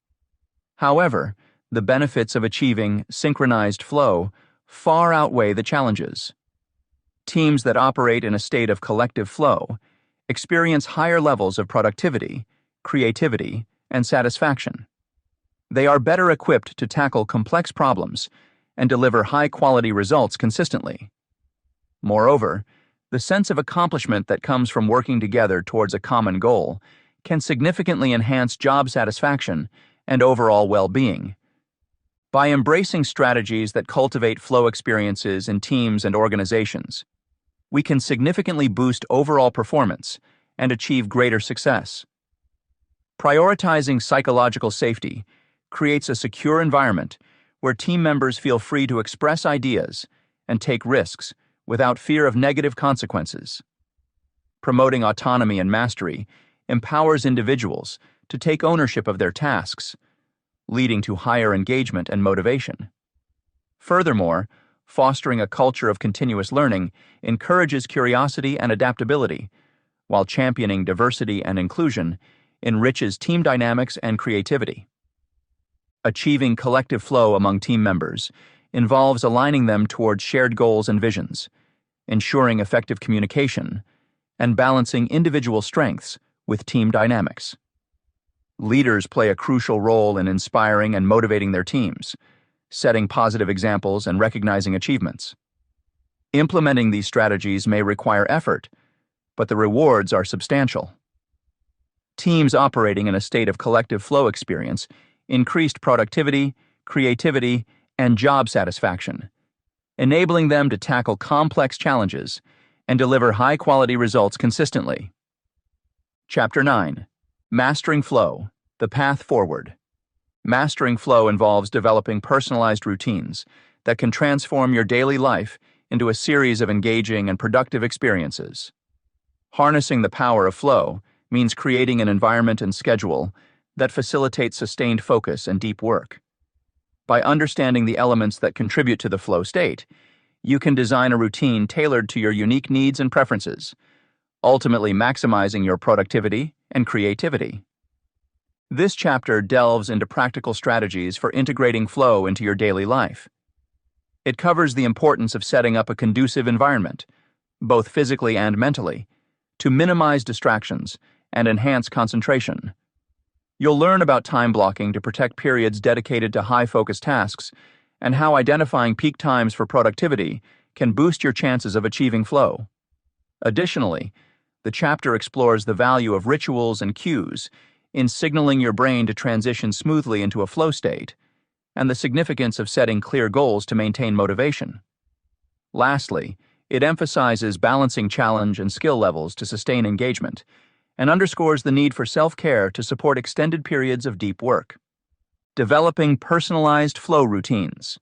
However, the benefits of achieving synchronized flow far outweigh the challenges. Teams that operate in a state of collective flow experience higher levels of productivity, creativity, and satisfaction. They are better equipped to tackle complex problems and deliver high-quality results consistently. Moreover, the sense of accomplishment that comes from working together towards a common goal can significantly enhance job satisfaction and overall well-being. By embracing strategies that cultivate flow experiences in teams and organizations, we can significantly boost overall performance and achieve greater success. Prioritizing psychological safety creates a secure environment where team members feel free to express ideas and take risks without fear of negative consequences. Promoting autonomy and mastery empowers individuals to take ownership of their tasks, leading to higher engagement and motivation. Furthermore, fostering a culture of continuous learning encourages curiosity and adaptability, while championing diversity and inclusion enriches team dynamics and creativity. Achieving collective flow among team members involves aligning them towards shared goals and visions, ensuring effective communication, and balancing individual strengths with team dynamics. Leaders play a crucial role in inspiring and motivating their teams, setting positive examples and recognizing achievements. Implementing these strategies may require effort, but the rewards are substantial. Teams operating in a state of collective flow experience increased productivity, creativity, and job satisfaction, enabling them to tackle complex challenges and deliver high-quality results consistently. Chapter 9. Mastering Flow, the Path Forward. Mastering flow involves developing personalized routines that can transform your daily life into a series of engaging and productive experiences. Harnessing the power of flow means creating an environment and schedule that facilitate sustained focus and deep work. By understanding the elements that contribute to the flow state, you can design a routine tailored to your unique needs and preferences, ultimately maximizing your productivity and creativity. This chapter delves into practical strategies for integrating flow into your daily life. It covers the importance of setting up a conducive environment, both physically and mentally, to minimize distractions and enhance concentration. You'll learn about time blocking to protect periods dedicated to high-focus tasks and how identifying peak times for productivity can boost your chances of achieving flow. Additionally, the chapter explores the value of rituals and cues in signaling your brain to transition smoothly into a flow state, and the significance of setting clear goals to maintain motivation. Lastly, it emphasizes balancing challenge and skill levels to sustain engagement, and underscores the need for self-care to support extended periods of deep work. Developing personalized flow routines.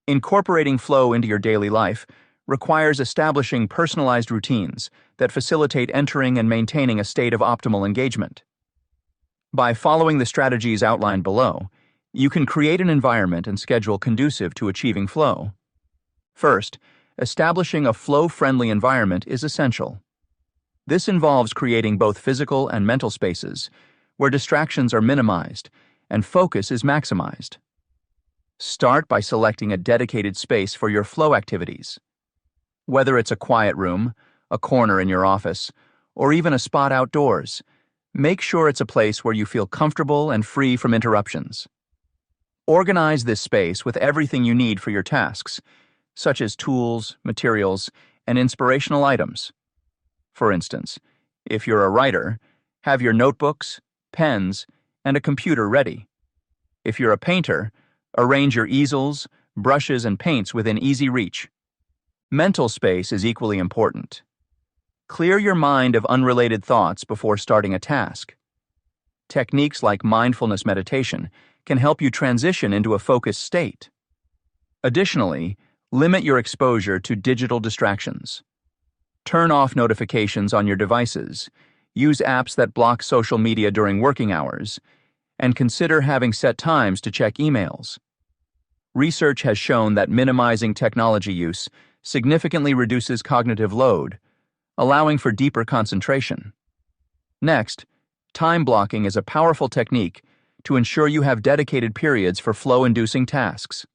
Incorporating flow into your daily life requires establishing personalized routines that facilitate entering and maintaining a state of optimal engagement. By following the strategies outlined below, you can create an environment and schedule conducive to achieving flow. First, establishing a flow-friendly environment is essential. This involves creating both physical and mental spaces where distractions are minimized and focus is maximized. Start by selecting a dedicated space for your flow activities. Whether it's a quiet room, a corner in your office, or even a spot outdoors. Make sure it's a place where you feel comfortable and free from interruptions. Organize this space with everything you need for your tasks, such as tools, materials, and inspirational items. For instance, if you're a writer, have your notebooks, pens, and a computer ready. If you're a painter, arrange your easels, brushes, and paints within easy reach. Mental space is equally important. Clear your mind of unrelated thoughts before starting a task. Techniques like mindfulness meditation can help you transition into a focused state. Additionally, limit your exposure to digital distractions. Turn off notifications on your devices, use apps that block social media during working hours, and consider having set times to check emails. Research has shown that minimizing technology use significantly reduces cognitive load, allowing for deeper concentration. Next, time blocking is a powerful technique to ensure you have dedicated periods for flow-inducing tasks.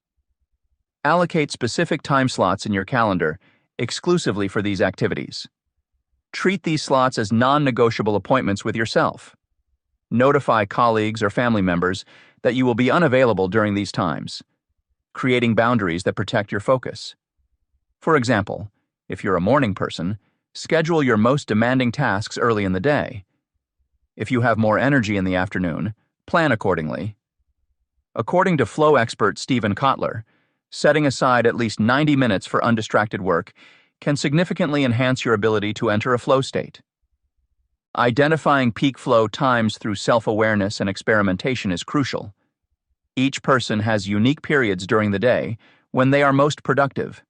Allocate specific time slots in your calendar exclusively for these activities. Treat these slots as non-negotiable appointments with yourself. Notify colleagues or family members that you will be unavailable during these times, creating boundaries that protect your focus. For example, if you're a morning person, schedule your most demanding tasks early in the day. If you have more energy in the afternoon, plan accordingly. According to flow expert Stephen Kotler, setting aside at least 90 minutes for undistracted work can significantly enhance your ability to enter a flow state. Identifying peak flow times through self-awareness and experimentation is crucial. Each person has unique periods during the day when they are most productive.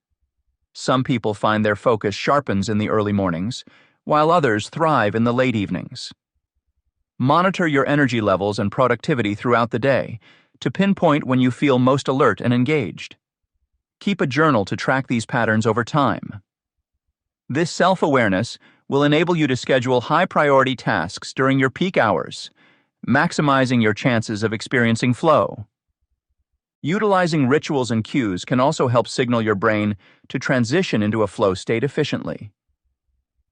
Some people find their focus sharpens in the early mornings, while others thrive in the late evenings. Monitor your energy levels and productivity throughout the day to pinpoint when you feel most alert and engaged. Keep a journal to track these patterns over time. This self-awareness will enable you to schedule high-priority tasks during your peak hours, maximizing your chances of experiencing flow. Utilizing rituals and cues can also help signal your brain to transition into a flow state efficiently.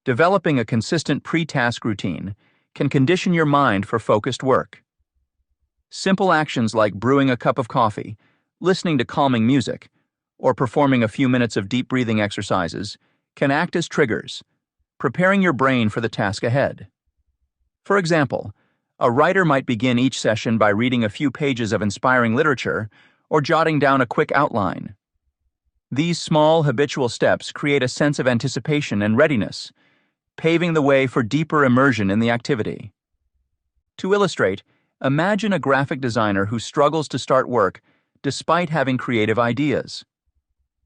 Developing a consistent pre-task routine can condition your mind for focused work. Simple actions like brewing a cup of coffee, listening to calming music, or performing a few minutes of deep breathing exercises can act as triggers, preparing your brain for the task ahead. For example, a writer might begin each session by reading a few pages of inspiring literature or jotting down a quick outline. These small, habitual steps create a sense of anticipation and readiness, paving the way for deeper immersion in the activity. To illustrate, imagine a graphic designer who struggles to start work despite having creative ideas.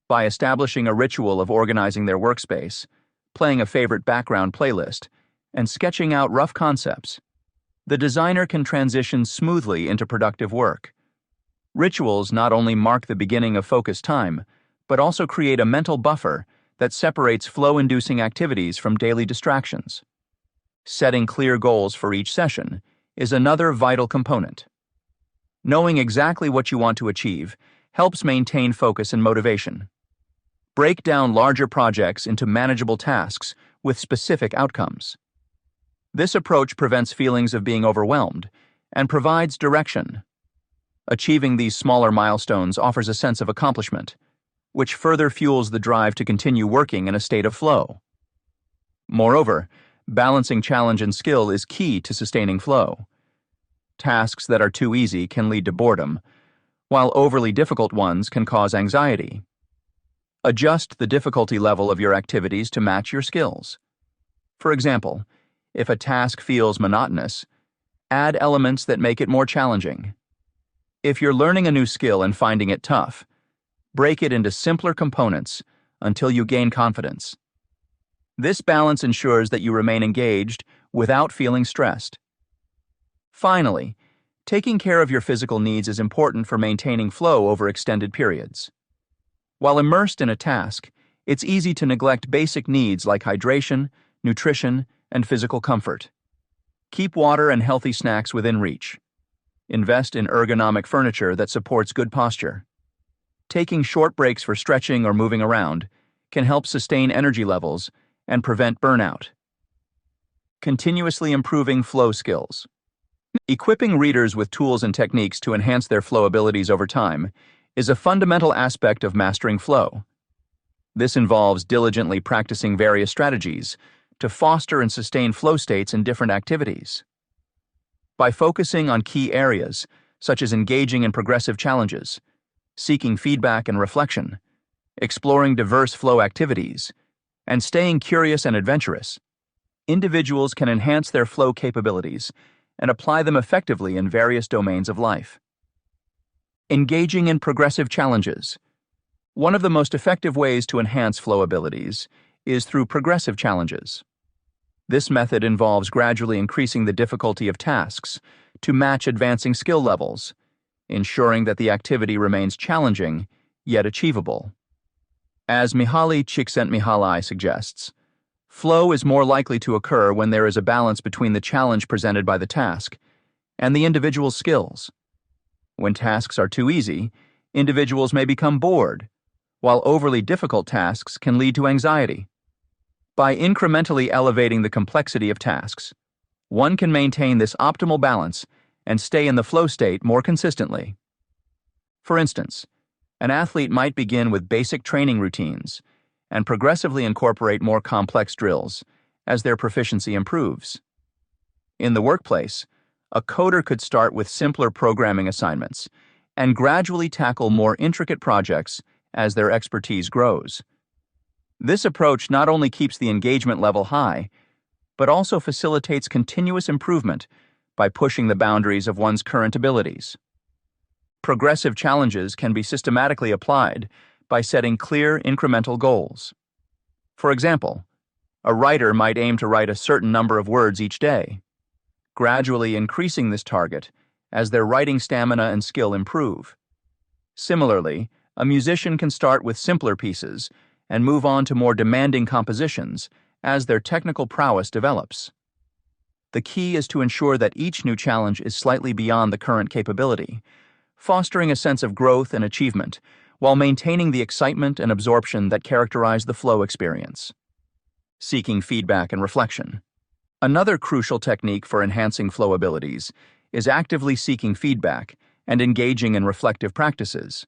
By establishing a ritual of organizing their workspace, playing a favorite background playlist, and sketching out rough concepts, the designer can transition smoothly into productive work. Rituals not only mark the beginning of focused time, but also create a mental buffer that separates flow-inducing activities from daily distractions. Setting clear goals for each session is another vital component. Knowing exactly what you want to achieve helps maintain focus and motivation. Break down larger projects into manageable tasks with specific outcomes. This approach prevents feelings of being overwhelmed and provides direction. Achieving these smaller milestones offers a sense of accomplishment, which further fuels the drive to continue working in a state of flow. Moreover, balancing challenge and skill is key to sustaining flow. Tasks that are too easy can lead to boredom, while overly difficult ones can cause anxiety. Adjust the difficulty level of your activities to match your skills. For example, if a task feels monotonous, add elements that make it more challenging. If you're learning a new skill and finding it tough, break it into simpler components until you gain confidence. This balance ensures that you remain engaged without feeling stressed. Finally, taking care of your physical needs is important for maintaining flow over extended periods. While immersed in a task, it's easy to neglect basic needs like hydration, nutrition, and physical comfort. Keep water and healthy snacks within reach. Invest in ergonomic furniture that supports good posture. Taking short breaks for stretching or moving around can help sustain energy levels and prevent burnout. Continuously improving flow skills. Equipping readers with tools and techniques to enhance their flow abilities over time is a fundamental aspect of mastering flow. This involves diligently practicing various strategies to foster and sustain flow states in different activities. By focusing on key areas, such as engaging in progressive challenges, seeking feedback and reflection, exploring diverse flow activities, and staying curious and adventurous, individuals can enhance their flow capabilities and apply them effectively in various domains of life. Engaging in progressive challenges. One of the most effective ways to enhance flow abilities is through progressive challenges. This method involves gradually increasing the difficulty of tasks to match advancing skill levels, ensuring that the activity remains challenging yet achievable. As Mihaly Csikszentmihalyi suggests, flow is more likely to occur when there is a balance between the challenge presented by the task and the individual's skills. When tasks are too easy, individuals may become bored, while overly difficult tasks can lead to anxiety. By incrementally elevating the complexity of tasks, one can maintain this optimal balance and stay in the flow state more consistently. For instance, an athlete might begin with basic training routines and progressively incorporate more complex drills as their proficiency improves. In the workplace, a coder could start with simpler programming assignments and gradually tackle more intricate projects as their expertise grows. This approach not only keeps the engagement level high, but also facilitates continuous improvement by pushing the boundaries of one's current abilities. Progressive challenges can be systematically applied by setting clear incremental goals. For example, a writer might aim to write a certain number of words each day, gradually increasing this target as their writing stamina and skill improve. Similarly, a musician can start with simpler pieces and move on to more demanding compositions as their technical prowess develops. The key is to ensure that each new challenge is slightly beyond the current capability, fostering a sense of growth and achievement while maintaining the excitement and absorption that characterize the flow experience. Seeking feedback and reflection. Another crucial technique for enhancing flow abilities is actively seeking feedback and engaging in reflective practices.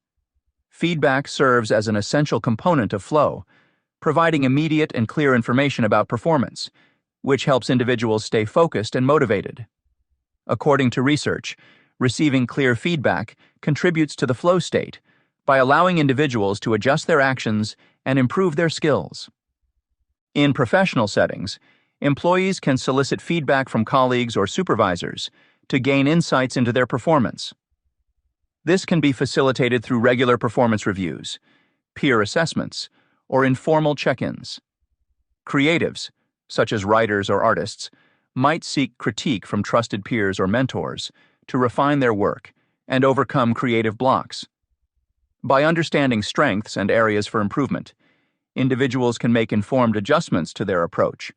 Feedback serves as an essential component of flow, providing immediate and clear information about performance, which helps individuals stay focused and motivated. According to research, receiving clear feedback contributes to the flow state by allowing individuals to adjust their actions and improve their skills. In professional settings, employees can solicit feedback from colleagues or supervisors to gain insights into their performance. This can be facilitated through regular performance reviews, peer assessments, or informal check-ins. Creatives, such as writers or artists, might seek critique from trusted peers or mentors to refine their work and overcome creative blocks. By understanding strengths and areas for improvement, individuals can make informed adjustments to their approach,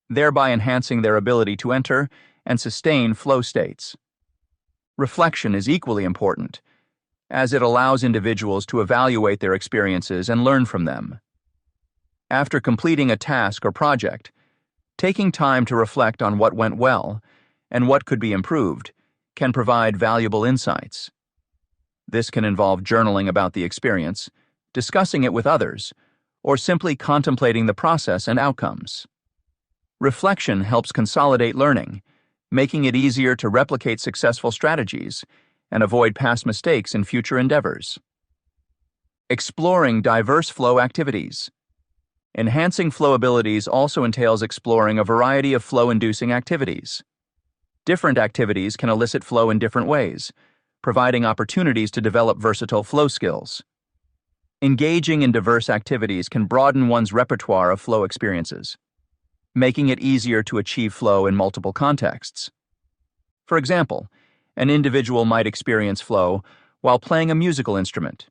thereby enhancing their ability to enter and sustain flow states. Reflection is equally important, as it allows individuals to evaluate their experiences and learn from them. After completing a task or project, taking time to reflect on what went well and what could be improved can provide valuable insights. This can involve journaling about the experience, discussing it with others, or simply contemplating the process and outcomes. Reflection helps consolidate learning, making it easier to replicate successful strategies and avoid past mistakes in future endeavors. Exploring diverse flow activities. Enhancing flow abilities also entails exploring a variety of flow-inducing activities. Different activities can elicit flow in different ways, providing opportunities to develop versatile flow skills. Engaging in diverse activities can broaden one's repertoire of flow experiences, making it easier to achieve flow in multiple contexts. For example, an individual might experience flow while playing a musical instrument,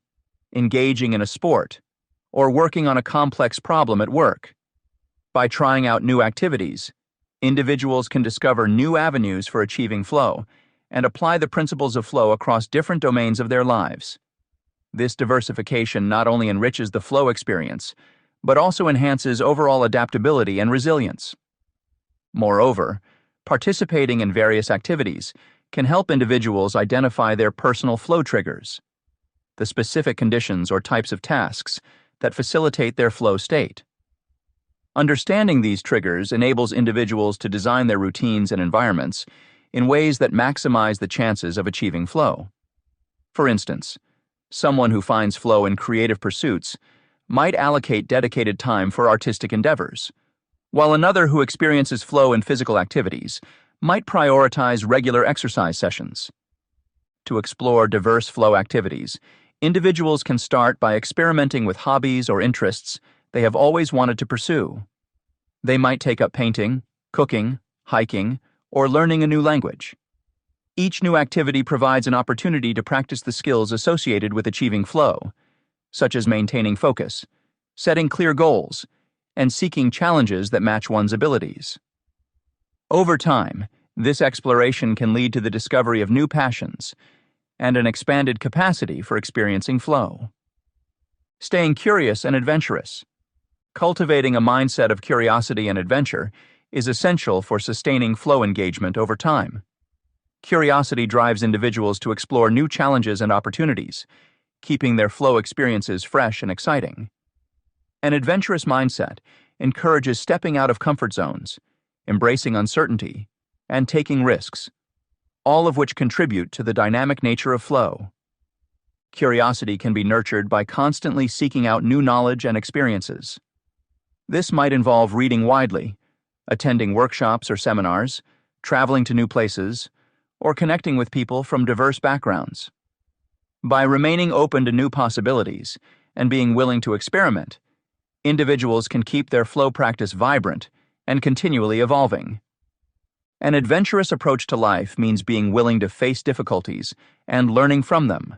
engaging in a sport, or working on a complex problem at work. By trying out new activities, individuals can discover new avenues for achieving flow and apply the principles of flow across different domains of their lives. This diversification not only enriches the flow experience, but also enhances overall adaptability and resilience. Moreover, participating in various activities can help individuals identify their personal flow triggers, the specific conditions or types of tasks that facilitate their flow state. Understanding these triggers enables individuals to design their routines and environments in ways that maximize the chances of achieving flow. For instance, someone who finds flow in creative pursuits might allocate dedicated time for artistic endeavors, while another who experiences flow in physical activities might prioritize regular exercise sessions. To explore diverse flow activities, individuals can start by experimenting with hobbies or interests they have always wanted to pursue. They might take up painting, cooking, hiking, or learning a new language. Each new activity provides an opportunity to practice the skills associated with achieving flow, such as maintaining focus, setting clear goals, and seeking challenges that match one's abilities. Over time, this exploration can lead to the discovery of new passions and an expanded capacity for experiencing flow. Staying curious and adventurous. Cultivating a mindset of curiosity and adventure is essential for sustaining flow engagement over time. Curiosity drives individuals to explore new challenges and opportunities, keeping their flow experiences fresh and exciting. An adventurous mindset encourages stepping out of comfort zones, embracing uncertainty, and taking risks, all of which contribute to the dynamic nature of flow. Curiosity can be nurtured by constantly seeking out new knowledge and experiences. This might involve reading widely, attending workshops or seminars, traveling to new places, or connecting with people from diverse backgrounds. By remaining open to new possibilities and being willing to experiment, individuals can keep their flow practice vibrant and continually evolving. An adventurous approach to life means being willing to face difficulties and learning from them.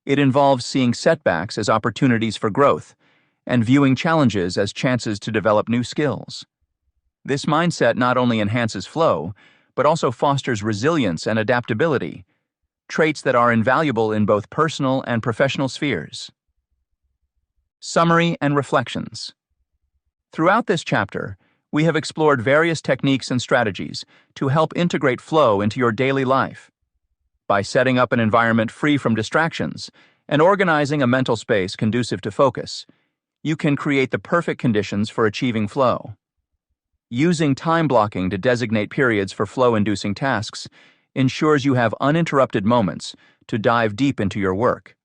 It involves seeing setbacks as opportunities for growth and viewing challenges as chances to develop new skills. This mindset not only enhances flow, but also fosters resilience and adaptability, traits that are invaluable in both personal and professional spheres. Summary and reflections. Throughout this chapter, we have explored various techniques and strategies to help integrate flow into your daily life. By setting up an environment free from distractions and organizing a mental space conducive to focus, you can create the perfect conditions for achieving flow. Using time blocking to designate periods for flow-inducing tasks ensures you have uninterrupted moments to dive deep into your work.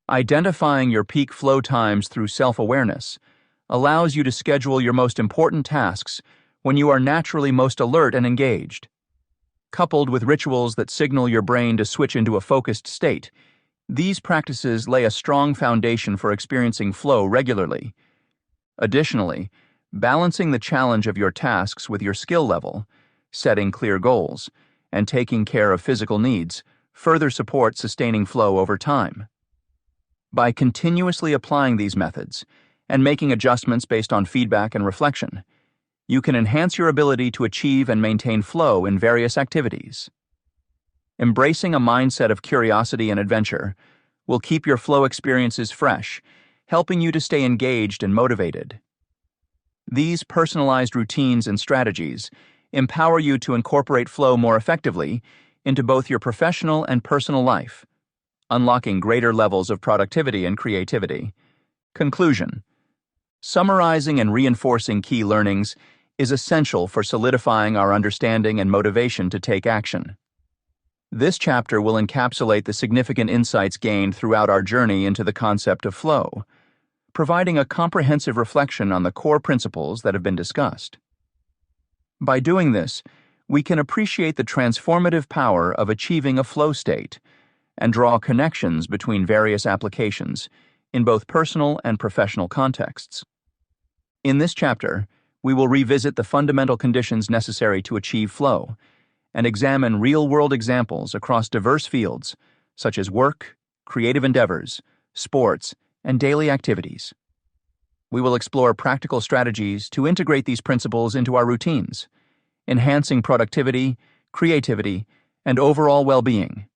Identifying your peak flow times through self-awareness allows you to schedule your most important tasks when you are naturally most alert and engaged. Coupled with rituals that signal your brain to switch into a focused state, these practices lay a strong foundation for experiencing flow regularly. Additionally, balancing the challenge of your tasks with your skill level, setting clear goals, and taking care of physical needs further support sustaining flow over time. By continuously applying these methods and making adjustments based on feedback and reflection, you can enhance your ability to achieve and maintain flow in various activities. Embracing a mindset of curiosity and adventure will keep your flow experiences fresh, helping you to stay engaged and motivated. These personalized routines and strategies empower you to incorporate flow more effectively into both your professional and personal life, unlocking greater levels of productivity and creativity. Conclusion. Summarizing and reinforcing key learnings is essential for solidifying our understanding and motivation to take action. This chapter will encapsulate the significant insights gained throughout our journey into the concept of flow, providing a comprehensive reflection on the core principles that have been discussed. By doing this, we can appreciate the transformative power of achieving a flow state and draw connections between various applications in both personal and professional contexts. In this chapter, we will revisit the fundamental conditions necessary to achieve flow and examine real-world examples across diverse fields such as work, creative endeavors, sports, and daily activities. We will explore practical strategies to integrate these principles into our routines, enhancing productivity, creativity, and overall well-being.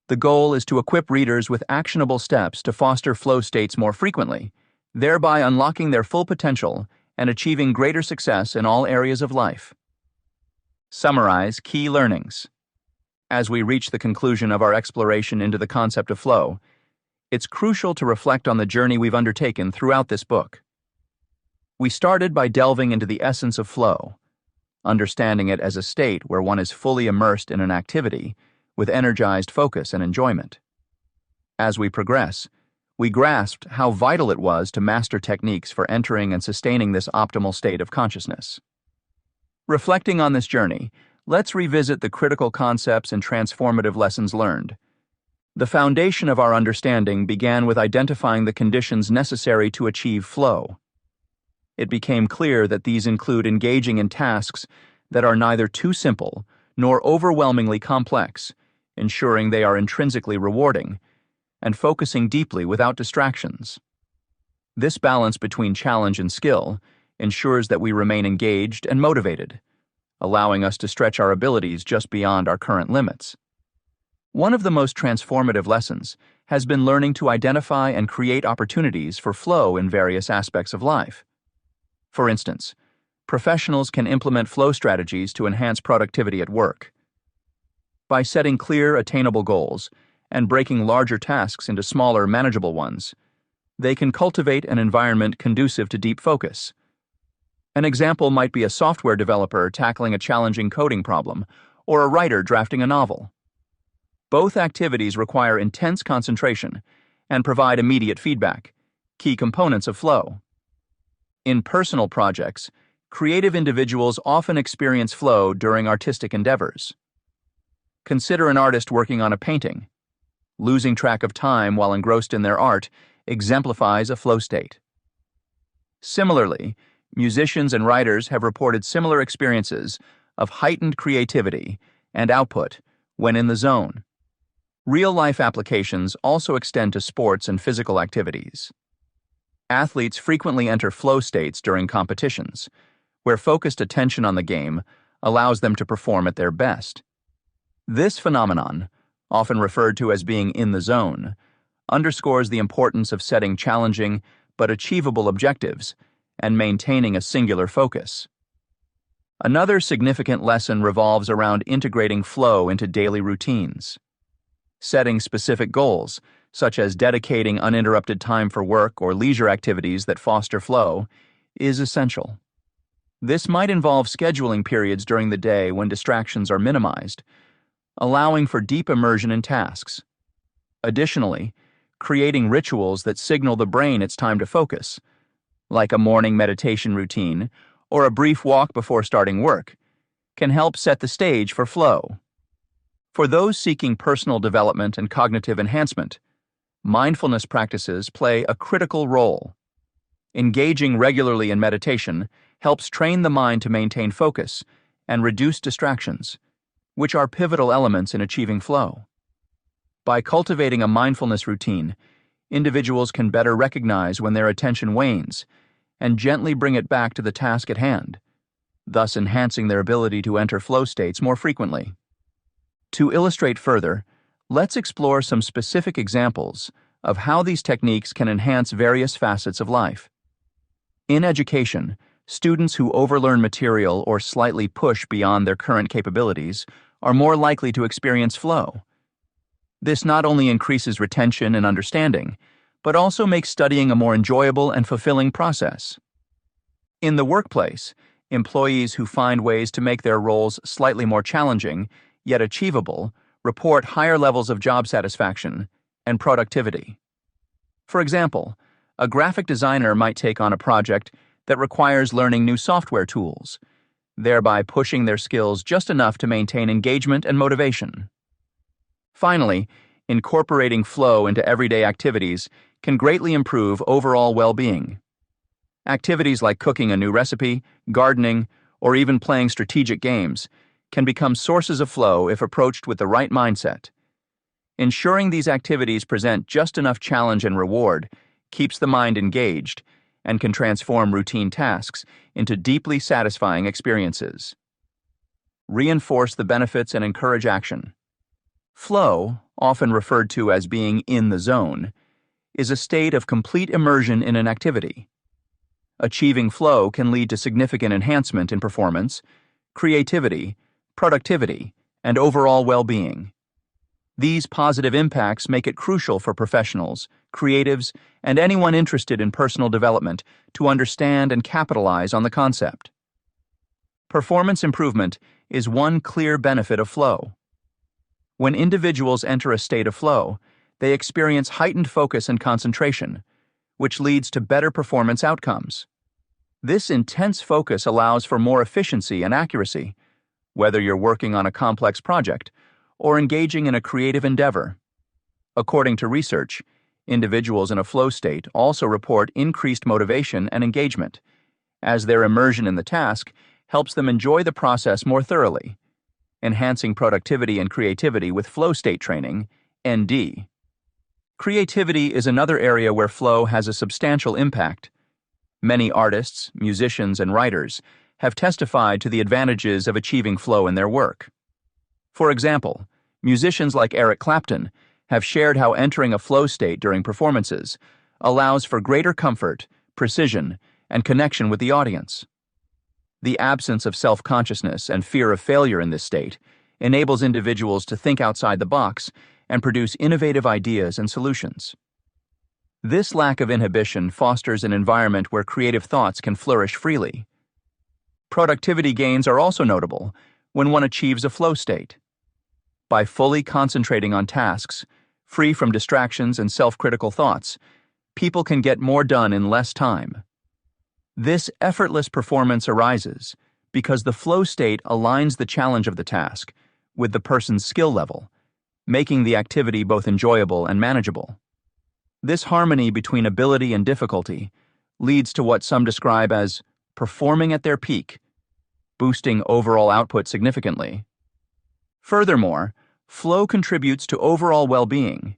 The goal is to equip readers with actionable steps to foster flow states more frequently, thereby unlocking their full potential and achieving greater success in all areas of life. Summarize key learnings. As we reach the conclusion of our exploration into the concept of flow, it's crucial to reflect on the journey we've undertaken throughout this book. We started by delving into the essence of flow, understanding it as a state where one is fully immersed in an activity with energized focus and enjoyment. As we progress, we grasped how vital it was to master techniques for entering and sustaining this optimal state of consciousness. Reflecting on this journey, let's revisit the critical concepts and transformative lessons learned. The foundation of our understanding began with identifying the conditions necessary to achieve flow. It became clear that these include engaging in tasks that are neither too simple nor overwhelmingly complex, ensuring they are intrinsically rewarding, and focusing deeply without distractions. This balance between challenge and skill ensures that we remain engaged and motivated, allowing us to stretch our abilities just beyond our current limits. One of the most transformative lessons has been learning to identify and create opportunities for flow in various aspects of life. For instance, professionals can implement flow strategies to enhance productivity at work. By setting clear, attainable goals and breaking larger tasks into smaller, manageable ones, they can cultivate an environment conducive to deep focus. An example might be a software developer tackling a challenging coding problem or a writer drafting a novel. Both activities require intense concentration and provide immediate feedback, key components of flow. In personal projects, creative individuals often experience flow during artistic endeavors. Consider an artist working on a painting. Losing track of time while engrossed in their art exemplifies a flow state. Similarly, musicians and writers have reported similar experiences of heightened creativity and output when in the zone. Real-life applications also extend to sports and physical activities. Athletes frequently enter flow states during competitions, where focused attention on the game allows them to perform at their best. This phenomenon, often referred to as being in the zone, underscores the importance of setting challenging but achievable objectives and maintaining a singular focus. Another significant lesson revolves around integrating flow into daily routines. Setting specific goals, such as dedicating uninterrupted time for work or leisure activities that foster flow, is essential. This might involve scheduling periods during the day when distractions are minimized, allowing for deep immersion in tasks. Additionally, creating rituals that signal the brain it's time to focus, like a morning meditation routine or a brief walk before starting work, can help set the stage for flow. For those seeking personal development and cognitive enhancement, mindfulness practices play a critical role. Engaging regularly in meditation helps train the mind to maintain focus and reduce distractions, which are pivotal elements in achieving flow. By cultivating a mindfulness routine, individuals can better recognize when their attention wanes and gently bring it back to the task at hand, thus enhancing their ability to enter flow states more frequently. To illustrate further, let's explore some specific examples of how these techniques can enhance various facets of life. In education, students who overlearn material or slightly push beyond their current capabilities are more likely to experience flow. This not only increases retention and understanding, but also makes studying a more enjoyable and fulfilling process. In the workplace, employees who find ways to make their roles slightly more challenging, yet achievable, report higher levels of job satisfaction and productivity. For example, a graphic designer might take on a project that requires learning new software tools, thereby pushing their skills just enough to maintain engagement and motivation. Finally, incorporating flow into everyday activities can greatly improve overall well-being. Activities like cooking a new recipe, gardening, or even playing strategic games can become sources of flow if approached with the right mindset. Ensuring these activities present just enough challenge and reward keeps the mind engaged and can transform routine tasks into deeply satisfying experiences. Reinforce the benefits and encourage action. Flow, often referred to as being in the zone, is a state of complete immersion in an activity. Achieving flow can lead to significant enhancement in performance, creativity, productivity, and overall well-being. These positive impacts make it crucial for professionals, creatives, and anyone interested in personal development to understand and capitalize on the concept. Performance improvement is one clear benefit of flow. When individuals enter a state of flow, they experience heightened focus and concentration, which leads to better performance outcomes. This intense focus allows for more efficiency and accuracy, whether you're working on a complex project or engaging in a creative endeavor. According to research, individuals in a flow state also report increased motivation and engagement, as their immersion in the task helps them enjoy the process more thoroughly. Enhancing productivity and creativity with flow state training, ND. Creativity is another area where flow has a substantial impact. Many artists, musicians, and writers have testified to the advantages of achieving flow in their work. For example, musicians like Eric Clapton have shared how entering a flow state during performances allows for greater comfort, precision, and connection with the audience. The absence of self-consciousness and fear of failure in this state enables individuals to think outside the box and produce innovative ideas and solutions. This lack of inhibition fosters an environment where creative thoughts can flourish freely. Productivity gains are also notable when one achieves a flow state. By fully concentrating on tasks, free from distractions and self-critical thoughts, people can get more done in less time. This effortless performance arises because the flow state aligns the challenge of the task with the person's skill level, making the activity both enjoyable and manageable. This harmony between ability and difficulty leads to what some describe as performing at their peak, boosting overall output significantly. Furthermore, flow contributes to overall well-being.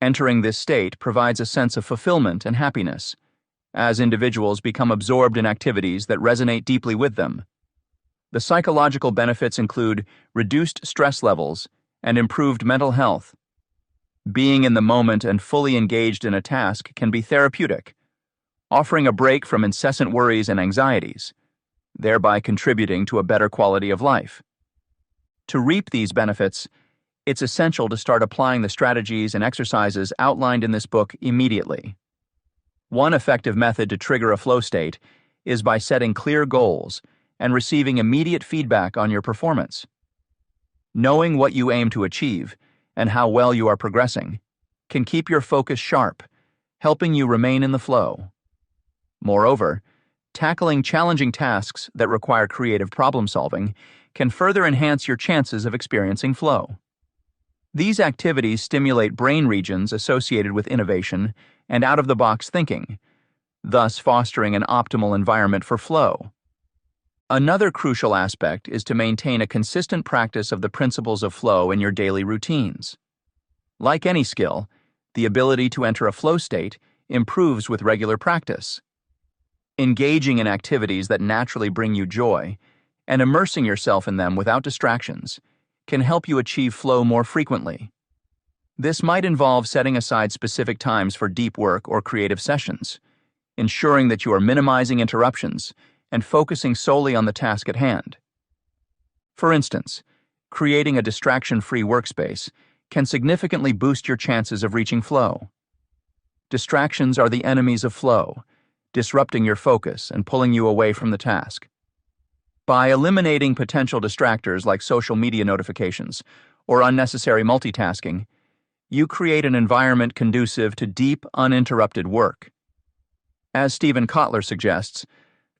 Entering this state provides a sense of fulfillment and happiness, as individuals become absorbed in activities that resonate deeply with them. The psychological benefits include reduced stress levels and improved mental health. Being in the moment and fully engaged in a task can be therapeutic, offering a break from incessant worries and anxieties, thereby contributing to a better quality of life. To reap these benefits, it's essential to start applying the strategies and exercises outlined in this book immediately. One effective method to trigger a flow state is by setting clear goals and receiving immediate feedback on your performance. Knowing what you aim to achieve and how well you are progressing can keep your focus sharp, helping you remain in the flow. Moreover, tackling challenging tasks that require creative problem-solving can further enhance your chances of experiencing flow. These activities stimulate brain regions associated with innovation and out-of-the-box thinking, thus fostering an optimal environment for flow. Another crucial aspect is to maintain a consistent practice of the principles of flow in your daily routines. Like any skill, the ability to enter a flow state improves with regular practice. Engaging in activities that naturally bring you joy and immersing yourself in them without distractions can help you achieve flow more frequently. This might involve setting aside specific times for deep work or creative sessions, ensuring that you are minimizing interruptions and focusing solely on the task at hand. For instance, creating a distraction-free workspace can significantly boost your chances of reaching flow. Distractions are the enemies of flow, disrupting your focus and pulling you away from the task. By eliminating potential distractors like social media notifications or unnecessary multitasking, you create an environment conducive to deep, uninterrupted work. As Stephen Kotler suggests,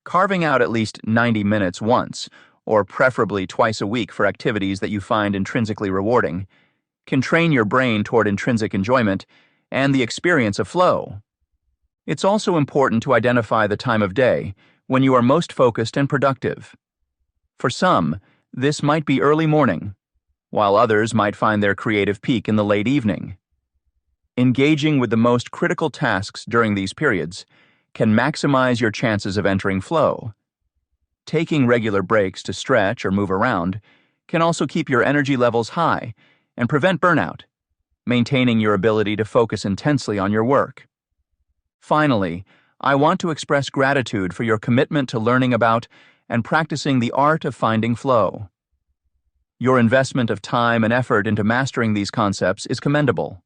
carving out at least 90 minutes once, or preferably twice a week for activities that you find intrinsically rewarding, can train your brain toward intrinsic enjoyment and the experience of flow. It's also important to identify the time of day when you are most focused and productive. For some, this might be early morning, while others might find their creative peak in the late evening. Engaging with the most critical tasks during these periods can maximize your chances of entering flow. Taking regular breaks to stretch or move around can also keep your energy levels high and prevent burnout, maintaining your ability to focus intensely on your work. Finally, I want to express gratitude for your commitment to learning about and practicing the art of finding flow. Your investment of time and effort into mastering these concepts is commendable.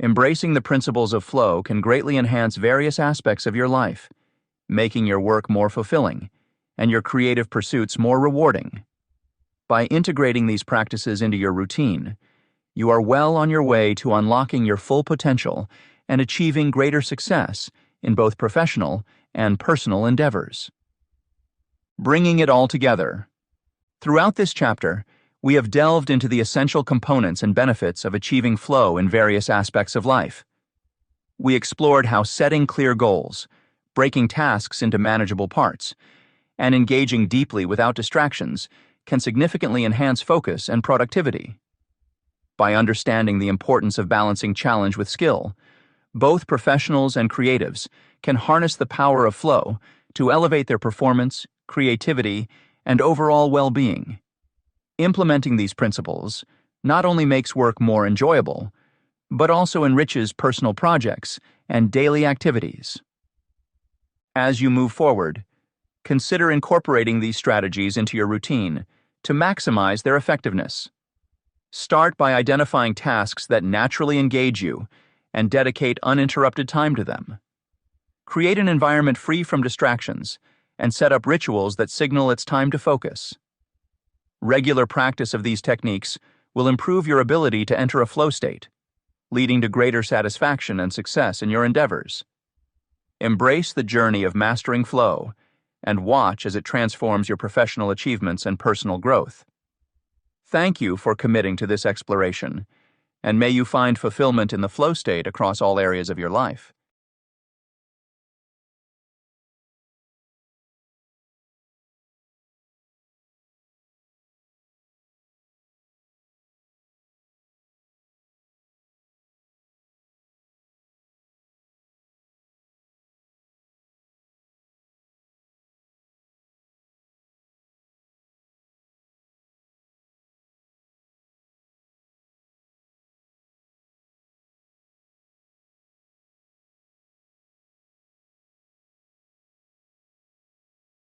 Embracing the principles of flow can greatly enhance various aspects of your life, making your work more fulfilling and your creative pursuits more rewarding. By integrating these practices into your routine, you are well on your way to unlocking your full potential and achieving greater success in both professional and personal endeavors. Bringing it all together. Throughout this chapter, we have delved into the essential components and benefits of achieving flow in various aspects of life. We explored how setting clear goals, breaking tasks into manageable parts, and engaging deeply without distractions can significantly enhance focus and productivity. By understanding the importance of balancing challenge with skill, both professionals and creatives can harness the power of flow to elevate their performance, creativity, and overall well-being. Implementing these principles not only makes work more enjoyable, but also enriches personal projects and daily activities. As you move forward, consider incorporating these strategies into your routine to maximize their effectiveness. Start by identifying tasks that naturally engage you and dedicate uninterrupted time to them. Create an environment free from distractions and set up rituals that signal it's time to focus. Regular practice of these techniques will improve your ability to enter a flow state, leading to greater satisfaction and success in your endeavors. Embrace the journey of mastering flow and watch as it transforms your professional achievements and personal growth. Thank you for committing to this exploration, and may you find fulfillment in the flow state across all areas of your life.